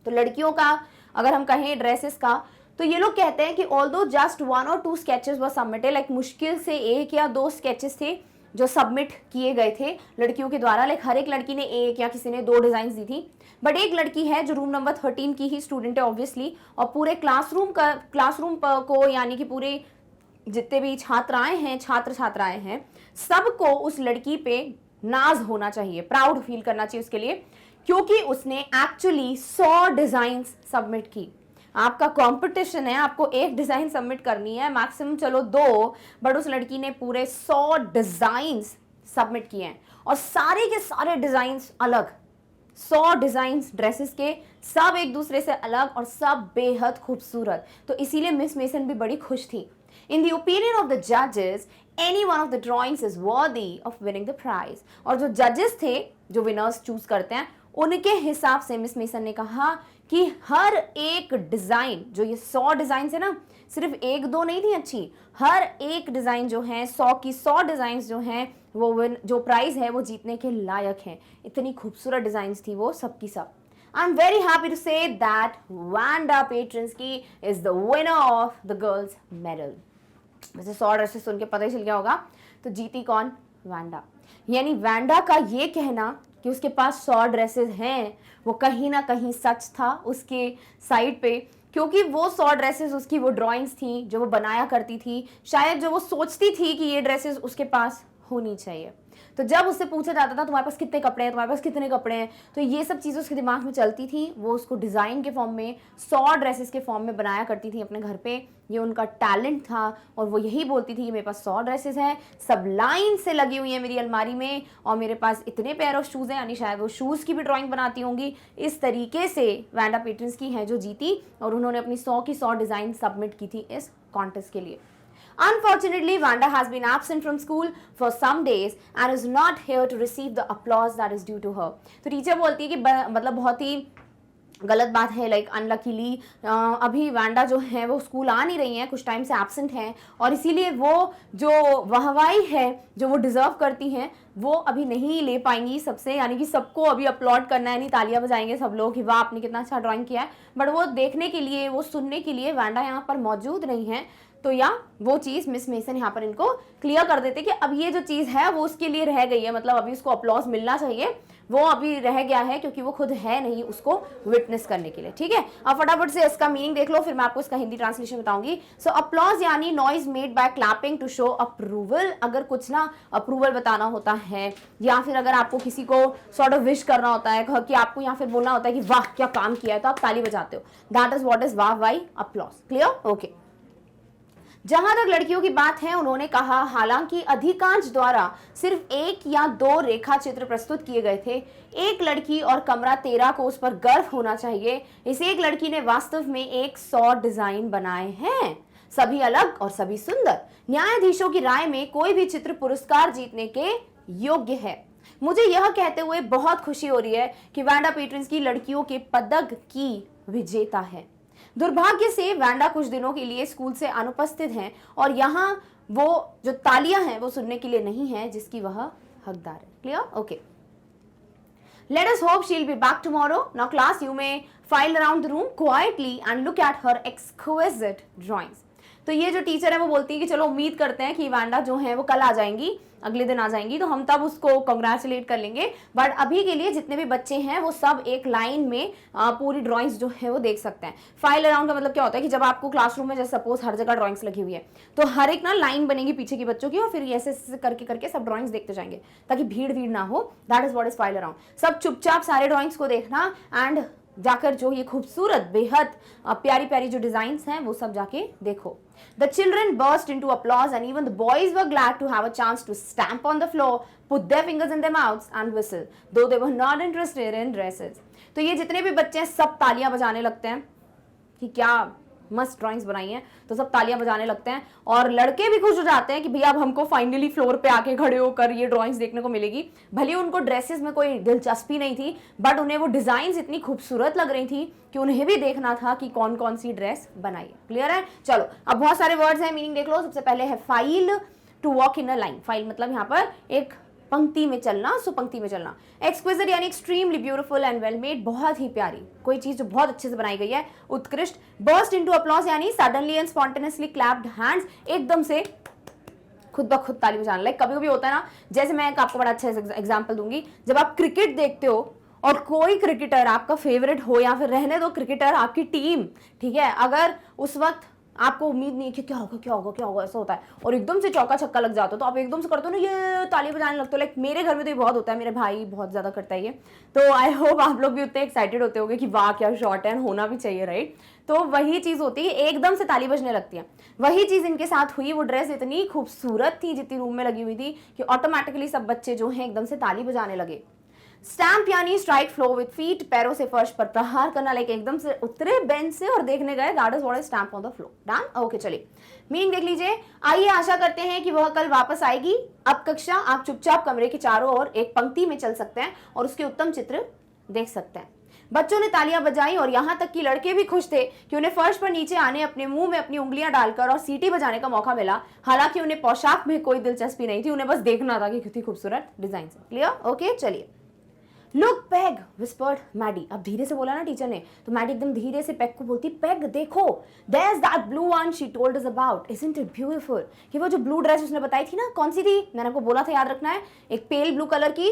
तो लड़कियों का अगर हम कहें dresses का, तो ये लोग कहते हैं कि although just 1 or 2 sketches were submitted, like मुश्किल से 1 या 2 sketches थे जो सबमिट किए गए थे लड़कियों के द्वारा, लाइक हर एक लड़की ने 1 या किसी ने 2 डिजाइन दी थी, बट एक लड़की है जो रूम नंबर 13 की ही स्टूडेंट है ऑब्वियसली, और पूरे क्लासरूम को यानी कि पूरे जितने भी छात्राएं हैं, छात्र छात्राएं हैं, सबको उस लड़की पे नाज होना चाहिए, प्राउड फील करना चाहिए उसके लिए, क्योंकि उसने एक्चुअली 100 डिजाइन सबमिट की। आपका कंपटीशन है, आपको एक डिजाइन सबमिट करनी है, मैक्सिमम चलो 2, बट उस लड़की ने पूरे 100 डिजाइन्स सबमिट किए हैं, और सारे के सारे डिजाइन्स अलग, 100 डिजाइन्स ड्रेसेस के, सब एक दूसरे से अलग और सब बेहद खूबसूरत। तो इसीलिए मिस मेसन भी बड़ी खुश थी। In the opinion of the judges, any one of the drawings is worthy of winning the prize. और जो जजेस थे, जो विनर्स चूज करते हैं, उनके हिसाब से मिस मेसन ने कहा कि हर एक डिजाइन, जो ये 100 डिजाइन है ना, सिर्फ 1-2 नहीं थी अच्छी, हर एक डिजाइन जो है 100 की 100 डिजाइन जो हैं वो जो प्राइज है वो जीतने के लायक हैं। इतनी खूबसूरत डिजाइन थी वो सब की सब। I'm very happy to say that Wanda Petrinsky is the winner of the girls medal. वैसे 100 ड्रेसेस सुन के पता ही चल गया होगा, तो जीती कौन? वांडा। यानी वांडा का ये कहना कि उसके पास 100 ड्रेसेस हैं, वो कहीं ना कहीं सच था उसके साइड पे, क्योंकि वो 100 ड्रेसेस उसकी वो ड्राइंग्स थी जो वो बनाया करती थी, शायद जो वो सोचती थी कि ये ड्रेसेस उसके पास होनी चाहिए। तो जब उससे पूछा जाता था तुम्हारे पास कितने कपड़े हैं, तुम्हारे पास कितने कपड़े हैं, तो ये सब चीज़ें उसके दिमाग में चलती थी। वो उसको डिज़ाइन के फॉर्म में 100 ड्रेसेस के फॉर्म में बनाया करती थी अपने घर पे। ये उनका टैलेंट था और वो यही बोलती थी कि मेरे पास 100 ड्रेसेस हैं, सब लाइन से लगी हुई है मेरी अलमारी में, और मेरे पास इतने पेयर ऑफ शूज़ हैं, यानी शायद वो शूज़ की भी ड्राइंग बनाती होंगी। इस तरीके से वांडा पेट्रिन्स्की हैं जो जीती, और उन्होंने अपनी 100 की 100 डिज़ाइन सबमिट की थी इस कॉन्टेस्ट के लिए। Unfortunately, Vanda has been absent from school for some days and is not here to receive the applause that is due to her. तो टीचर बोलती है कि मतलब बहुत ही गलत बात है, लाइक अनलकीली अभी वांडा जो है वो स्कूल आ नहीं रही हैं, कुछ टाइम से एब्सेंट हैं, और इसीलिए वो जो वाहवाही है जो वो डिज़र्व करती हैं वो अभी नहीं ले पाएंगी सबसे, यानी कि सबको अभी अपलॉड करना है, नहीं तालियां बजाएंगे सब लोग कि वाह आपने कितना अच्छा ड्राइंग किया है, बट वो देखने के लिए, वो सुनने के लिए वांडा यहाँ पर मौजूद नहीं है। तो या वो चीज़ मिस मेसन यहाँ पर इनको क्लियर कर देते कि अब ये जो चीज़ है वो उसके लिए रह गई है, मतलब अभी उसको अपलॉज मिलना चाहिए, वो अभी रह गया है क्योंकि वो खुद है नहीं उसको विटनेस करने के लिए। ठीक है, अब फटाफट से इसका मीनिंग देख लो, फिर मैं आपको इसका हिंदी ट्रांसलेशन बताऊंगी। सो अपलॉज यानी noise made by clapping to show approval. अगर कुछ ना अप्रूवल बताना होता है, या फिर अगर आपको किसी को सॉर्ट ऑफ विश करना होता है कि आपको या फिर बोलना होता है कि वाह क्या काम किया है, तो आप ताली बजाते हो। दैट इज व्हाट इज वाह वाई अपलॉज। क्लियर? ओके। जहां तक लड़कियों की बात है, उन्होंने कहा हालांकि अधिकांश द्वारा सिर्फ 1 या 2 रेखा चित्र प्रस्तुत किए गए थे, एक लड़की और कमरा 13 को उस पर गर्व होना चाहिए। इस एक लड़की ने वास्तव में 100 डिजाइन बनाए हैं, सभी अलग और सभी सुंदर। न्यायाधीशों की राय में कोई भी चित्र पुरस्कार जीतने के योग्य है। मुझे यह कहते हुए बहुत खुशी हो रही है कि वांडा पेट्रिन्स्की लड़कियों के पदक की विजेता है। दुर्भाग्य से वांडा कुछ दिनों के लिए स्कूल से अनुपस्थित हैं, और यहाँ वो जो तालियां हैं वो सुनने के लिए नहीं है जिसकी वह हकदार है। Clear? Okay. Let us hope she'll be back tomorrow. Now class, you may file around the room quietly and look at her exquisite drawings. तो ये जो टीचर है वो बोलती है कि चलो उम्मीद करते हैं कि वांडा जो है वो कल आ जाएंगी, अगले दिन आ जाएंगी, तो हम तब उसको कंग्रेचुलेट कर लेंगे। बट अभी के लिए जितने भी बच्चे हैं वो सब एक लाइन में पूरी ड्राइंग्स जो है वो देख सकते हैं। फाइल अराउंड का मतलब क्या होता है कि जब आपको क्लासरूम में जैसे सपोज हर जगह ड्राइंग्स लगी हुई है, तो हर एक ना लाइन बनेगी पीछे की बच्चों की, और फिर ऐसे करके करके सब ड्राइंग्स देखते जाएंगे ताकि भीड़ ना हो। That is what is file around. सब चुपचाप सारे ड्राइंग्स को देखना, एंड जाकर जो ये खूबसूरत बेहद प्यारी प्यारी जो डिजाइन्स हैं वो सब जाके देखो। The children burst into applause and even the boys were glad to have a chance to stamp on the floor, put their fingers in their mouths and whistle, though they were not interested in dresses. तो ये जितने भी बच्चे हैं सब तालियां बजाने लगते हैं कि क्या मस्त ड्राइंग्स बनाई हैं, तो सब तालियां बजाने लगते हैं, और लड़के भी खुश हो जाते हैं कि भैया अब हमको फाइनली फ्लोर पे आके खड़े होकर ये ड्राइंग्स देखने को मिलेगी। भले उनको ड्रेसेस में कोई दिलचस्पी नहीं थी, बट उन्हें वो डिजाइन्स इतनी खूबसूरत लग रही थी कि उन्हें भी देखना था कि कौन कौन सी ड्रेस बनाई है। क्लियर है? चलो अब बहुत सारे वर्ड्स हैं, मीनिंग देख लो। सबसे पहले है file, to walk in a line. File मतलब यहाँ पर एक पंक्ति में चलना, सो पंक्ति में चलना। एक्सक्विजिट यानी extremely beautiful and well made, बहुत ही प्यारी, कोई चीज जो बहुत अच्छे से बनाई गई है, उत्कृष्ट। बर्स्ट इनटू अपलॉज यानी suddenly and spontaneously clapped hands, एकदम से खुद ब खुद ताली बजाना। लाइक कभी कभी होता है ना, जैसे मैं आपको बड़ा अच्छा एग्जांपल दूंगी, जब आप क्रिकेट देखते हो और कोई क्रिकेटर आपका फेवरेट हो, या फिर रहने दो क्रिकेटर आपकी टीम, ठीक है, अगर उस वक्त आपको उम्मीद नहीं है कि क्या होगा क्या होगा क्या होगा, ऐसा होता है, और एकदम से चौका छक्का लग जाता हो, तो आप एकदम से करते हो ना ये ताली बजाने लगते हो। लाइक मेरे घर में तो ये बहुत होता है, मेरे भाई बहुत ज्यादा करता है ये, तो आई होप आप लोग भी उतने एक्साइटेड होते होंगे कि वाह क्या शॉट है, होना भी चाहिए, राइट। तो वही चीज होती है, एकदम से ताली बजने लगती है। वही चीज इनके साथ हुई। वो ड्रेस इतनी खूबसूरत थी जितनी रूम में लगी हुई थी कि ऑटोमेटिकली सब बच्चे जो हैं एकदम से ताली बजाने लगे। स्टैम्प यानी स्ट्राइक फ्लो विद फीट, पैरों से फर्श पर प्रहार करना, लाइक एकदम से उतरे बेंच से और देखने गए। That is what is stamp on the floor. Done? Okay, चलिए मीनिंग देख लीजिए। आइए आशा करते हैं कि वह कल वापस आएगी। अब कक्षा आप चुपचाप कमरे के चारों ओर एक पंक्ति में चल सकते हैं और उसके उत्तम चित्र देख सकते हैं। बच्चों ने तालियां बजाई और यहाँ तक कि लड़के भी खुश थे कि उन्हें फर्श पर नीचे आने, अपने मुंह में अपनी उंगलियां डालकर और सीटी बजाने का मौका मिला। हालांकि उन्हें पोशाक में कोई दिलचस्पी नहीं थी, उन्हें बस देखना था कि कितनी खूबसूरत डिजाइन है। क्लियर? ओके, चलिए। Look Peg whispered Maddie. अब धीरे से बोला ना टीचर ने, तो मैडी एकदम धीरे से पेग को बोलती, पेग देखो, there is that blue one she told us about, isn't it beautiful. कि वो जो ब्लू ड्रेस उसने बताई थी ना, कौन सी थी, मैंने आपको बोला था याद रखना है, एक पेल ब्लू कलर की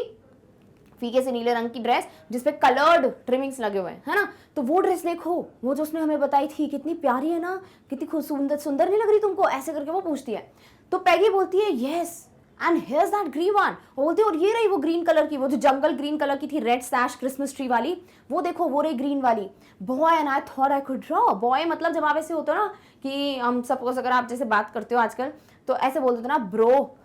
फीके से नीले रंग की ड्रेस जिसपे कलर्ड ट्रिमिंग्स लगे हुए हैं, है ना। तो वो ड्रेस देखो, वो जो उसने हमें बताई थी, कितनी प्यारी है ना, कितनी सुंदर सुंदर नहीं लग रही तुमको, ऐसे करके वो पूछती है। तो पैगी बोलती है, yes and here's that green one, बोलते और ये रही वो ग्रीन कलर की, वो जो जंगल ग्रीन कलर की थी, रेड सैश क्रिसमस ट्री वाली, वो देखो वो रही ग्रीन वाली। Boy and I thought I could draw. Boy मतलब जब आप ऐसे होते हो ना कि हम सपोज अगर आप जैसे बात करते हो आजकल तो ऐसे बोलते थे ना ब्रो,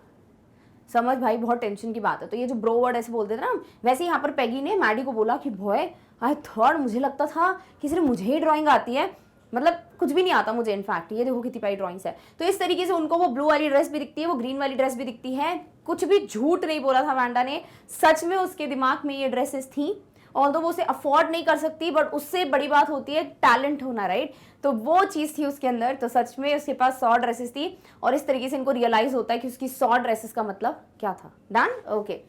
समझ भाई बहुत टेंशन की बात है, तो ये जो ब्रो वर्ड ऐसे बोलते थे ना, वैसे यहाँ पर पैगी ने मैडी को बोला कि बॉय आई थॉट, मुझे लगता था कि सिर्फ मुझे ही ड्राइंग आती है, मतलब कुछ भी नहीं आता मुझे इनफैक्ट, ये देखो कितनी प्यारी ड्राइंग्स है। तो इस तरीके से उनको वो ब्लू वाली ड्रेस भी दिखती है, वो ग्रीन वाली ड्रेस भी दिखती है, कुछ भी झूठ नहीं बोला था वैंडा ने, सच में उसके दिमाग में ये ड्रेसेस थी। ऑल्दो वो उसे अफोर्ड नहीं कर सकती, बट उससे बड़ी बात होती है टैलेंट होना, राइट? तो वो चीज़ थी उसके अंदर, तो सच में उसके पास 100 ड्रेसेस थी, और इस तरीके से इनको रियलाइज होता है कि उसकी 100 ड्रेसेस का मतलब क्या था। Done, okay.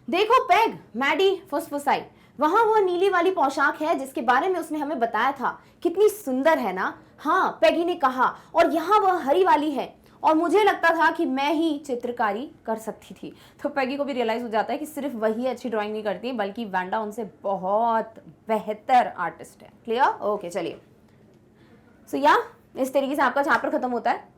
देखो पैग, मैडी फुसफुसाई, वहां वो नीली वाली पोशाक है जिसके बारे में उसने हमें बताया था, कितनी सुंदर है ना? हाँ, पैगी ने कहा, और यहाँ वह हरी वाली है, और मुझे लगता था कि मैं ही चित्रकारी कर सकती थी। तो पैगी को भी रियलाइज हो जाता है कि सिर्फ वही अच्छी ड्राइंग नहीं करती, बल्कि वैंडा उनसे बहुत बेहतर आर्टिस्ट है। क्लियर? ओके, चलिए। सो या इस तरीके से आपका चैप्टर खत्म होता है,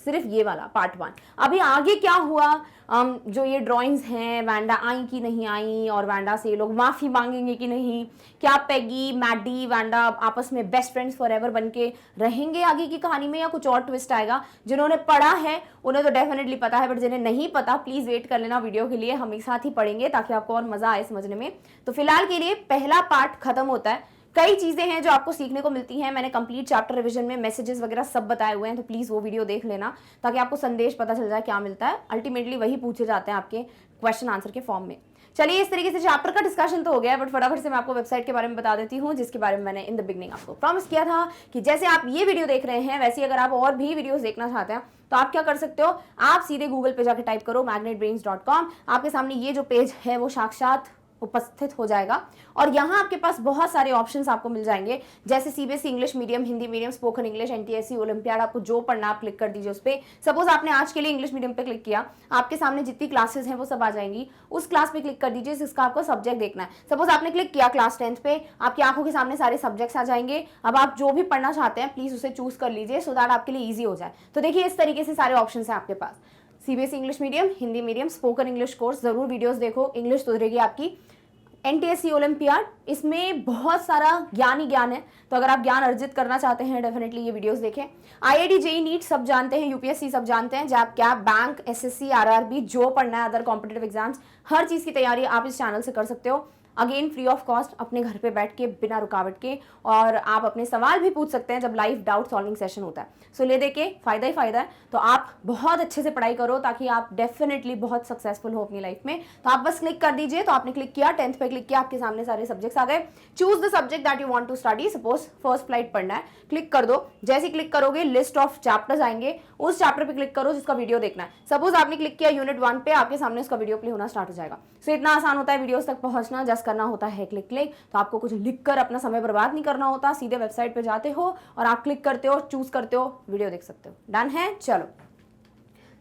सिर्फ ये वाला पार्ट 1। अभी आगे क्या हुआ, जो ये ड्राइंग्स हैं, वैंडा आई कि नहीं आई, और वैंडा से ये लोग माफ़ी मांगेंगे कि नहीं, क्या पैगी, मैडी, वैंडा आपस में बेस्ट फ्रेंड्स फॉरएवर बन के रहेंगे आगे की कहानी में, या कुछ और ट्विस्ट आएगा? जिन्होंने पढ़ा है उन्हें तो डेफिनेटली पता है, बट जिन्हें नहीं पता प्लीज़ वेट कर लेना वीडियो के लिए, हम एक साथ ही पढ़ेंगे ताकि आपको और मज़ा आए समझने में। तो फिलहाल के लिए पहला पार्ट खत्म होता है। कई चीज़ें हैं जो आपको सीखने को मिलती हैं, मैंने कंप्लीट चैप्टर रिवीजन में मैसेजेस वगैरह सब बताए हुए हैं, तो प्लीज़ वो वीडियो देख लेना ताकि आपको संदेश पता चल जाए क्या मिलता है। अल्टीमेटली वही पूछे जाते हैं आपके क्वेश्चन आंसर के फॉर्म में। चलिए, इस तरीके से चैप्टर का डिस्कशन तो हो गया, बट फटाफट से मैं आपको वेबसाइट के बारे में बता देती हूँ, जिसके बारे में मैंने इन द बिगनिंग आपको प्रॉमिस किया था कि जैसे आप ये वीडियो देख रहे हैं वैसे अगर आप और भी वीडियोस देखना चाहते हैं तो आप क्या कर सकते हो, आप सीधे गूगल पे जाकर टाइप करो magnetbrains.com, आपके सामने ये जो पेज है वो साक्षात उपस्थित हो जाएगा, और यहाँ आपके पास बहुत सारे ऑप्शंस आपको मिल जाएंगे, जैसे CBSE English medium, Hindi medium, spoken English, NTSC, olympiad, आपको जो पढ़ना आप क्लिक कर दीजिए उस पर। सपोज आपने आज के लिए इंग्लिश मीडियम पे क्लिक किया, आपके सामने जितनी क्लासेस हैं वो सब आ जाएंगी, उस क्लास पे क्लिक कर दीजिए जिसका आपको सब्जेक्ट देखना है। सपोज आपने क्लिक किया क्लास 10th पे, आपकी आंखों के सामने सारे सब्जेक्ट्स आ जाएंगे। अब आप जो भी पढ़ना चाहते हैं प्लीज उसे चूज कर लीजिए सो दैट आपके लिए ईजी हो जाए। तो देखिए इस तरीके से सारे ऑप्शन है आपके पास, CBSE English medium, Hindi medium, spoken English course, जरूर वीडियोस देखो, इंग्लिश सुधरेगी आपकी। एनटीएससी ओलंपियाड, इसमें बहुत सारा ज्ञान ही ज्ञान है, तो अगर आप ज्ञान अर्जित करना चाहते हैं डेफिनेटली ये वीडियोस देखें। आईआईटी, जेईई, नीट सब जानते हैं, यूपीएससी सब जानते हैं, JAP, cap, bank, SSC, RRB, जो पढ़ना है अदर कॉम्पिटिटिव एग्जाम्स, हर चीज़ की तैयारी आप इस चैनल से कर सकते हो, अगेन फ्री ऑफ कॉस्ट, अपने घर पे बैठ के बिना रुकावट के, और आप अपने सवाल भी पूछ सकते हैं जब लाइव डाउट सॉल्विंग सेशन होता है। सो ले दे के फायदा ही फायदा है, तो आप बहुत अच्छे से पढ़ाई करो ताकि आप डेफिनेटली बहुत सक्सेसफुल हो अपनी लाइफ में। तो आप बस क्लिक कर दीजिए, तो आपने क्लिक किया, 10th पे क्लिक किया, आपके सामने सारे सब्जेक्ट्स आ गए, choose the subject that you want to study. Suppose first flight पढ़ना है, क्लिक कर दो, जैसे ही क्लिक करोगे लिस्ट ऑफ चैप्टर्स आएंगे, उस चैप्टर पे क्लिक करो जिसका वीडियो देखना है। सपोज आपने क्लिक किया यूनिट 1 पे, आपके सामने उसका वीडियो प्ले होना स्टार्ट हो जाएगा। सो इतना आसान होता है वीडियोस तक पहुंचना, जस्ट करना होता है क्लिक। तो आपको कुछ लिखकर अपना समय बर्बाद नहीं करना होता, सीधे वेबसाइट पे जाते हो और आप क्लिक करते हो, चूज करते हो, वीडियो देख सकते हो। डन है? चलो,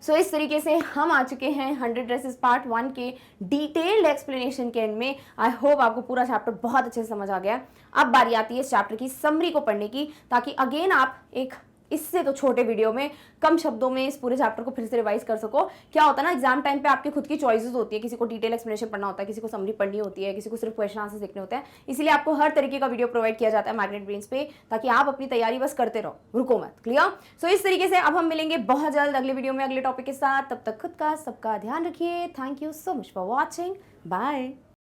सो इस तरीके से हम आ चुके हैं 100 ड्रेसेस पार्ट 1 के डिटेल्ड एक्सप्लेनेशन के एंड में। आई होप आपको पूरा चैप्टर बहुत अच्छे से समझ आ गया। अब बारी आती है इस चैप्टर की समरी को पढ़ने की, ताकि अगेन आप एक इससे तो छोटे वीडियो में कम शब्दों में इस पूरे चैप्टर को फिर से रिवाइज कर सको। क्या होता है ना, एग्जाम टाइम पे आपकी खुद की चॉइसेस होती है, किसी को डिटेल एक्सप्लेनेशन पढ़ना होता है, किसी को समरी पढ़नी होती है, किसी को सिर्फ क्वेश्चन आंसर देखने होते हैं, इसलिए आपको हर तरीके का वीडियो प्रोवाइड किया जाता है मैग्नेट ब्रेन्स पे, ताकि आप अपनी तैयारी बस करते रहो, रुको मत। क्लियर? सो इस तरीके से अब हम मिलेंगे बहुत जल्द अगले वीडियो में अगले टॉपिक के साथ। तब तक खुद का सबका ध्यान रखिए। Thank you so much for watching. Bye.